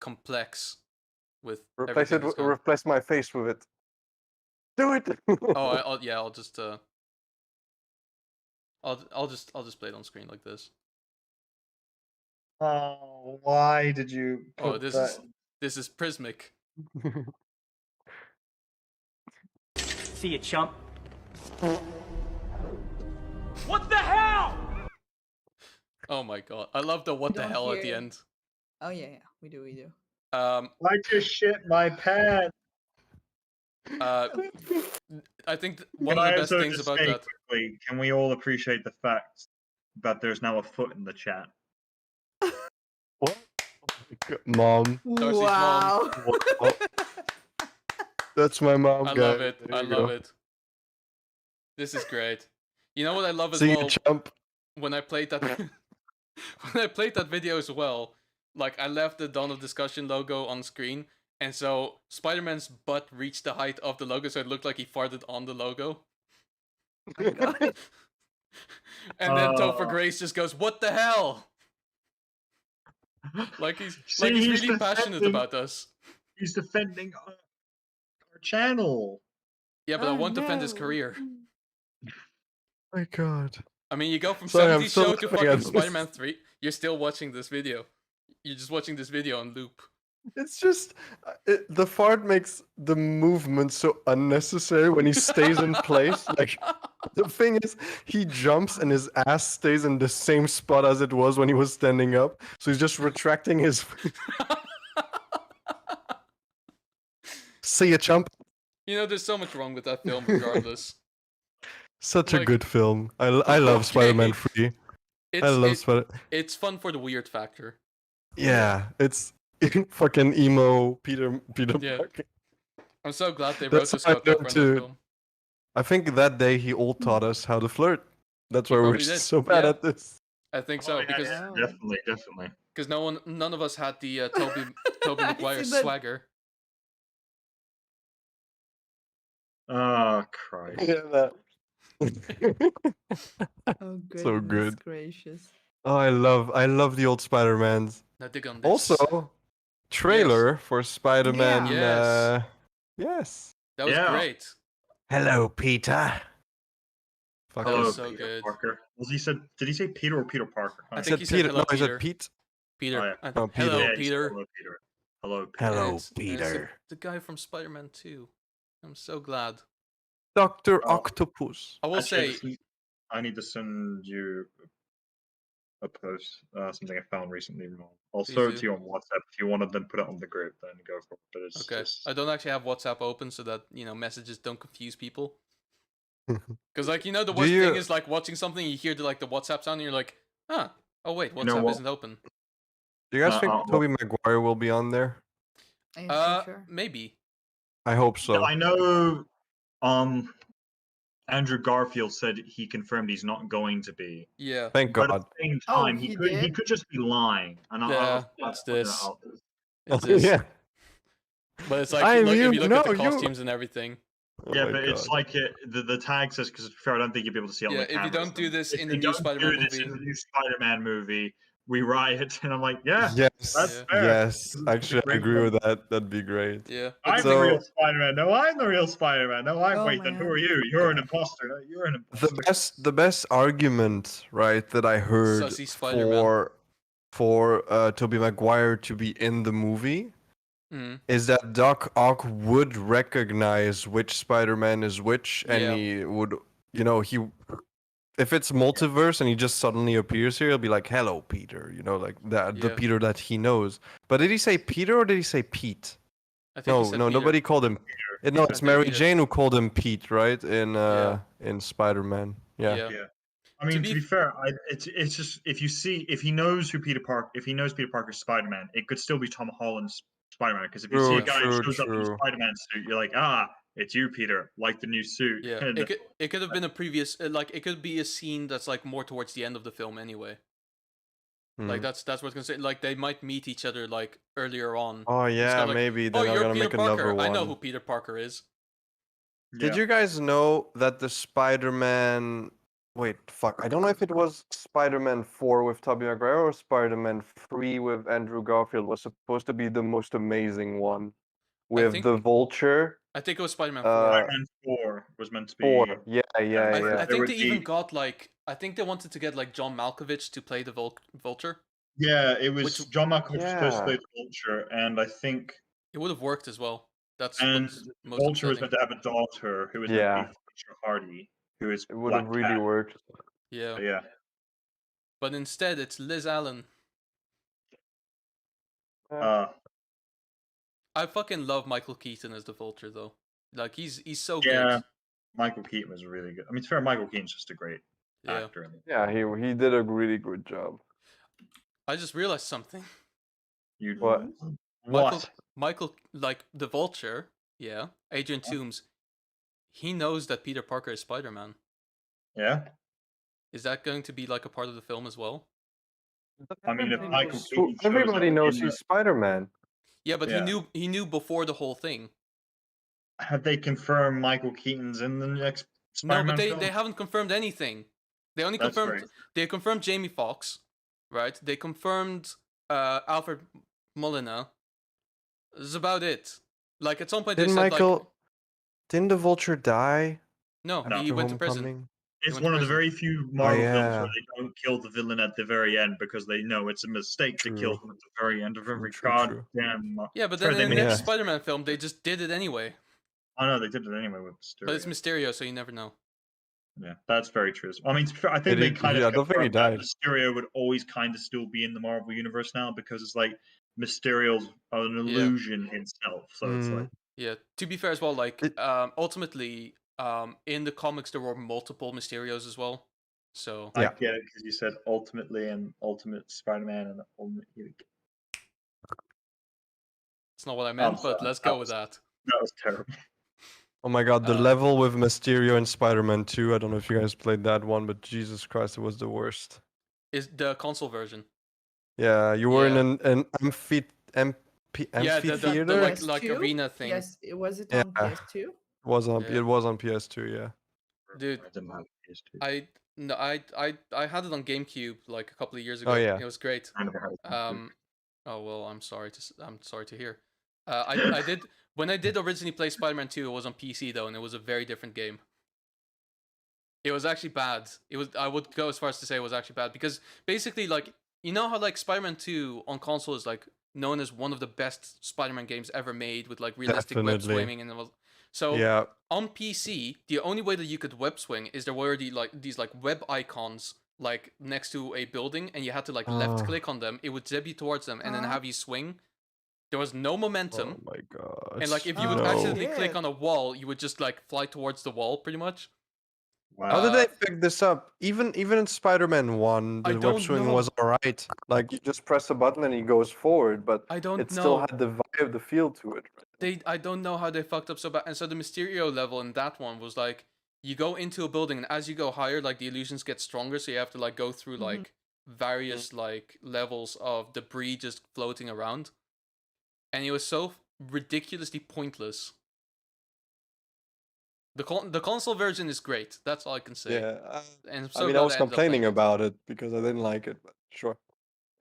complex. With Replace everything it. that's going. Replace my face with it. Do it. Oh, I'll just I'll just play it on screen like this. Oh, why did you put Oh, this that? is Prismic. See you, chump. What the hell? Oh my god, I love the what the Don't hell at the hear. end. oh yeah, we do. I just shit my pants. I think one Can of I the best also things just about say that. quickly, can we all appreciate the fact that there's now a foot in the chat? What? Mom. Darcy's mom. Wow. That's my mom. I guys. love it. There I you love go. it. This is great. You know what I love as See well? you, chump. When I played that when I played that video as well, like I left the Dawn of Discussion logo on screen, and so Spider-Man's butt reached the height of the logo, so it looked like he farted on the logo. my god. And then Topher Oh. Grace just goes, "What the hell?" Like he's See, he's he's really passionate defending- about us. He's defending our channel. Yeah, but I Oh, won't defend his no. career. My God. I mean, you go from Sorry, I'm 70s still show to laughing fucking at this. Spider-Man 3. You're still watching this video. You're just watching this video on loop. It's just the fart makes the movement so unnecessary when he stays in place. Like the thing is, he jumps and his ass stays in the same spot as it was when he was standing up. So he's just retracting his. See ya, chump. You know, there's so much wrong with that film, regardless. Such a Like- good film. I love Okay. Spider-Man 3. I love Spider. It's fun for the weird factor. Yeah, it's fucking emo Peter Yeah. Parker. I'm so glad they That's wrote how I Scott Pepper learned in that to- film. I think that day he all taught us how to flirt. That's He why we're probably did, so bad yeah. at this. I think so, Oh, yeah, because yeah, definitely. none of us had the Toby I Maguire see that. swagger. Oh Christ. Yeah, that. Oh So goodness good. gracious. Oh, I love the old Spider-Mans. Now dig on this. Also, trailer for Spider-Man. Yes. Yes. That was Yeah. great. Hello, Peter. Fuck That Hello, was yeah. so Peter good. Parker. Did he say Peter or Peter Parker? I I think said he said Peter. hello, No, I Peter. said Pete. Peter. Oh, yeah. Oh, Peter. Hello, Yeah, he said Peter. hello, Peter. Hello, Peter. Hello, And it's Peter. the guy from Spider-Man 2. I'm so glad. Doctor Oh, Octopus. I will actually, say, I need to send you a post, something I found recently. I'll please show it do. to you on WhatsApp. If you want to then put it on the group, then go for it. But it's Okay. just I don't actually have WhatsApp open so that, messages don't confuse people. Because, like, the Do worst thing you is, like, watching something, you hear, the WhatsApp sound, and you're like, huh. Oh, wait, you know WhatsApp what? isn't open. do you guys think Well, Tobey Maguire will be on there? Yeah, for sure. Maybe. I hope so. I know. Andrew Garfield said he confirmed he's not going to be. Yeah. Thank But at God. the same Oh, time, he he could did? just be lying, and Yeah, I'll it's point that this. out. It's this. yeah. But it's like, I'm look, you. if you look No, at the you. costumes and everything. Oh Yeah, my but it's God. like the tag says, because I don't think you'll be able to see it on Yeah, the if you camera. don't do this If in they the new don't Spider-Man do this movie. in the new Spider-Man movie, we riot. And I'm like, yeah, Yes. that's Yeah. fair. Yes. It's a Actually, I great agree film. with that. That'd be great. Yeah. But the I'm the thing, real So Spider-Man. No, I'm the real Spider-Man. No, I'm. Oh Wait, then who are man. you? You're an imposter. No, you're an imposter. the best argument, right, that I heard Sussy Spider-Man. for Tobey Maguire to be in the movie Mm. is that Doc Ock would recognize which Spider-Man is which, and Yeah. he would, he if it's multiverse and he just suddenly appears here, he'll be like, "Hello, Peter," like that, the Yeah. Peter that he knows. But did he say Peter or did he say Pete? I think he No, said no, Peter. nobody called him. No, I it's think Mary Peter. Jane who called him Pete, right? Yeah. In Spider-Man. Yeah. Yeah. Yeah. I mean, to be be fair, it's just if he knows Peter Parker's Spider-Man, it could still be Tom Holland's Spider-Man. Because if you see a True, guy who true, shows up in a true. Spider-Man suit, you're like, it's you, Peter, like the new suit. Yeah. And It could have been a previous like it could be a scene that's like more towards the end of the film anyway. Like Mhm. that's what I was gonna say. Like they might meet each other like earlier on. Oh It's yeah, kinda like, maybe oh, then I'm you're gonna Peter make another Parker. I know who one. Peter Parker is. Did yeah. you guys know that the Spider-Man? Wait, fuck. I don't know if it was Spider-Man 4 with Tobey Maguire or Spider-Man 3 with Andrew Garfield was supposed to be the most amazing one with the Vulture. I think it was Spider-Man 4. Spider-Man 4 was meant to be. 4. Yeah, yeah, I yeah. think would they even be- got like I think they wanted to get like John Malkovich to play the Vulture. Yeah, it was Which- John Malkovich was supposed to Yeah. play the Vulture, and I think It would have worked as well. That's and what's the most Vulture was upsetting. meant to have a daughter who was meant to be Yeah. Felicia Hardy, who is It would Black have really Cat. worked. Yeah. Yeah. But instead it's Liz Allen. Uh, I fucking love Michael Keaton as the Vulture though. Like he's so yeah. good. Michael Keaton was really good. I mean, to be fair, Michael Keaton's just a great Yeah. actor. In it. Yeah, he did a really good job. I just realized something. You What? what? Michael like the Vulture, yeah. Adrian Toomes, he knows that Peter Parker is Spider-Man. Yeah. Is that going to be like a part of the film as well? I mean, if Michael knows Keaton shows everybody up knows in the- he's Spider-Man. Yeah, but Yeah. he knew before the whole thing. Have they confirmed Michael Keaton's in the next No, Spider-Man but film? they haven't confirmed anything. They only That's confirmed great. they confirmed Jamie Foxx, right? They confirmed Alfred Molina. That's about it. Like at some point Didn't they said Michael? like Didn't the Vulture die no, after he went to prison. Homecoming? It's went one to of the prison. very few Marvel films yeah. where they don't kill the villain at the very end because they know it's a mistake to kill True. him at the very end of True, every true, true. goddamn. Yeah, but Sure, then they in the made- next Yeah. Spider-Man film they just did it anyway. I know they did it anyway with Mysterio. But it's Mysterio, so you never know. Yeah, that's very true. I mean, to be fair, I think Did they he- kind yeah, I of don't think he confirmed that died. Mysterio would always kind of still be in the Marvel universe now because it's like Mysterio's an illusion himself. So it's like Yeah. To be fair as well, like It- ultimately, in the comics there were multiple Mysterios as well. So I Yeah. get it because you said ultimately and Ultimate Spider-Man and Ultimate. it's not what I meant, sorry, but let's that go with was- that. That was terrible. Oh my god, the Uh, level with Mysterio and Spider-Man 2. I don't know if you guys played that one, but Jesus Christ, it was the worst. Is the console version? Yeah, you were in Yeah. an Yeah, the amphitheater. like PS2? arena thing. Yes, was it Yeah. on PS2? Was on Yeah. it was on PS2, yeah. Dude, I didn't have PS2. I no, I had it on GameCube like a couple of years Oh ago. yeah. It was great. I never had a PS2. Oh well, I'm sorry to hear. I did when I did originally play Spider-Man 2. It was on PC though, and it was a very different game. It was actually bad. It was. I would go as far as to say it was actually bad because basically, like, you know how like Spider-Man 2 on console is like known as one of the best Spider-Man games ever made with like realistic web Definitely. swimming and it was so Yeah. on PC. The only way that you could web swing is there were these like web icons like next to a building, and you had to like left Oh, click on them. It would zip you towards them and then Uh, have you swing. There was no oh momentum, my and like gosh. if you would oh No. accidentally click shit. on a wall, you would just like fly towards the wall pretty much. How did Wow. they pick this up? Even in Spider-Man 1, I the web don't swinging was know. alright. Like you just press a button and he goes forward, but I don't it still know. had the vibe, the feel to it. I don't know how they fucked up so bad. And so the Mysterio level in that one was like you go into a building, and as you go higher, like the illusions get stronger, so you have to like go through Mhm. like various like levels of debris just floating around. And it was so ridiculously pointless. The console version is great. That's all I can say. Yeah. And I'm I so mean, I glad was I ended up playing complaining it. about it because I didn't like it, but sure.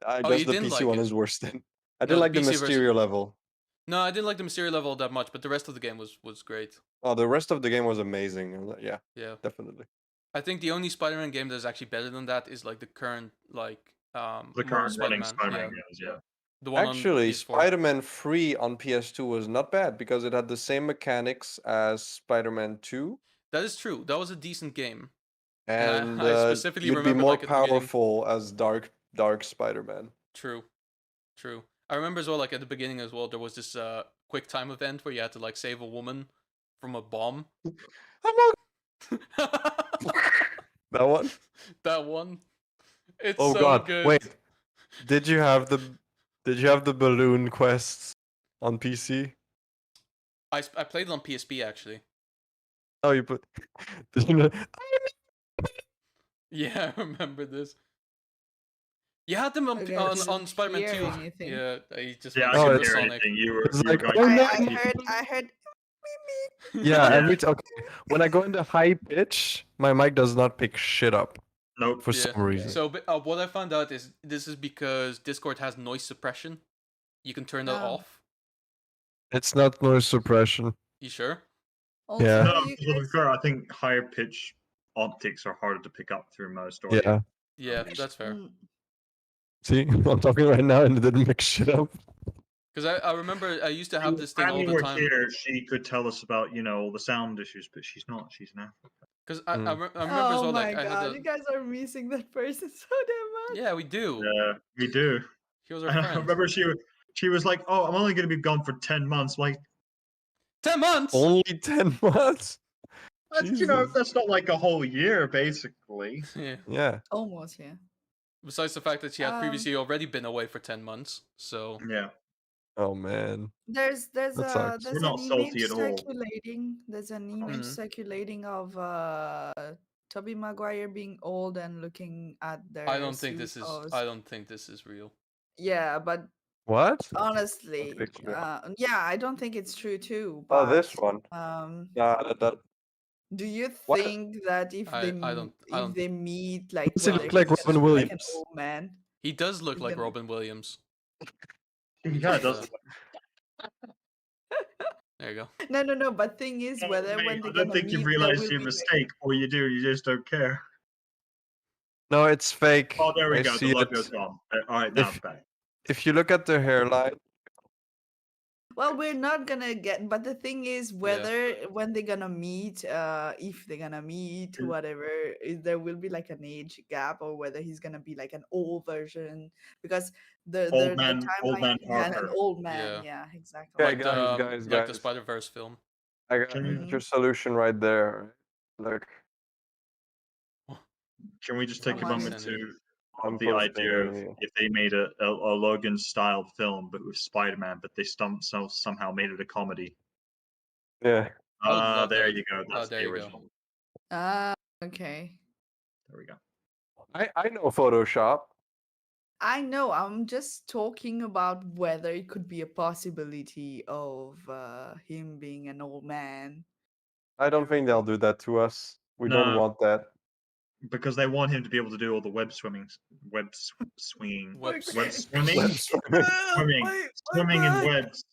I Oh, guess you the didn't PC like one it? is worse than. I No, didn't the like the PC version. Mysterio level. No, I didn't like the Mysterio level that much, but the rest of the game was great. Oh, the rest of the game was amazing. Yeah, Yeah. definitely. I think the only Spider-Man game that's actually better than that is like the current like The Marvel current running Spider-Man. Spider-Man Yeah, games, yeah. the one on Actually, PS4. Spider-Man 3 on PS2 was not bad because it had the same mechanics as Spider-Man 2, That is true. That was a decent game, and I and I specifically you'd be remember more like at the beginning. powerful as Dark Spider-Man. True, true. I remember as well like at the beginning as well there was this quick time event where you had to like save a woman from a bomb. That one? That one. It's Oh so God! good. Wait, did you have the balloon quests on PC? I played it on PSP actually. Oh, you put. Did you know? Yeah, I remember this. You had them Okay, I on didn't Spider-Man hear 2. anything. Yeah, he just Yeah, went I Oh, couldn't super hear sonic. anything. You It's were like, going oh no! I heard Yeah, Yeah. every okay. When I go into high pitch, my mic does not pick shit up Nope. for Yeah. some reason. So what I found out is this is because Discord has noise suppression. You can turn that no. off. It's not noise suppression. You sure? Also, Yeah. No, you to be guys, fair, I think higher pitch optics are harder to pick up through most audio. Yeah. Yeah, that's fair. mm, See, I'm talking right now and it didn't mix shit up. Because I remember I used to have If this thing all Annie the were time. here, she could tell us about all the sound issues, but she's not. She's an African. Because Mm. I remember as oh well my like I had god, a you guys are missing that person so damn much. yeah we do. Yeah, we do. He was our I friend. remember she was like, "Oh, I'm only going to be gone for 10 months." Like, 10 months. Only 10 months? that's, Jesus. that's not like a whole year, basically. Yeah. Yeah. Almost, yeah. Besides the fact that she had Um, previously already been away for 10 months, so Yeah, Oh man. there's That sucks. we're there's not an salty image at all. circulating. There's an image Mhm. circulating of Tobey Maguire being old and looking at I their don't think suit this is of I don't think this is real. yeah, but What? honestly, Picture. yeah, I don't think it's true too. Oh, But this one. Nah, that do you what? think that if I don't I if don't they meet, like Does he I don't whether look think like he's this is gonna Robin be real. like an Williams? old man, He does look he's like gonna Robin Williams. Yeah, it But, does. there you go. no, but thing is No, whether mate, when I they're don't gonna think you've meet there realized will your be like mistake, or you do. You just don't care. No, it's fake. Oh, there we I go. The see logo's it. gone. All right, now If it's back. if you look at the hairline, well, we're not gonna get, but the thing is Yeah. whether when they're gonna meet, if they're gonna meet, Mm. whatever, there will be like an age gap, or whether he's gonna be like an old version, because Old the man timeline, yeah, an Parker. old man, Yeah. yeah, exactly. okay, Like the guys. Spider-Verse film. I got Can your Mhm. solution right there. Look, can we just take a Someone moment is to I'm the idea of posting. if they made a Logan style film but with Spider-Man, but they somehow made it a comedy? Yeah. I would love There that. you go. That's There the you go. original. Okay. There we go. I know Photoshop. I know. I'm just talking about whether it could be a possibility of him being an old man. I don't think they'll do that to us. We don't No. want that. Because they want him to be able to do all the swinging, Web Okay. swimming, Web swimming. swimming, My swimming in back. webs.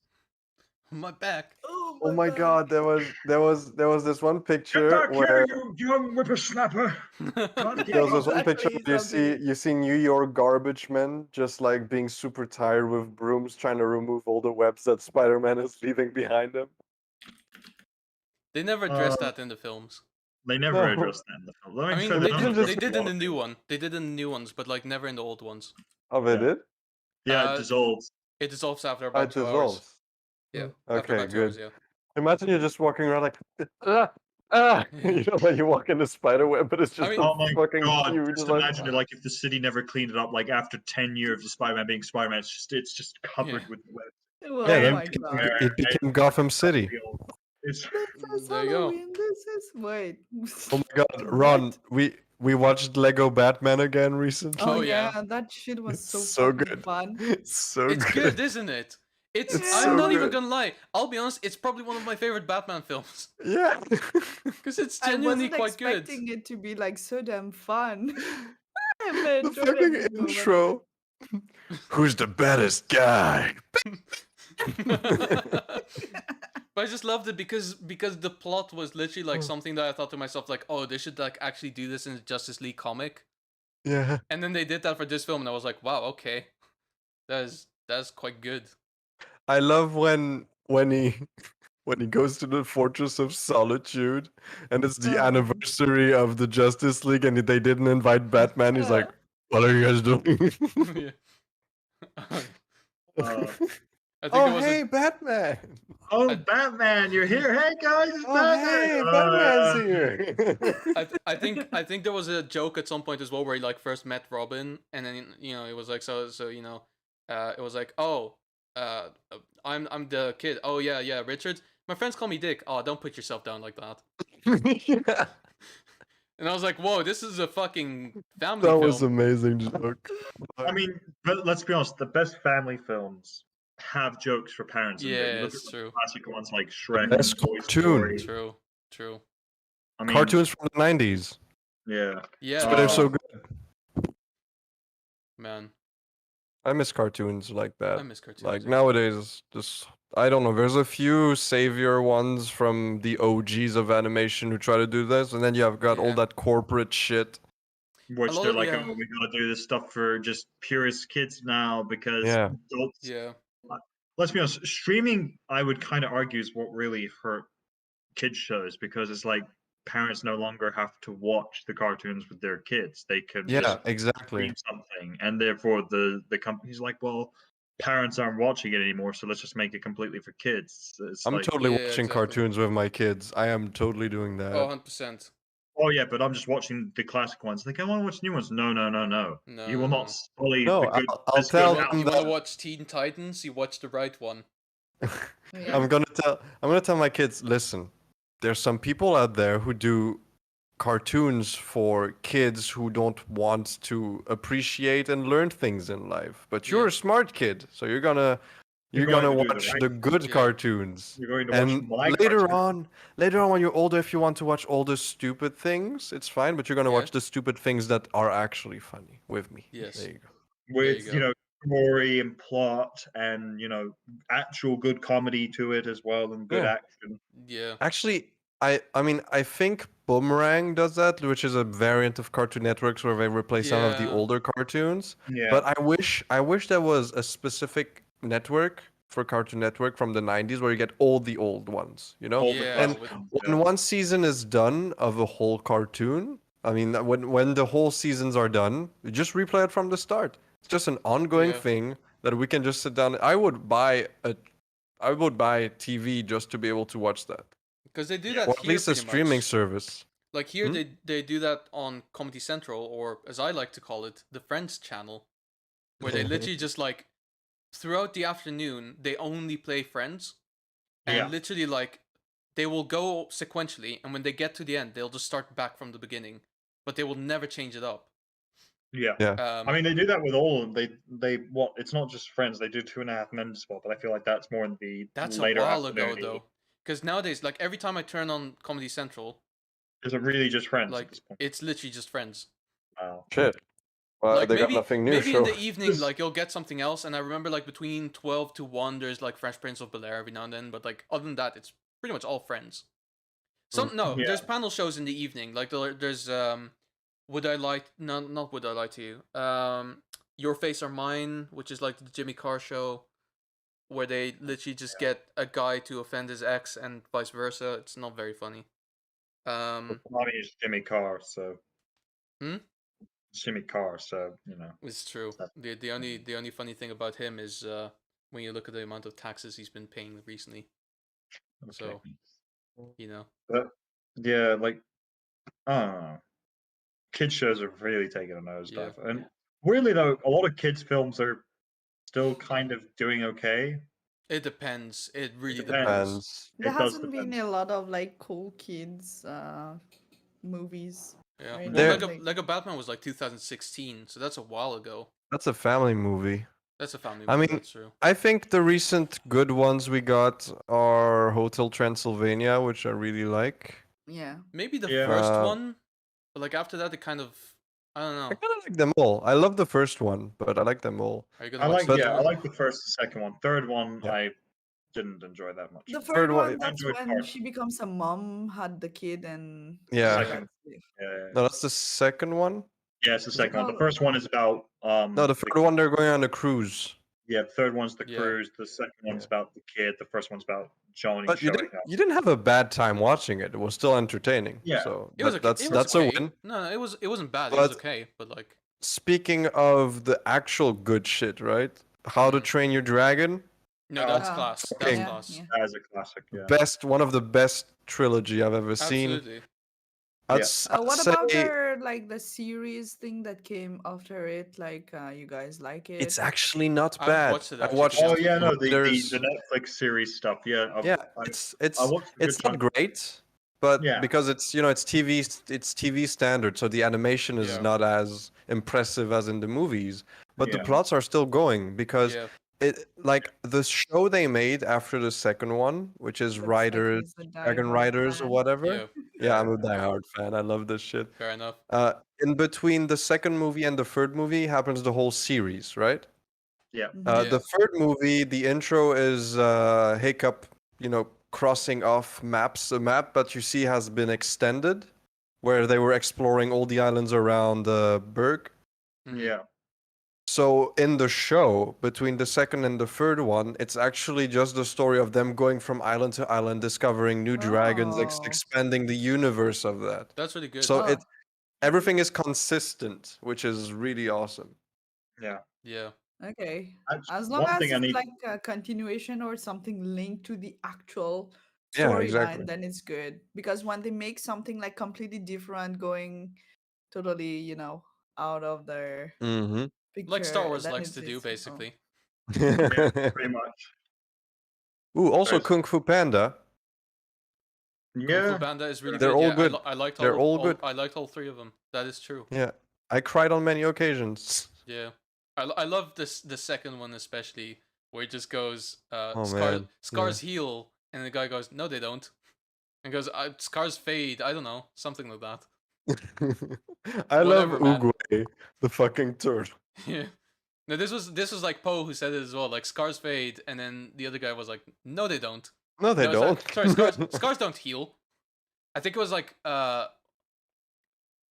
My back. Oh Oh my back. God, there was this one Get picture back where here, you young whippersnapper! Can't keep there was Yeah, this one up. picture exactly. where Something. you see New York garbage men just like being super tired with brooms trying to remove all the webs that Spider-Man is leaving behind him. They never addressed that in the films. They never No. addressed that in the film. I I mean, mean, fair, They they they've done didn't did. it They just for did a in lot the of new films. one. They did in the new ones, but like never in the old ones. Oh, they Yeah. did? Yeah, Uh, it dissolves. It dissolves after Oh, about it 2 hours. dissolves. Yeah, after Okay, about 2 hours. good. Yeah. Imagine you're just walking around like, ah, ah. You know, when you walk in the spider web, but it's I just mean- a Oh my fucking god! huge. Just Like, imagine it, like if the city never cleaned it up. Like after 10 years of Spider-Man being Spider-Man, it's just covered Yeah. with webs. yeah, Oh then my god. it became Gotham City. It's This is There you go. Halloween. This is wait. Oh my God, Ron, What? we watched Lego Batman again recently. Oh Oh, yeah. yeah, that shit was It's so so fucking good. fun. It's so It's good. good, isn't it? It's. It's I'm so not even good. gonna lie. I'll be honest. It's probably one of my favorite Batman films Yeah. because it's I genuinely wasn't quite good. expecting it to be like so damn fun. I The enjoyed every fucking moment of it. intro. Who's the baddest guy? But I just loved it because the plot was literally like something that I thought to myself like, oh, they should like actually do this in a Justice League comic. Yeah. And then they did that for this film, and I was like, wow, okay, that's quite good. I love when he when he goes to the Fortress of Solitude and it's the anniversary of the Justice League and they didn't invite Batman. He's like, "What are you guys doing?" Yeah. uh, I think Oh, there was hey, a, Batman! oh, I- Batman, you're here! Hey guys, it's Oh, Batman! hey, Batman's here! I think there was a joke at some point as well where he like first met Robin, and then it was like so it was like, oh, uh, I'm the kid. Oh yeah, Richard. My friends call me Dick. Oh, don't put yourself down like that. Yeah, And I was like, whoa, this is a fucking family that film. was amazing joke. I mean, but let's be honest, the best family films have jokes for parents in there. You Yeah, look at it's the true. classic ones like Shrek best and Toy cartoon. Story. True. I mean, Cartoons from the 90s. yeah. Yeah, That's why they're so good. man. I miss cartoons like that. I miss cartoons. Like yeah. nowadays, just I don't know. There's a few savior ones from the OGs of animation who try to do this, and then you have got all Yeah. that corporate shit. Which lot they're of- like, yeah. oh, we gotta do this stuff for just purist kids now because Yeah. adults. Yeah. Let's be honest, streaming, I would kind of argue, is what really hurt kids shows because it's like parents no longer have to watch the cartoons with their kids. They can Yeah, just exactly. stream something, and therefore the company's like, well, parents aren't watching it anymore, so let's just make it completely for kids. It's I'm like, totally Yeah, watching exactly. cartoons with my kids. I am totally doing that. Oh, 100%. oh yeah, but I'm just watching the classic ones. Like, I want to watch new ones. No. You will No. not sully No, the good. I'll this tell good them You want to that- watch Teen Titans? You watch the right one. Yeah. I'm gonna tell my kids, listen, there's some people out there who do cartoons for kids who don't want to appreciate and learn things in life. But you're Yeah. a smart kid, so you're gonna You're going to do the watch right the good Yeah. cartoons. You're going to watch And my later cartoon. on when you're older, if you want to watch all the stupid things, it's fine, but you're gonna Yeah. watch the stupid things that are actually funny with me. Yes. There you go. with you go. story and plot and actual good comedy to it as well and good Yeah. action. Yeah. Actually, I mean, I think Boomerang does that, which is a variant of Cartoon Networks where they replace some of the Yeah. older cartoons. Yeah, But I wish there was a specific network for Cartoon Network from the 90s where you get all the old ones, you know? all the Yeah, classic with- ones, When one season is done of a whole cartoon, I mean, when the whole seasons are done, you just replay it from the start. It's just an ongoing Yeah. thing that we can just sit down. I would buy TV just to be able to watch that. Because they do Yeah. that Or at here least a pretty streaming much. service. Like here, Hmm? they do that on Comedy Central, or as I like to call it, the Friends channel, where they literally just like throughout the afternoon they only play Friends, and Yeah. literally like they will go sequentially, and when they get to the end, they'll just start back from the beginning, but they will never change it up. Yeah. Yeah. I mean, they do that with all of them. They what? It's not just Friends. They do 2.5 Men as well, but I feel like that's more in the That's later a while ago afternoon-y. though, because nowadays, like every time I turn on Comedy Central, Is it really just friends at Like this point? it's literally just friends. Wow. Shit. Well, Like they got nothing new. maybe in So the evening like you'll get something else, and I remember like between 12 to 1 there's like Fresh Prince of Bel-Air every now and then, but like other than that it's pretty much all friends. Mm. There's Yeah. panel shows in the evening. Like there's Would I Lie not Would I Lie to You? Your Face or Mine, which is like the Jimmy Carr show where they literally just get a guy to offend his ex and vice versa. It's not very funny. I mean, it's Jimmy Carr, so. Hmm? It's Jimmy Carr, so It's true. So- The only funny thing about him is when you look at the amount of taxes he's been paying recently. Okay. So, you know. But yeah, like I don't know. Kids shows are really taking a nosedive, and weirdly though, a lot of kids films are still kind of doing okay. It depends. It really depends. depends. There It does hasn't been depend. a lot of like cool kids movies. Yeah. Right Well, now, There- like, Lego Batman was like 2016, so that's a while ago. that's a family movie. That's a family I movie, mean, that's true. I think the recent good ones we got are Hotel Transylvania, which I really like. yeah. Maybe the Yeah. first Uh, one, but like after that, it kind of I don't I know. kind of like them all. I love the first one, but I like them all. Are you gonna I watch like the But- new I one? like the first and second one. Third one, Yeah. I didn't enjoy that much. The Third third one- one, I that's enjoyed when part- she becomes a mom, had the kid, and Yeah. Second. Yeah, No, that's the second one. yeah, it's the second one. The Oh. first one is about No, the third one they're going on a cruise. Yeah, third one's the Yeah. cruise. The second one's Yeah. about the kid. The first one's about Johnny But showing up. you didn't have a bad time watching it. It was still entertaining. Yeah. So It was okay. that's It was that's okay. a win. No, it wasn't bad. It was But- okay, but like Speaking of the actual good shit, right? How to Mhm. Train Your Dragon, no, that's Ah, class. That's fucking- class. yeah. That is a classic. Yeah. one of the best trilogy I've ever seen. Absolutely. I'd, Yeah. I'd What say about the series thing that came after it? Like, you guys like it? it's actually not I haven't bad. watched it, I actually, watched. to be Oh honest yeah, with no, you. the Netflix series stuff. Yeah. Yeah, I it's watched a good it's not chunk of it. great, but Yeah. because it's it's TV standard, so the animation is Yeah. not as impressive as in the movies. But the Yeah. plots are still going because Yeah. it like the show they made after the second one, which is Looks like Riders, he's a Dragon diehard Riders or fan. whatever. Yeah. Yeah, I'm a diehard fan. I love this shit. Fair enough. In between the second movie and the third movie happens the whole series, right? Yeah. Mhm. Yeah. The third movie, the intro is Hiccup, crossing off maps. A map that you see has been extended, where they were exploring all the islands around Berg. Mhm. Yeah. So in the show, between the second and the third one, it's actually just the story of them going from island to island, discovering new dragons, Oh. expanding the universe of that. That's really good. So Oh. everything is consistent, which is really awesome. Yeah. Yeah. Okay. That's As long one as thing I it's need. like a continuation or something linked to the actual Yeah, storyline, exactly. then it's good. Because when they make something like completely different, going totally, out of their Mm-hmm. picture, Like Star Wars then likes to do, it's, basically. Yeah, pretty much. Ooh, also Nice. Kung Fu Panda. Kung Yeah. Fu Panda is really They're good. all Yeah, good. I liked They're all good. I liked all three of them. That is true. Yeah, I cried on many occasions. Yeah. I love the second one especially, where it just goes Oh, Scar, man, scars heal, and the guy goes, no they don't, and goes, scars fade, I don't know, something like that. I love Whatever, man. Oogway, the fucking turtle. Yeah. No, this was like Poe who said it as well, like scars fade, and then the other guy was like, no they don't. No, they No, don't. sorry, scars don't heal. I think it was like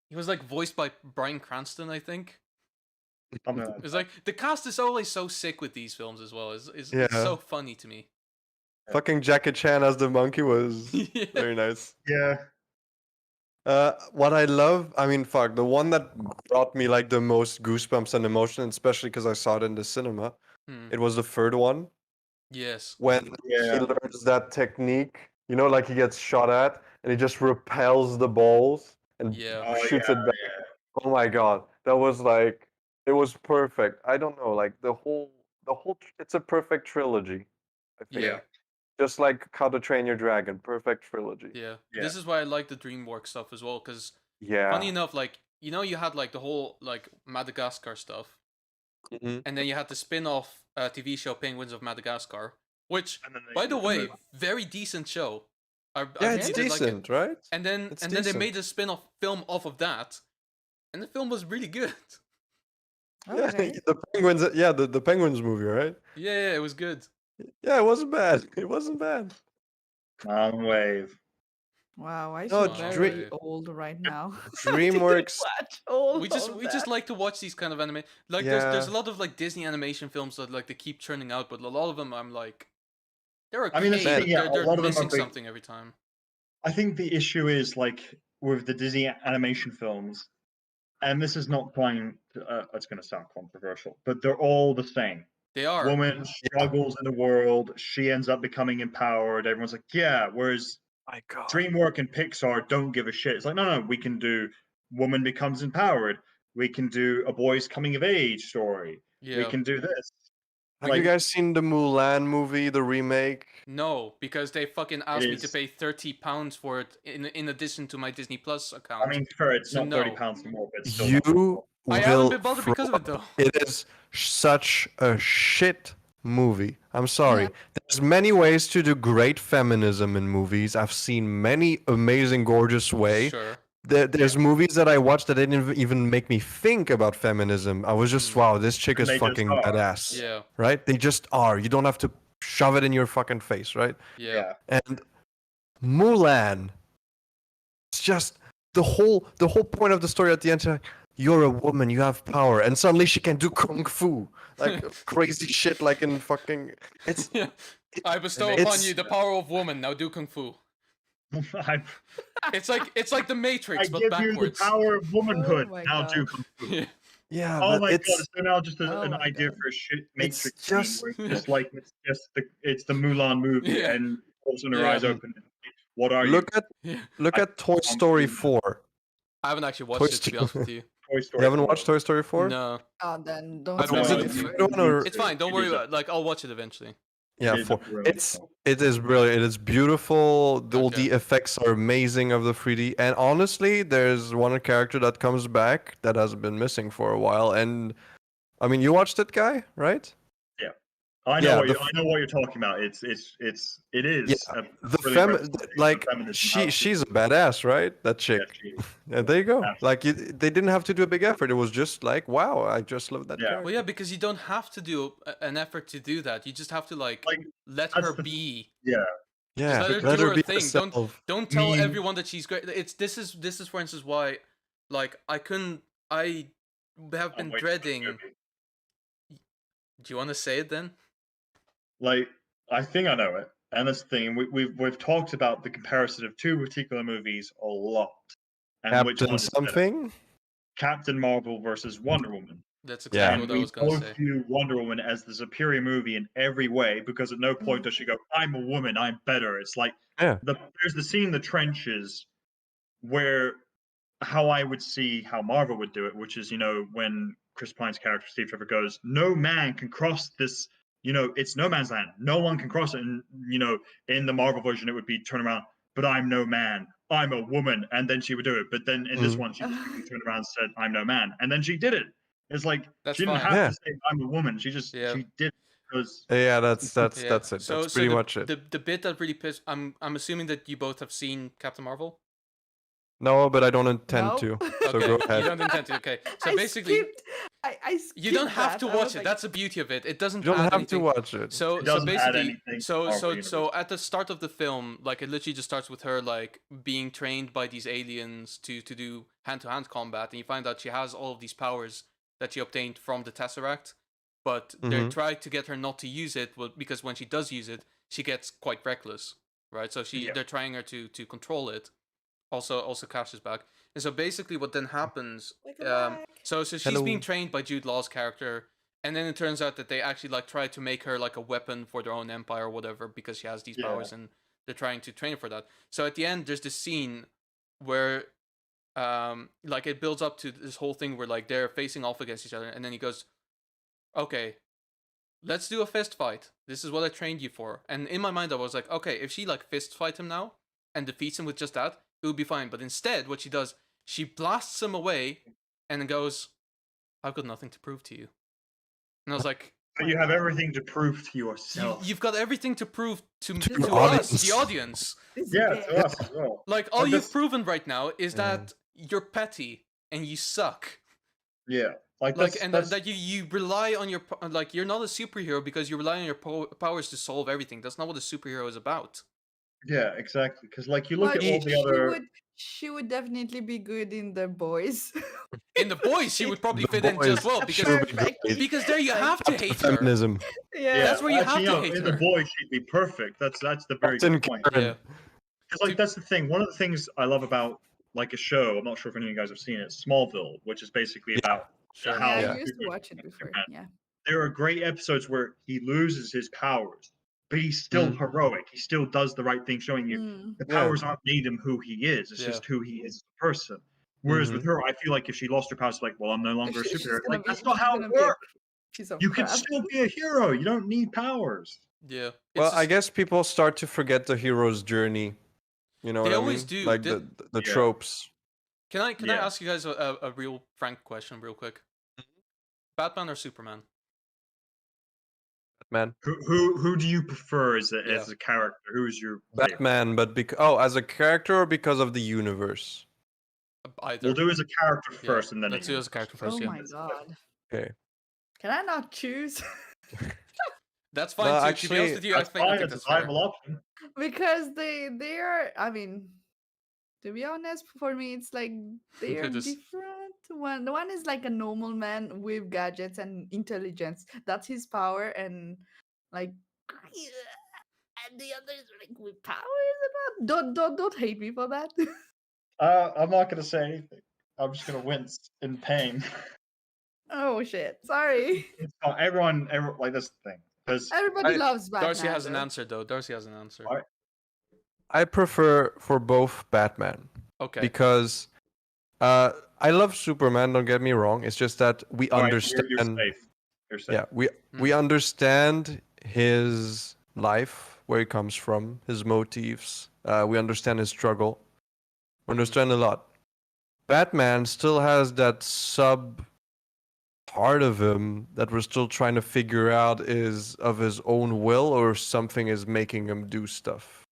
he was like voiced by Bryan Cranston, I think. Something like It's like the cast is always so sick with these films as well. It's Yeah. so funny to me. Fucking Jackie Chan as the monkey was Yeah. very nice. Yeah. What I love, I mean, fuck, the one that brought me like the most goosebumps and emotion, especially because I saw it in the cinema, Hmm. it was the third one Yes. when he Yeah. learns that technique. Like he gets shot at and he just repels the balls and Yeah. Oh, shoots yeah, it back. yeah. Oh my god, that was like, it was perfect. I don't know, like it's a perfect trilogy. I think. Yeah. Just like How to Train Your Dragon, perfect trilogy. Yeah. Yeah. This is why I like the DreamWorks stuff as well, because Yeah. funny enough, like you had like the whole like Madagascar stuff, Mhm. and then you had the spin-off TV show Penguins of Madagascar, which, And then they by the did way, movie. very decent show. I Yeah, really it's Really? did like it. decent, right? And then It's and then they decent. made a spin-off film off of that, and the film was really good. Yeah, Okay. the penguins. Yeah, the penguins movie, right? Yeah, it was good. Yeah, it wasn't bad. It wasn't bad. Man wave. Wow, I No, feel Wow, very wave. old right now. I didn't DreamWorks. watch all We of just that. like to watch these kind of anime. Like there's Yeah, a lot of like Disney animation films that like they keep churning out, but a lot of them I'm like they're I mean, that's the okay, man. thing. but Yeah, a they're lot of them are missing big. something every time. I think the issue is like with the Disney animation films, and this is not trying. It's going to sound controversial, but they're all the same. They are. Woman struggles in the world. She ends up becoming empowered. Everyone's like, yeah. Whereas My God. DreamWorks and Pixar don't give a shit. It's like, no, we can do woman becomes empowered. We can do a boy's coming of age story. We Yeah. can do this. Have you Like, guys seen the Mulan movie, the remake? No, because they fucking asked me to is. pay £30 for it in addition to my Disney Plus I account. mean, sure, it's So not 30 no. pounds more, but it's still not. You I haven't will been bothered throw because of it up. though. It is such a shit movie. I'm sorry. Yeah. There's many ways to do great feminism in movies. I've seen many amazing, gorgeous way. Sure. There's movies that I watched that didn't even make me think about feminism. I was just, wow, this chick And is they just fucking are. badass. Yeah. Right? They just are. You don't have to shove it in your fucking face, right? Yeah. And Mulan, it's just the whole point of the story at the end. Like, you're a woman, you have power, and suddenly she can do kung fu, like crazy shit, like in fucking. It's Yeah. I bestow It's- upon you the power of woman. Now do kung fu. I, It's like the I Matrix, but give you the backwards. power of womanhood. Oh my Now do God. kung fu. Yeah. yeah, Oh but my god! it's So now just Oh an my idea God. for a shit It's Matrix just- scene where it's like it's the Mulan movie, Yeah. and all of a sudden her Yeah. eyes open. What are look at Yeah. Toy I'm Story doing- 4. I haven't actually Toy watched it to be honest Story. with you. Toy Story. You haven't 4. watched Toy Story 4? No. Then don't I've say never Is seen it it. the anything. third one or? It's fine. Don't It worry is a- about it. Like I'll watch it eventually. Yeah, It is a 4. brilliant film. It is brilliant. It is beautiful. All Okay. the effects are amazing of the 3D. And honestly, there's one character that comes back that has been missing for a while. And I mean, you watched it, guy, right? I know Yeah, what the I know what you're talking about. It is Yeah, a The brilliant fem representation of like feminism. she's a badass, right? That chick. Yeah, she is. Yeah, there you go. Absolutely. Like they didn't have to do a big effort. It was just like, wow, I just love that Yeah. character. Well, yeah, because you don't have to do an effort to do that. You just have to like Like, let that's her the- be. Yeah, let her do her be thing. herself. Don't tell Me- everyone that she's great. This is for instance why, like I have been I'm waiting for the dreading. movie. Do you want to say it then? Like, I think I know it, and that's the thing. We've talked about the comparison of two particular movies a lot, and which Captain one is better. something. Captain Marvel versus Wonder Woman. That's Yeah. exactly And what I we was gonna both say. view Wonder Woman as the superior movie in every way because at no point does she go, "I'm a woman, I'm better." It's like Yeah. there's the scene in the trenches where how I would see how Marvel would do it, which is when Chris Pine's character Steve Trevor goes, "No man can cross this. It's no man's land. No one can cross it." And in the Marvel version, it would be turn around, but I'm no man. I'm a woman, and then she would do it. But then in this one, she just turned around and said, "I'm no man," and then she did it. It's like That's she didn't fine. have Yeah. to say, "I'm a woman." She just Yeah. she did it because Yeah, that's Yeah. it. That's pretty the, much it. The bit that really pissed. I'm assuming that you both have seen Captain Marvel. No, but I don't intend No. to. So Okay, go you ahead. don't intend to. Okay, so I basically, skipped, I skipped you don't have to that. I was watch it. like, That's the beauty of it. It doesn't You don't add have anything. to watch it. So It doesn't add basically, anything to so Marvel so Universe. so at the start of the film, like it literally just starts with her like being trained by these aliens to do hand-to-hand combat, and you find out she has all of these powers that she obtained from the Tesseract, but they Mhm. try to get her not to use it, because when she does use it, she gets quite reckless, right? So Yeah. they're trying her to control it. Also Cash is back, and so basically what then happens, Welcome back. so she's Hello. being trained by Jude Law's character, and then it turns out that they actually like try to make her like a weapon for their own empire or whatever because she has these Yeah. powers, and they're trying to train her for that. So at the end, there's this scene where, like it builds up to this whole thing where like they're facing off against each other, and then he goes, "Okay, let's do a fist fight. This is what I trained you for." And in my mind, I was like, okay, if she like fist fight him now and defeats him with just that, it would be fine. But instead, what she does, she blasts him away and goes, "I've got nothing to prove to you." And I was like, But My you have God. everything to prove to yourself. You've got everything to prove to This the to bitch. us, the audience. audience. This Yeah, to bitch. us as well. Like all Like you've this- proven right now is Yeah. that you're petty and you suck. Yeah, like Like that's, and that's that you rely on your like you're not a superhero because you rely on your powers to solve everything. That's not what a superhero is about. yeah, exactly. Because like you look Well, at all the other. she would definitely be good in The Boys. In The Boys, she would probably The fit in just Boys, well she would be great. because there you Like, have to Chapter hate her. feminism. yeah. That's where you actually, have to no, hate in her. the boys she'd be perfect. That's the very Captain good point. Karen. Yeah. Because like that's the thing. One of the things I love about like a show. I'm not sure if any of you guys have seen it. Smallville, which is basically Yeah. about Sure. how Yeah, Yeah. I used to Superman watch it before. Superman. Yeah. There are great episodes where he loses his powers, but he's still Mm. heroic. He still does the right thing, showing you Mm. the Yeah. powers aren't made him who he is. It's Yeah. just who he is as a person. Whereas with her, I feel like if she lost her powers, like, well, I'm no longer a She's superhero. gonna Like be. that's not She's how gonna it be a works. piece of You can crap. still be a hero. You don't need powers. Yeah. Well, It's I just- guess people start to forget the hero's journey. You know They what I always mean? do. Like They- the Yeah. tropes. Can I Yeah. ask you guys a real frank question real quick? Batman or Superman? Batman. Who do you prefer as a Yeah. character? Who is your favorite? Batman, but as a character or because of the universe? Either. We'll do as a character Yeah, first, and then let's do as a character first. Oh Yeah. my God. Okay. Can I not choose? That's fine No, too. To be actually, honest with you, I That's think fine. It's a that's fair. viable option. Because they are. I mean, to be honest, for me, it's like they They're are just- different. One is like a normal man with gadgets and intelligence. That's his power, and like, and the other is like with powers and all. Don't hate me for that. I'm not gonna say anything. I'm just gonna wince in pain. Oh shit! Sorry. It's not everyone. Like that's the thing. Because Everybody loves Batman. Darcy has an though. answer though. Darcy has an answer. Alright. I prefer for both Batman Okay. because I love Superman. Don't get me wrong. It's just that we understand. you're safe. You're safe. Yeah, we understand his life, where he comes from, his motives. We understand his struggle. We understand a lot. Batman still has that sub part of him that we're still trying to figure out is of his own will or something is making him do stuff.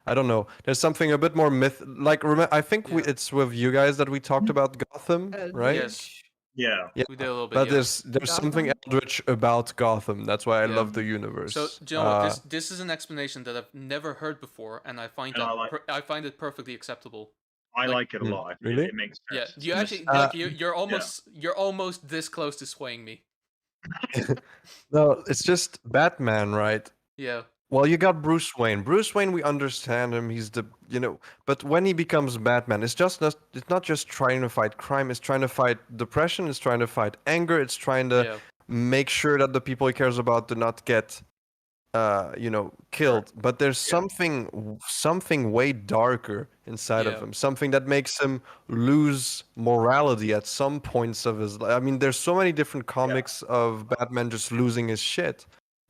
I don't know. There's something a bit more like I think Yeah. it's with you guys that we talked about Gotham, right? Yes. Yeah. Yeah. We did a little bit. But Yeah. there's something Gotham? eldritch about Gotham. That's why I Yeah. love the universe. So do you know what? This is an explanation that I've never heard before, and I find And that I like- I find it perfpperfectly acceptable. I Like- like it a lot. I think Really? it makes Yeah, sense. you And actually it's- like you're almost this close to swaying me. No, it's just Batman, right? Yeah. Well, you got Bruce Wayne. Bruce Wayne, we understand him. He's but when he becomes Batman, it's not just trying to fight crime. It's trying to fight depression. It's trying to fight anger. It's trying to Yeah. make sure that the people he cares about do not get, killed. But there's something way darker inside of Yeah. him. Something that makes him lose morality at some points of his life. I mean, there's so many different comics of Batman just losing his shit.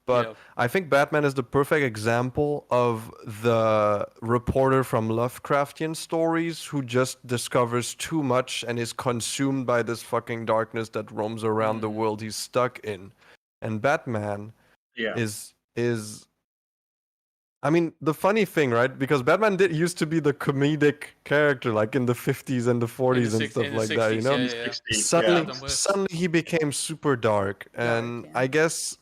But Yeah. I think Batman is the perfect example of the reporter from Lovecraftian stories who just discovers too much and is consumed by this fucking darkness that roams around the world he's stuck in. And Batman yeah. is I mean, the funny thing, right? Because Batman used to be the comedic character, like in the 50s and the 40s and stuff like that, you know? Yeah, yeah. 60s, Suddenly, Adam West. suddenly he became super dark, and yeah. I guess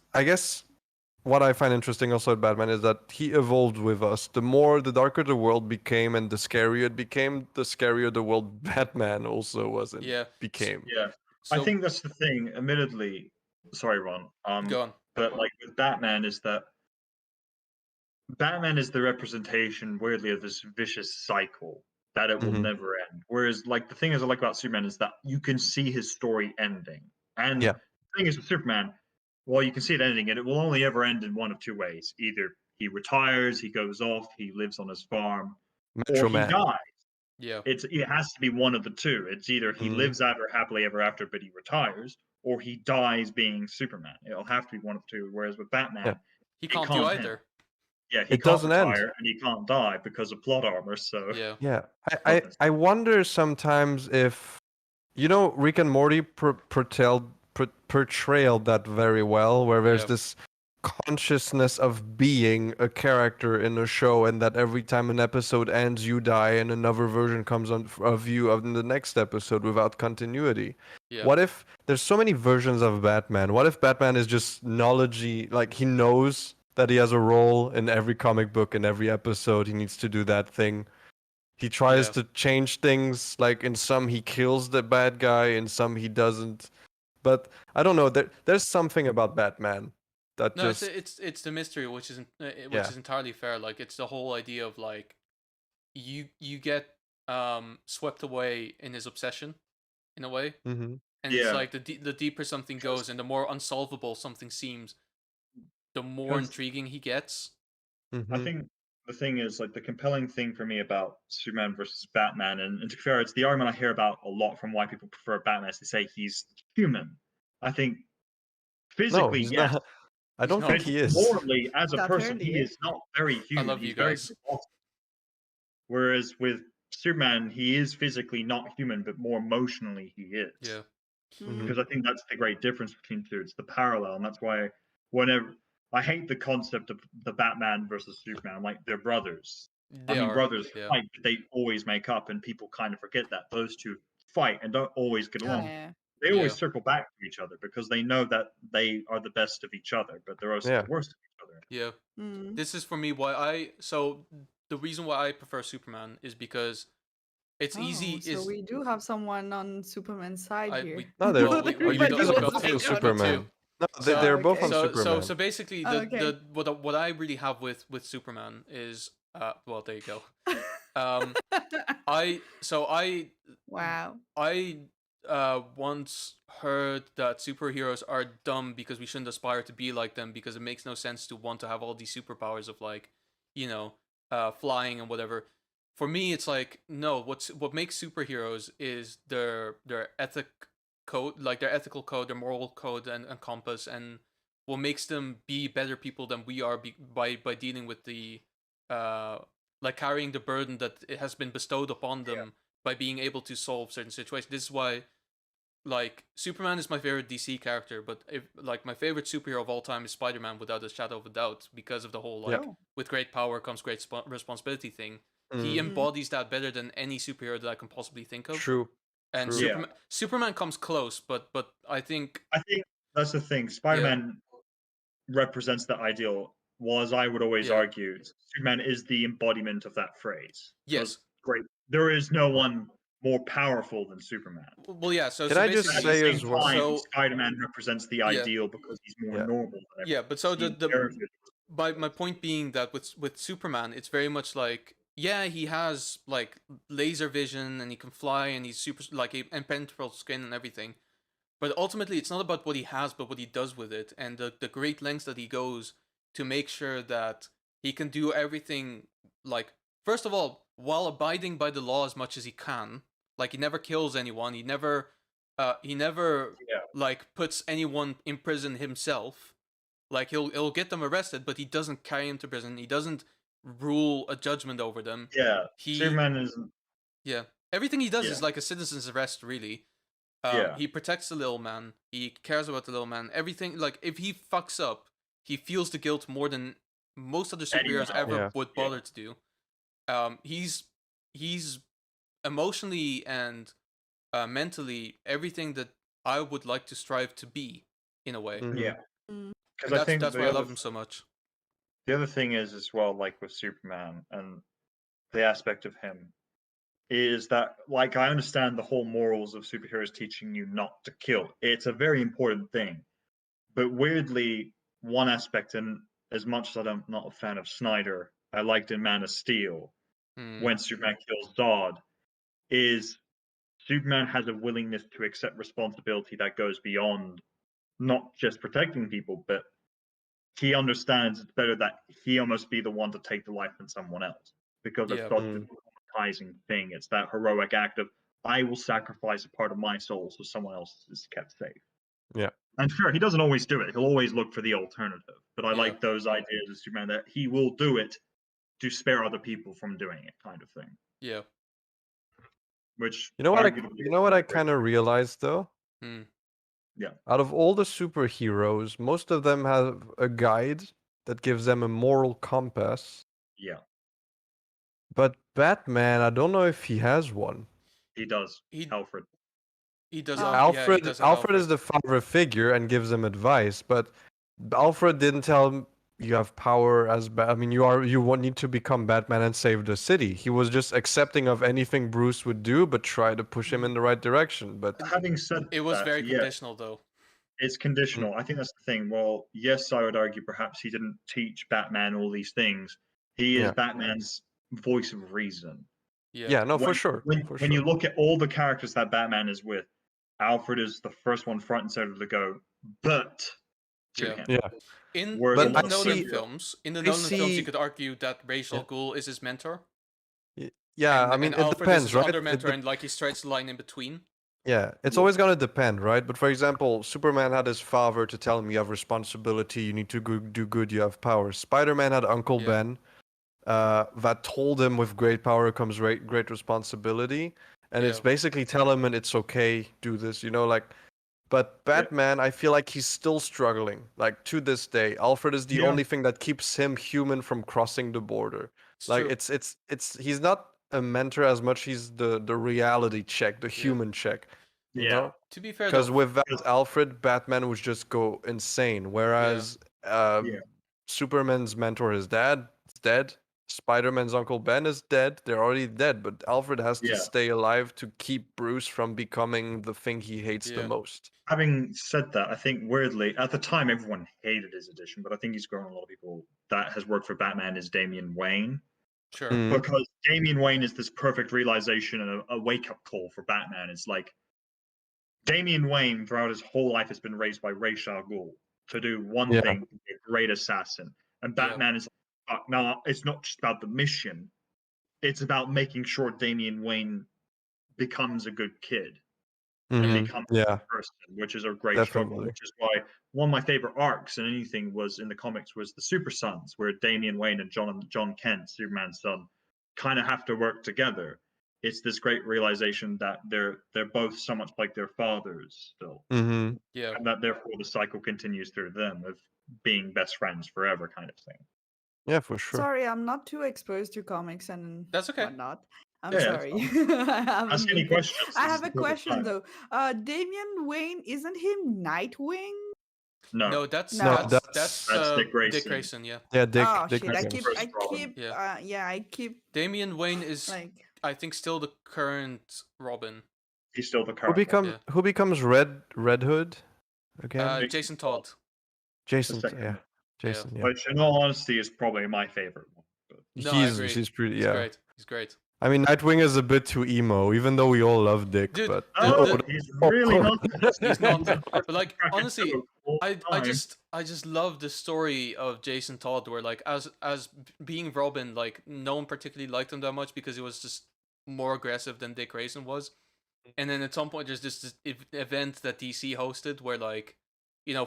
what I find interesting also at Batman is that he evolved with us. The darker the world became and the scarier it became, the scarier the world Batman also was and Yeah. became. Yeah. So I think that's the thing. Admittedly, sorry, Ron. go on. But like with Batman is that Batman is the representation, weirdly, of this vicious cycle that it will Mhm. never end. Whereas, like the thing I like about Superman is that you can see his story ending. And Yeah. the thing is with Superman, well, you can see it ending, and it will only ever end in one of two ways: either he retires, he goes off, he lives on his farm, Macho or he Man. dies. Yeah. It has to be one of the two. It's either he Mhm. lives ever happily ever after, but he retires, or he dies being Superman. It'll have to be one of the two. Whereas with Batman, Yeah. He can't do can't end. either. yeah, he It can't doesn't end. retire and he can't die because of plot armor. So Yeah. Yeah, I wonder sometimes if, Rick and Morty portrayed that very well, where there's Yeah. this consciousness of being a character in a show, and that every time an episode ends, you die, and another version comes on of you in the next episode without continuity. Yeah. What if there's so many versions of Batman? What if Batman is just knowledgey, like he knows that he has a role in every comic book, in every episode, he needs to do that thing. He tries Yeah. to change things, like in some he kills the bad guy, in some he doesn't. But I don't know, there's something about Batman that No, just it's the mystery, which yeah. is entirely fair. Like it's the whole idea of like you get swept away in his obsession in a way, Mm-hmm. and it's Yeah, like the deeper something goes and the more unsolvable something seems, the more because intriguing he gets. I Mm-hmm. think the thing is like the compelling thing for me about Superman versus Batman, and to be fair, it's the argument I hear about a lot from why people prefer Batman is they say he's human. I think No, physically, he's yes, not. I He's don't but think not. he is. morally, as a person, Apparently, he is not very I human. love you He's very guys. robotic. Whereas with Superman, he is physically not human, but more emotionally he is. Yeah. Mm-hmm. Because I think that's the great difference between the two. It's the parallel, and that's why whenever I hate the concept of the Batman versus Superman, I'm like they're brothers. I They mean, are. brothers Yeah. fight, but they always make up, and people kind of forget that those two fight and don't always get Oh along. yeah. They Yeah. always circle back to each other because they know that they are the best of each other, but they're also Yeah. the worst of each other. Yeah. Mm. This is for me why the reason why I prefer Superman is because it's easy So is we do have someone on Superman's side I here. we No, well Not we you got, everybody guys we are wants got to both two. on take We got Superman. two. No, So they're both on okay. Superman. So basically Oh, okay. what I really have with Superman is well there you go. I so Wow. I once heard that superheroes are dumb because we shouldn't aspire to be like them because it makes no sense to want to have all these superpowers of like, you know, flying and whatever. For me, it's like no. What makes superheroes is their ethic code, like their ethical code, their moral code and compass, and what makes them be better people than we are by dealing with the uh like carrying the burden that it has been bestowed upon them by being able to solve certain situations. This is why like Superman is my favorite DC character, but if like my favorite superhero of all time is Spider-Man without a shadow of a doubt because of the whole like Yeah. Oh. with great power comes great responsibility thing. He Mm. embodies that better than any superhero that I can possibly think of. True. And True. Yeah, Superman comes close, but I think I think that's the thing. yeah, Spider-Man represents that ideal. Was I would always yeah, argue Superman is the embodiment of that phrase. yes. Because great, there is no one more powerful than Superman. Well, yeah. So Can so I just At the basically, say same as well? time, so Spider-Man represents the yeah, ideal because he's more Yeah. normal than yeah. everyone. But so He's the inherited. my point being that with Superman, it's very much like yeah, he has like laser vision and he can fly and he's super like impenetrable skin and everything. But ultimately, it's not about what he has, but what he does with it, and the great lengths that he goes to make sure that he can do everything. Like first of all, while abiding by the law as much as he can, like he never kills anyone. He never Yeah, like puts anyone in prison himself. Like he'll get them arrested, but he doesn't carry them to prison. He doesn't rule a judgment over them. yeah. He Superman is. yeah. Everything he does Yeah, is like a citizen's arrest, really. yeah. He protects the little man. He cares about the little man. Everything like if he fucks up, he feels the guilt more than most other Anyone superheroes else? ever Yeah. would Yeah, bother to do. He's emotionally and mentally everything that I would like to strive to be in a way. Mhm. yeah. Mm. Because And I think that's why I love him so much. the other thing is as well, like with Superman and the aspect of him is that, like, I understand the whole morals of superheroes teaching you not to kill. It's a very important thing, but weirdly, one aspect, and as much as I'm not a fan of Snyder, I liked in Man of Steel Hmm. when Superman kills Zod, is Superman has a willingness to accept responsibility that goes beyond not just protecting people, but he understands it's better that he almost be the one to take the life than someone else because it's Yeah. such a traumatizing thing. It's that heroic act of I will sacrifice a part of my soul so someone else is kept safe. Yeah. And sure, he doesn't always do it. He'll always look for the alternative. But I Yeah. like those ideas of Superman that he will do it to spare other people from doing it, kind of thing. Yeah. Which You know what? arguably You know what I kind of realized though. Hmm. Out of all the superheroes, most of them have a guide that gives them a moral compass. Yeah, But Batman, I don't know if he has one. he does. He Alfred. he does Oh. have yeah, he does have Alfred is the father figure and gives him advice, but Alfred didn't tell him you have power as I mean, you won't need to become Batman and save the city. He was just accepting of anything Bruce would do, but try to push him in the right direction. But Having said It was that, very yeah, conditional though. it's conditional. I think that's the thing. Well, yes, I would argue perhaps he didn't teach Batman all these things. He is Yeah. Batman's voice of reason. Yeah. yeah, no, for When sure, when for when sure. you look at all the characters that Batman is with, Alfred is the first one front and center to go, but to Yeah. him. Yeah, Whereas a but In the lot of Nolan see, superheroes, films, I you see. could argue that Ra's al Yeah, Ghul is his mentor, yeah. I and mean, it Alfred is depends, his right? other mentor, and like he stretches the line in between. Yeah, it's yeah, always gonna depend, right? But for example, Superman had his father to tell him you have responsibility, you need to do good, you have power. Spider-Man had Uncle Yeah. Ben, that told him with great power comes great responsibility, and it's Yeah. basically tell him and it's okay, do this, like. But yeah, Batman, I feel like he's still struggling, like to this day. Alfred is the yeah, only thing that keeps him human from crossing the border. It's Like true. it's he's not a mentor as much. He's the reality check, the Yeah. human check, you yeah. know. To be fair Because though, without Because Alfred, Batman would just go insane. yeah. Whereas yeah, Superman's mentor, his dad, is dead. Spider-Man's Uncle Ben is dead. They're already dead, but Alfred has to yeah. stay alive to keep Bruce from becoming the thing he hates the Yeah. most. Having said that, I think weirdly at the time everyone hated his edition, but I think he's grown a lot of people that has worked for Batman is Damian Wayne. Sure. Mhm. Because Damian Wayne is this perfect realization and a wake up call for Batman. It's like Damian Wayne throughout his whole life has been raised by Ra's al Ghul to do one Yeah. thing, to be a great assassin. And Yeah. Batman is like, no, it's not just about the mission. It's about making sure Damian Wayne becomes a good kid and Mhm. becomes Yeah, a person, which is a great struggle. definitely. Which is why one of my favorite arcs in anything was in the comics was the Super Sons, where Damian Wayne and John Kent, Superman's son, kind of have to work together. It's this great realization that they're both so much like their fathers still, Mhm. Yeah. and that therefore the cycle continues through them of being best friends forever, kind of thing. Yeah, for sure. Sorry, I'm not too exposed to comics and That's okay. whatnot. I'm Yeah, that's sorry. fine. I haven't Ask any looked at. questions. I This is have the a perfect question time. though. Damian Wayne, isn't him Nightwing? No, No, that's No. that's That's that's Dick Dick Grayson. Grayson. Yeah. yeah, Dick Oh Dick shit! I That's the Grayson. keep, first I Robin. keep, Yeah. yeah, I keep Damian Wayne is, like. I think, still the current Robin. He's still the Who current one. Yeah. who becomes Red Hood again? Jason Jason Todd, Todd. the Jason, second yeah. one, Yeah. Jason, yeah. which in all honesty is probably my favorite one. But No, I agree. He's pretty, He's yeah. great. He's great. I mean, Nightwing is a bit too emo, even though we all love Dick, Dude, but no, he's really not. he's not. the first But like cracking honestly, joke all the I time. just love the story of Jason Todd, where like as being Robin, like no one particularly liked him that much because he was just more aggressive than Dick Grayson was. And then at some point, there's this event that DC hosted where like,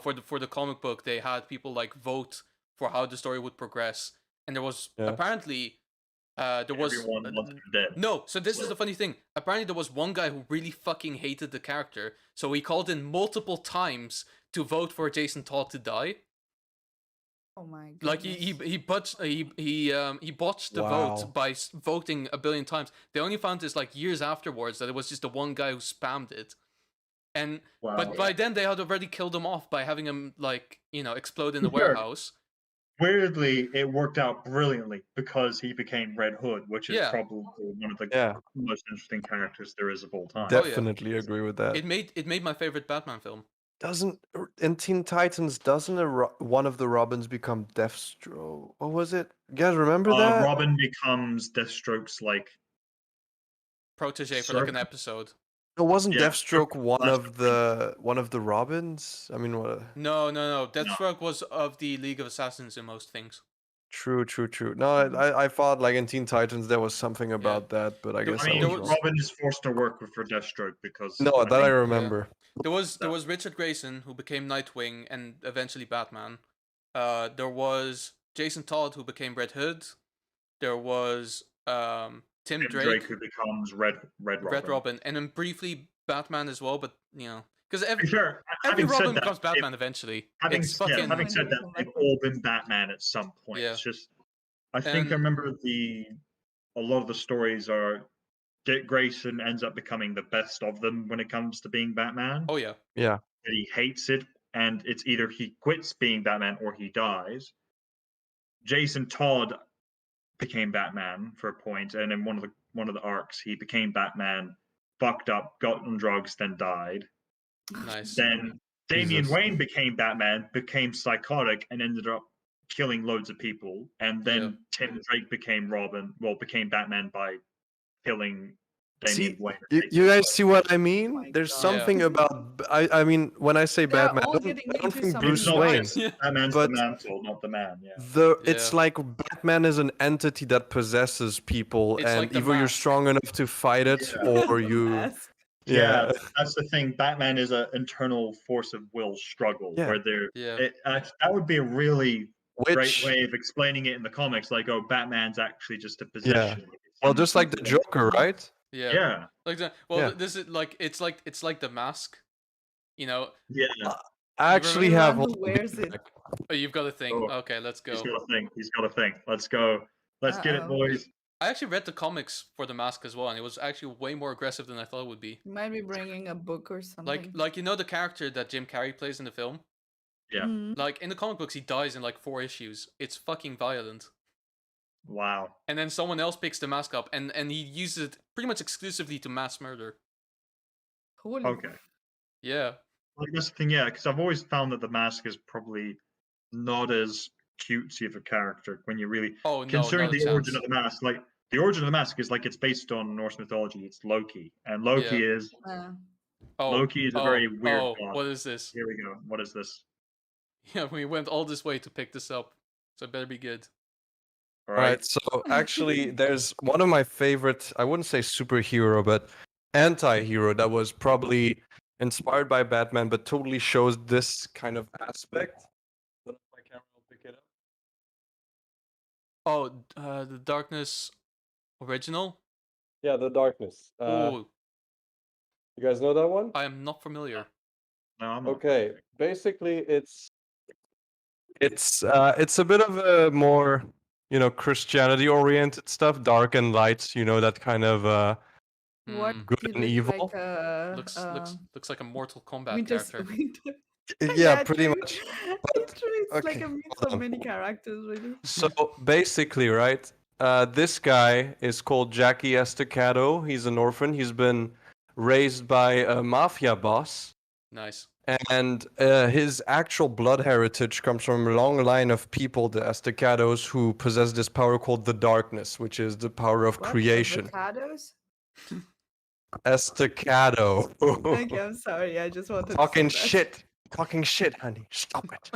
for the comic book, they had people like vote for how the story would progress, and there was Yeah. apparently there was Everyone wants him dead. no. So this is the funny thing. Apparently, there was one guy who really fucking hated the character, so he called in multiple times to vote for Jason Todd to die. Oh my goodness. Like he botched the Wow. vote by voting a billion times. They only found this like years afterwards that it was just the one guy who spammed it, and Wow. but by then they had already killed him off by having him like explode in the Sure. warehouse. Weirdly, it worked out brilliantly because he became Red Hood, which is Yeah. probably one of the Yeah, most interesting characters there is of all time. Oh, yeah. definitely agree with that. It made my favorite Batman film. Doesn't in Teen Titans doesn't one of the Robins become Deathstroke? What was it? You guys remember that? Robin becomes Deathstroke's like Protege for like an servant. episode. It wasn't Yeah, Deathstroke last one of the Robins. I mean, what? No. Deathstroke was of the League of Assassins in most things. True. No, I thought like in Teen Titans there was something about that, but I guess I I mean, was There wrong. was- Robin is forced to work for Deathstroke because No, that I think- remember. There was Richard Grayson who became Nightwing and eventually Batman. There was Jason Todd who became Red Hood. There was Tim Tim Drake, Drake who becomes Red Robin. Red Robin, and then briefly Batman as well. But Because Sure. every Having said Robin that, becomes Batman eventually. It's Yeah, fucking having said they that, become they've Batman. all been Batman at some point. Yeah. It's just, I think I And remember a lot of the stories are Dick Grayson ends up becoming the best of them when it comes to being Batman. oh yeah, Yeah. But he hates it, and it's either he quits being Batman or he dies. Jason Todd became Batman for a point, and in one of the arcs, he became Batman, fucked up, got on drugs, then died. nice. Then Damian Jesus. Wayne became Batman, became psychotic, and ended up killing loads of people. And then Yeah. Tim Drake became Robin, well, became Batman by killing Damian See, Wayne. you guys see what I mean? my There's God. something about I mean, when I say They're Batman, all getting I don't into think some It's Bruce not Wayne, just Yeah. Batman's but the mantle, not the man. Yeah. it's Yeah. like Batman is an entity that possesses people, It's and like the either you're mask. strong enough to fight it, Yeah. or The you, mask. Yeah, yeah, that's the thing. Batman is an internal force of will struggle yeah. where there. Yeah. That would be a really great Which, way of explaining it in the comics. Like, oh, Batman's actually just a yeah. possession. Well, just like the Joker, right? Yeah. Yeah, Like that. Well, Yeah. this is like it's like the mask. You know, yeah. I You actually The have. one Hold who on, give wears me it. back. oh, you've got a thing. Oh, Okay, let's he's go. got a thing. He's got a thing. Let's go. Let's get it, Uh-oh. boys. I actually read the comics for the mask as well, and it was actually way more aggressive than I thought it would be. You might be bringing a book or something. Like you know the character that Jim Carrey plays in the film. Yeah. Mhm. Like in the comic books, he dies in like 4 issues. It's fucking violent. Wow. And then someone else picks the mask up, and he uses it pretty much exclusively to mass murder. Holy. Okay. Yeah. Like that's the thing, yeah, because I've always found that the mask is probably not as cutesy of a character when you really Oh no, considering not a the origin chance. of the mask. Like the origin of the mask is like it's based on Norse mythology. It's Loki, and Loki Yeah. is Oh. Loki is a very weird god. What is this? Here we go. What is this? Yeah, we went all this way to pick this up, so it better be good. All All right. right, so actually, there's one of my favorite, I wouldn't say superhero, but anti-hero that was probably inspired by Batman, but totally shows this kind of aspect. Don't know if my camera will pick it up. Oh, the Darkness original. Yeah, the darkness. Oh, You guys know that one? I am not familiar. No, I'm not. Okay, basically, it's a bit of a more, Christianity-oriented stuff, dark and light, that kind of What? Hmm. good You and look evil. like Looks like a Mortal Kombat Winter, character. Winter. Yeah, pretty true. much. True. It's like okay, a mix hold of on. many characters, really. So basically, right, this guy is called Jackie Estacado. He's an orphan. He's been raised by a mafia boss, Nice. and his actual blood heritage comes from a long line of people, the Estacados, who possess this power called the darkness, which is the power of What? creation. Avocados? Estacado. Okay, I'm sorry. I just wanted Talking to say that. shit. Talking shit, honey. Stop it.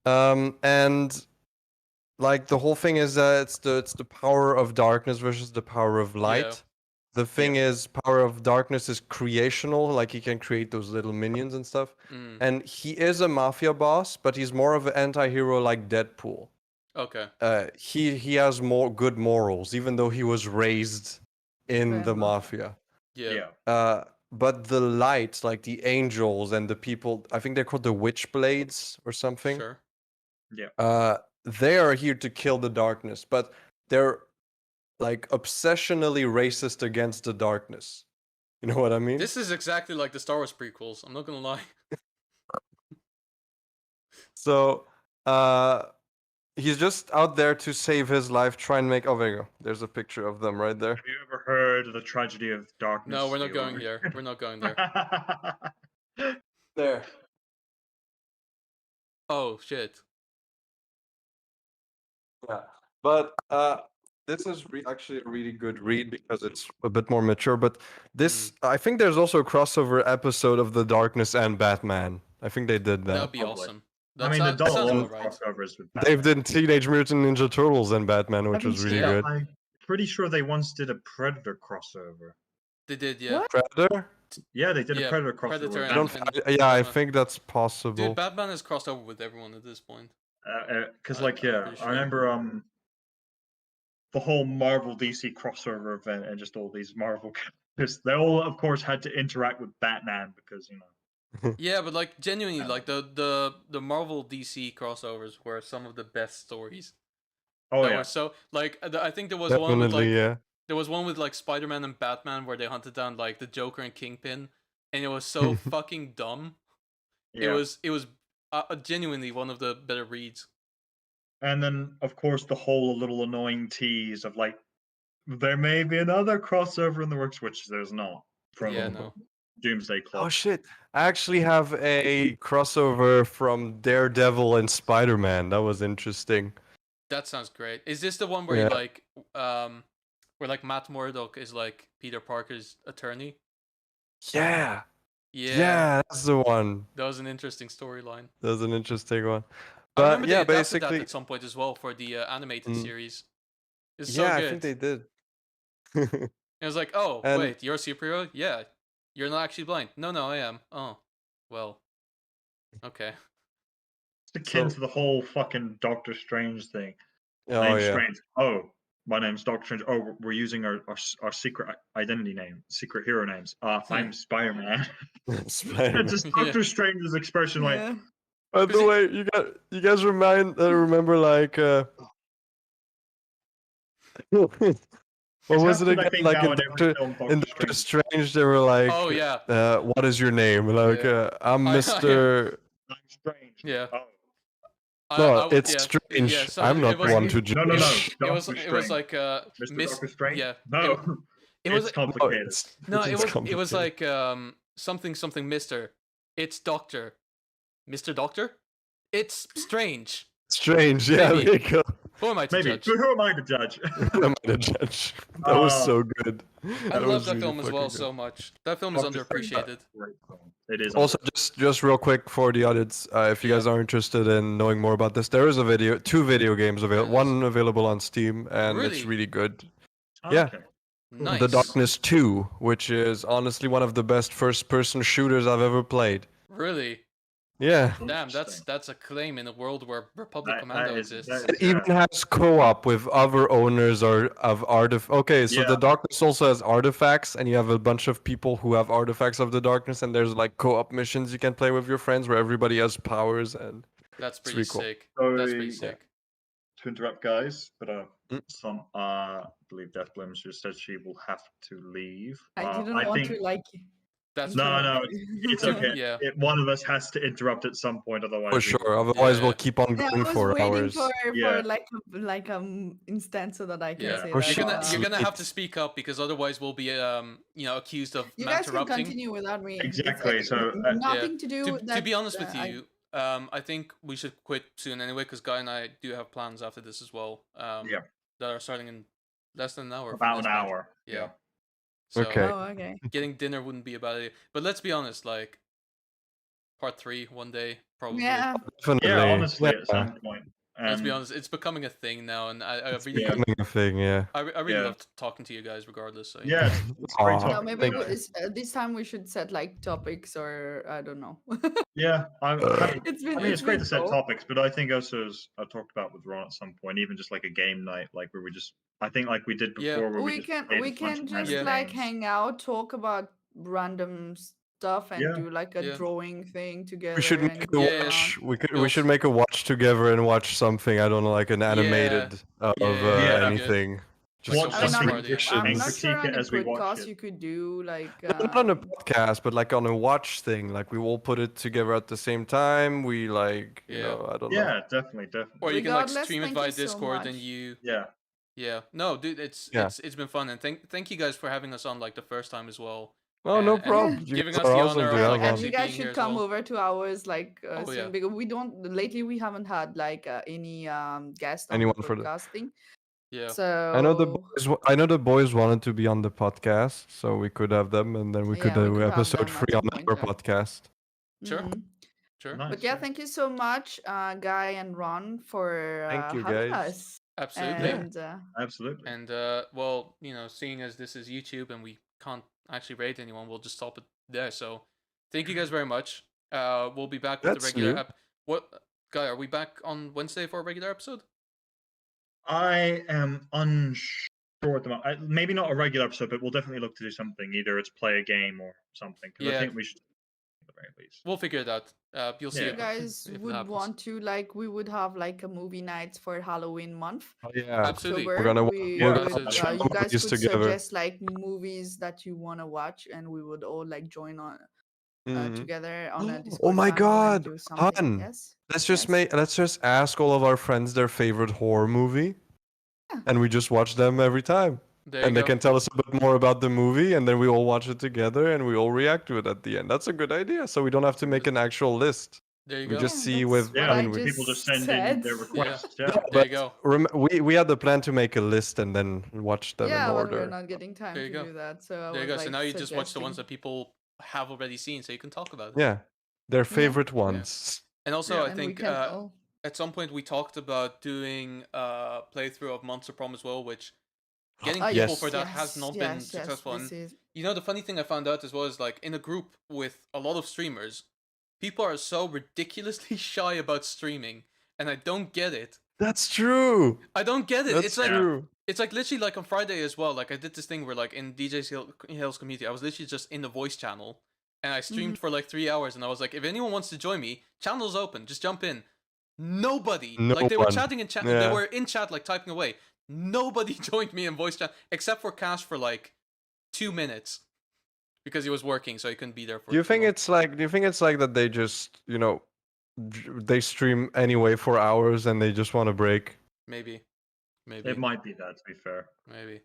And like the whole thing is that it's the power of darkness versus the power of light. Yeah. The thing is, power of darkness is creational, like he can create those little minions and stuff. Mm. And he is a mafia boss, but he's more of an anti-hero like Deadpool. Okay. He has more good morals, even though he was raised in Fair the enough. mafia. Yeah. But the light, like the angels and the people, I think they're called the Witchblades or something. Sure. They are here to kill the darkness, but they're like obsessionally racist against the darkness. You know what I mean? This is exactly like the Star Wars prequels. I'm not gonna lie. So, he's just out there to save his life, try and make. Oh, there you go. There's a picture of them right there. Have you ever heard of the tragedy of darkness? No, we're not the going order? here. We're not going there. There. Oh shit. Yeah, but this is actually a really good read because it's a bit more mature. But this, I think there's also a crossover episode of The Darkness and Batman. I think they did That that. would be Probably. awesome. I mean, they've that done a sounds lot about of right. crossovers with They've Batman. done Teenage Mutant Ninja Turtles and Batman, which Haven't was really seen it. good. I'm pretty sure they once did a Predator crossover. They did, yeah. What? Predator? Yeah, they did Yeah, a Predator crossover. Predator with I don't. and Yeah, I Batman. think that's possible. Dude, Batman has crossed over with everyone at this point. Because, I'm like, yeah, pretty I sure. remember the whole Marvel DC crossover event and just all these Marvel because they all, of course, had to interact with Batman because Yeah, but like genuinely, like the Marvel DC crossovers were some of the best stories. Oh That yeah, were so like I think there was one with Definitely, like yeah. there was one with like Spider-Man and Batman where they hunted down like the Joker and Kingpin, and it was so fucking dumb. yeah. It was genuinely one of the better reads. And then, of course, the whole little annoying tease of like there may be another crossover in the works, which there's not from Yeah, no. Doomsday Oh Clock. shit! I actually have a crossover from Daredevil and Spider-Man. That was interesting. That sounds great. Is this the one where Yeah. you like where like Matt Murdock is like Peter Parker's attorney? Yeah. Yeah. Yeah, that's the one. That was an interesting storyline. That was an interesting one. I But remember they yeah, adapted that basically, at some point as well for the animated Mm. series. It's so yeah, I good. think they did. It was like, oh, And wait, you're a superhero? Yeah. You're not actually blind. No, I am. Oh, well, okay. It's akin so, to the whole fucking Doctor Strange thing. oh Name's yeah, Strange. Oh, my name's Doctor Strange. Oh, we're using our secret identity name, secret hero names. I'm Spider-Man. Spider-Man. Just Yeah. Doctor Strange's expression, like, Yeah. By the way, you guys remember like what was it happened, I again? think, Like now in every film in Doctor Doctor Strange. Strange, they were like, Oh, yeah. what is your name? Like, Yeah. I'm I- Mister. I'm Strange. Yeah. Oh. No, it's yeah, strange. yeah. So I'm not it was, one to No, no, no. judge. it was, Doctor it was Strange. like Mr. Doctor Strange? Yeah. No. It was It's No, complicated. no. it's It was complicated. like something Mister. It's Doctor. Mr. Doctor. It's strange. Strange. Yeah, Maybe. there you go. Who am I to Maybe. judge? But who am I to judge? Who am I to judge? That was so good. I That love was that really film as well fucking good. so much. That film is Doctor Strange is underappreciated. a great film. It is. Also, just real quick for the audience, if you guys are interested in knowing more about this, there is two video games available. Yes. One available on Steam, and it's Really? really good. okay. Yeah. Nice. The Darkness 2, which is honestly one of the best first-person shooters I've ever played. Really? Yeah. Damn, Interesting. that's a claim in a world where Republic That Commando is- exists. that It even has co-op with other owners or of artifacts. Okay, so the Yeah. Darkness also has artifacts, and you have a bunch of people who have artifacts of the Darkness, and there's like co-op missions you can play with your friends where everybody has powers, and That's It's pretty really cool. sick. So, That's pretty yeah. sick. To interrupt, guys, but Mm. some I believe Death Blims just said she will have to leave. I didn't I want think to like. That's no, interrupt no, you. it's okay. Yeah. One of us has to interrupt at some point, otherwise. for we sure. will- Otherwise, Yeah. we'll keep on Yeah, I going was for waiting hours. for Yeah. like instance so that I can Yeah. say For that. sure. You're gonna have to It's- speak up because otherwise we'll be accused of You guys can interrupting. continue without me. It's Exactly, like so, nothing to do. To that, be honest with I- you, I think we should quit soon anyway because Guy and I do have plans after this as well. Yeah. That are starting in less than an hour. from about this an point. hour. Yeah. So Okay. Oh, okay. getting dinner wouldn't be a bad idea. But let's be honest, like part 3 one day probably. Yeah. Definitely. Yeah, honestly, at Yeah. some point. Let's be honest, it's becoming a thing now, and I really, Yeah. Becoming a thing, yeah. I really Yeah. love talking to you guys regardless. So, Yeah, it's great Aw. talking. No, maybe Thank to you. this time we should set like topics or I don't know. Yeah, I'm happy. It's been. I mean, it's great been to set cool. topics, but I think also, as I talked about with Ron at some point, even just like a game night, like where we just, I think like we did Yeah. before, where we We just can played a we bunch can of just random like games. hang out, talk about random stuff, and Yeah. do like a Yeah. drawing thing together. We should and make a go Yeah. watch. around. We should make a watch together and watch something. I don't know, like an animated of Yeah, anything. Just Watch I mean, some something party. I'm and not sure critique on it the as we watch podcast it. you could do like. Not on a podcast, but like on a watch thing. Like we all put it together at the same time. We like, you Yeah. know, I don't know. Yeah, definitely. Or you can like Regardless, stream it thank via you so Discord and much. you. Yeah, Yeah. No, dude, it's been fun, and thank you guys for having us on like the first time as well. Oh, no And problem. You giving guys us are the awesome honor to of have like on. and actually you guys being here should as come well. over to ours like Oh, soon yeah. because we don't lately we haven't had like any guest on Anyone the for the- podcasting. Yeah. So I know the boys wanted to be on the podcast, so we could have them, and then we could Yeah, we do could have episode them at 3 some on point, our yeah. podcast. Sure. mhm. Sure. nice. But yeah, thank you so much, Guy and Ron, for Thank you, having guys. us. Absolutely. And Absolutely. And well, seeing as this is YouTube and we can't actually rate anyone, we'll just stop it there. So, thank you guys very much. We'll be back with the That's regular new. What, Guy? Are we back on Wednesday for a regular episode? I am unsure. sure at the moment. Maybe not a regular episode, but we'll definitely look to do something. Either it's play a game or something. Because I Yeah. think we should, at the very least. We'll figure it out. You'll see Yeah. You guys if it would happens. want to, like, we would have like a movie night for Halloween month. Oh, yeah. Absolutely. October, We're gonna we're would, gonna watch you guys movies could together. suggest like movies that you want to watch, and we would all like join on Mhm. together on a Oh Discord my channel and God, do something. Han! Yes. Let's just Yes. let's just ask all of our friends their favorite horror movie, Yeah. and we just watch them every time. There you And they go. can tell us a bit more about the movie, and then we all watch it together, and we all react to it at the end. That's a good idea. So we don't have to make an actual list. There you We go. just see that's with. what Yeah, I mean, people just send in said. their requests. Yeah. There but you go. we had the plan to make a list and then watch them Yeah, in but we're order. not getting time There to you go. do that. So I There you was go. So like now you just watch the ones suggesting. that people have already seen, so you can talk about it. Yeah, their favorite ones. And also, Yeah. I And we think can all. at some point we talked about doing a playthrough of Monster Prom as well, which getting people Yes. for that has not been successful. This And is you know, the funny thing I found out as well is like in a group with a lot of streamers, people are so ridiculously shy about streaming, and I don't get it. That's true. I don't get it. That's It's like true. it's like literally like on Friday as well. Like I did this thing where like in Hill's community, I was literally just in the voice channel, and I streamed for like 3 hours, and I was like, if anyone wants to join me, channel's open, just jump in. Nobody. No Like they were one. chatting in chat. Yeah. They were in chat like typing away. Nobody joined me in voice chat except for Cash for like 2 minutes because he was working, so he couldn't be there for. Do you too think long. it's like? Do you think it's like that they just they stream anyway for hours and they just want to break? Maybe. It might be that, to be fair. Maybe.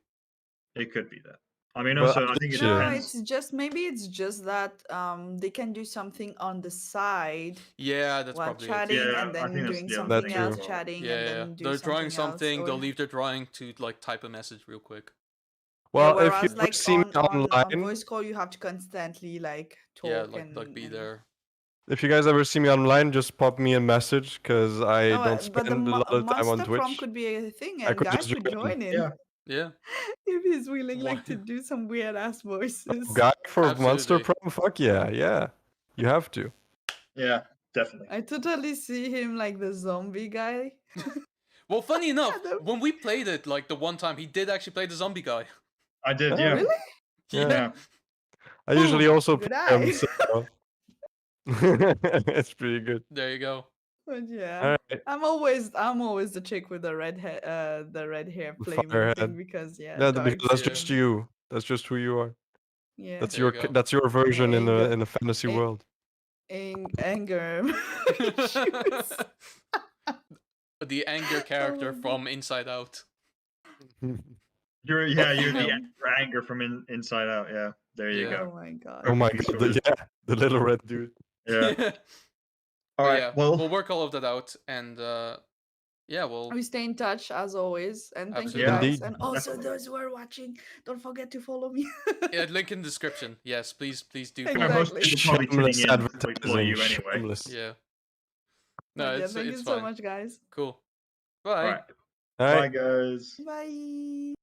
It could be that. I mean, Well, also, I think it Yeah. No, depends. it's just maybe it's just that they can do something on the side Yeah, that's while probably chatting Yeah, and I then think that's doing the other something thing else, as well. chatting it. Yeah, and yeah. then do They're drawing something something. else. They'll Or... leave their drawing to like type a message real quick. Well, yeah, if you whereas ever like see me on online, voice call you have to constantly like talk Yeah, and like be there. if you guys ever see me online, just pop me a message because I No, don't but the spend a lot of time on monster prom Twitch. could be a thing, I and could guys just could join. join in Yeah. Yeah. if he's willing, like Why- to do some weird ass voices. Guy for Monster Absolutely. Prom, fuck yeah, yeah. You have to. Yeah, definitely. I totally see him like the zombie guy. Well, funny enough, the- when we played it like the one time, he did actually play the zombie guy. I did, Oh, yeah. Really? Yeah. Yeah. I usually also Good play him, eye. so it's pretty good. There you go. But yeah, Alright, I'm always the chick with the red hair, flaming Firehead. thing because Yeah, dark because that's Yeah. just you. That's just who you are. Yeah, That's There your you go. that's your version in Anger. the fantasy Ang- world. anger issues. The anger character God. from Inside Out. You're Yeah. the anger from Inside Out. Yeah, there you Yeah. Oh go. my god. Oh my Perfectly god, sorted. yeah, the little red dude. Yeah. All But right. yeah, Well, we'll work all of that out, and yeah, we'll. We stay in touch as always, and thank you Absolutely. guys. Indeed. And also Definitely. those who are watching, don't forget to follow me. Yeah, link in description. Yes, please do. Exactly. most people probably Shameless tuning in before advertising. you anyway. Shameless. Yeah. But No, yeah, it's thank you it's so fine. much, guys. Cool. All Bye. right. All right. Bye, guys. Bye.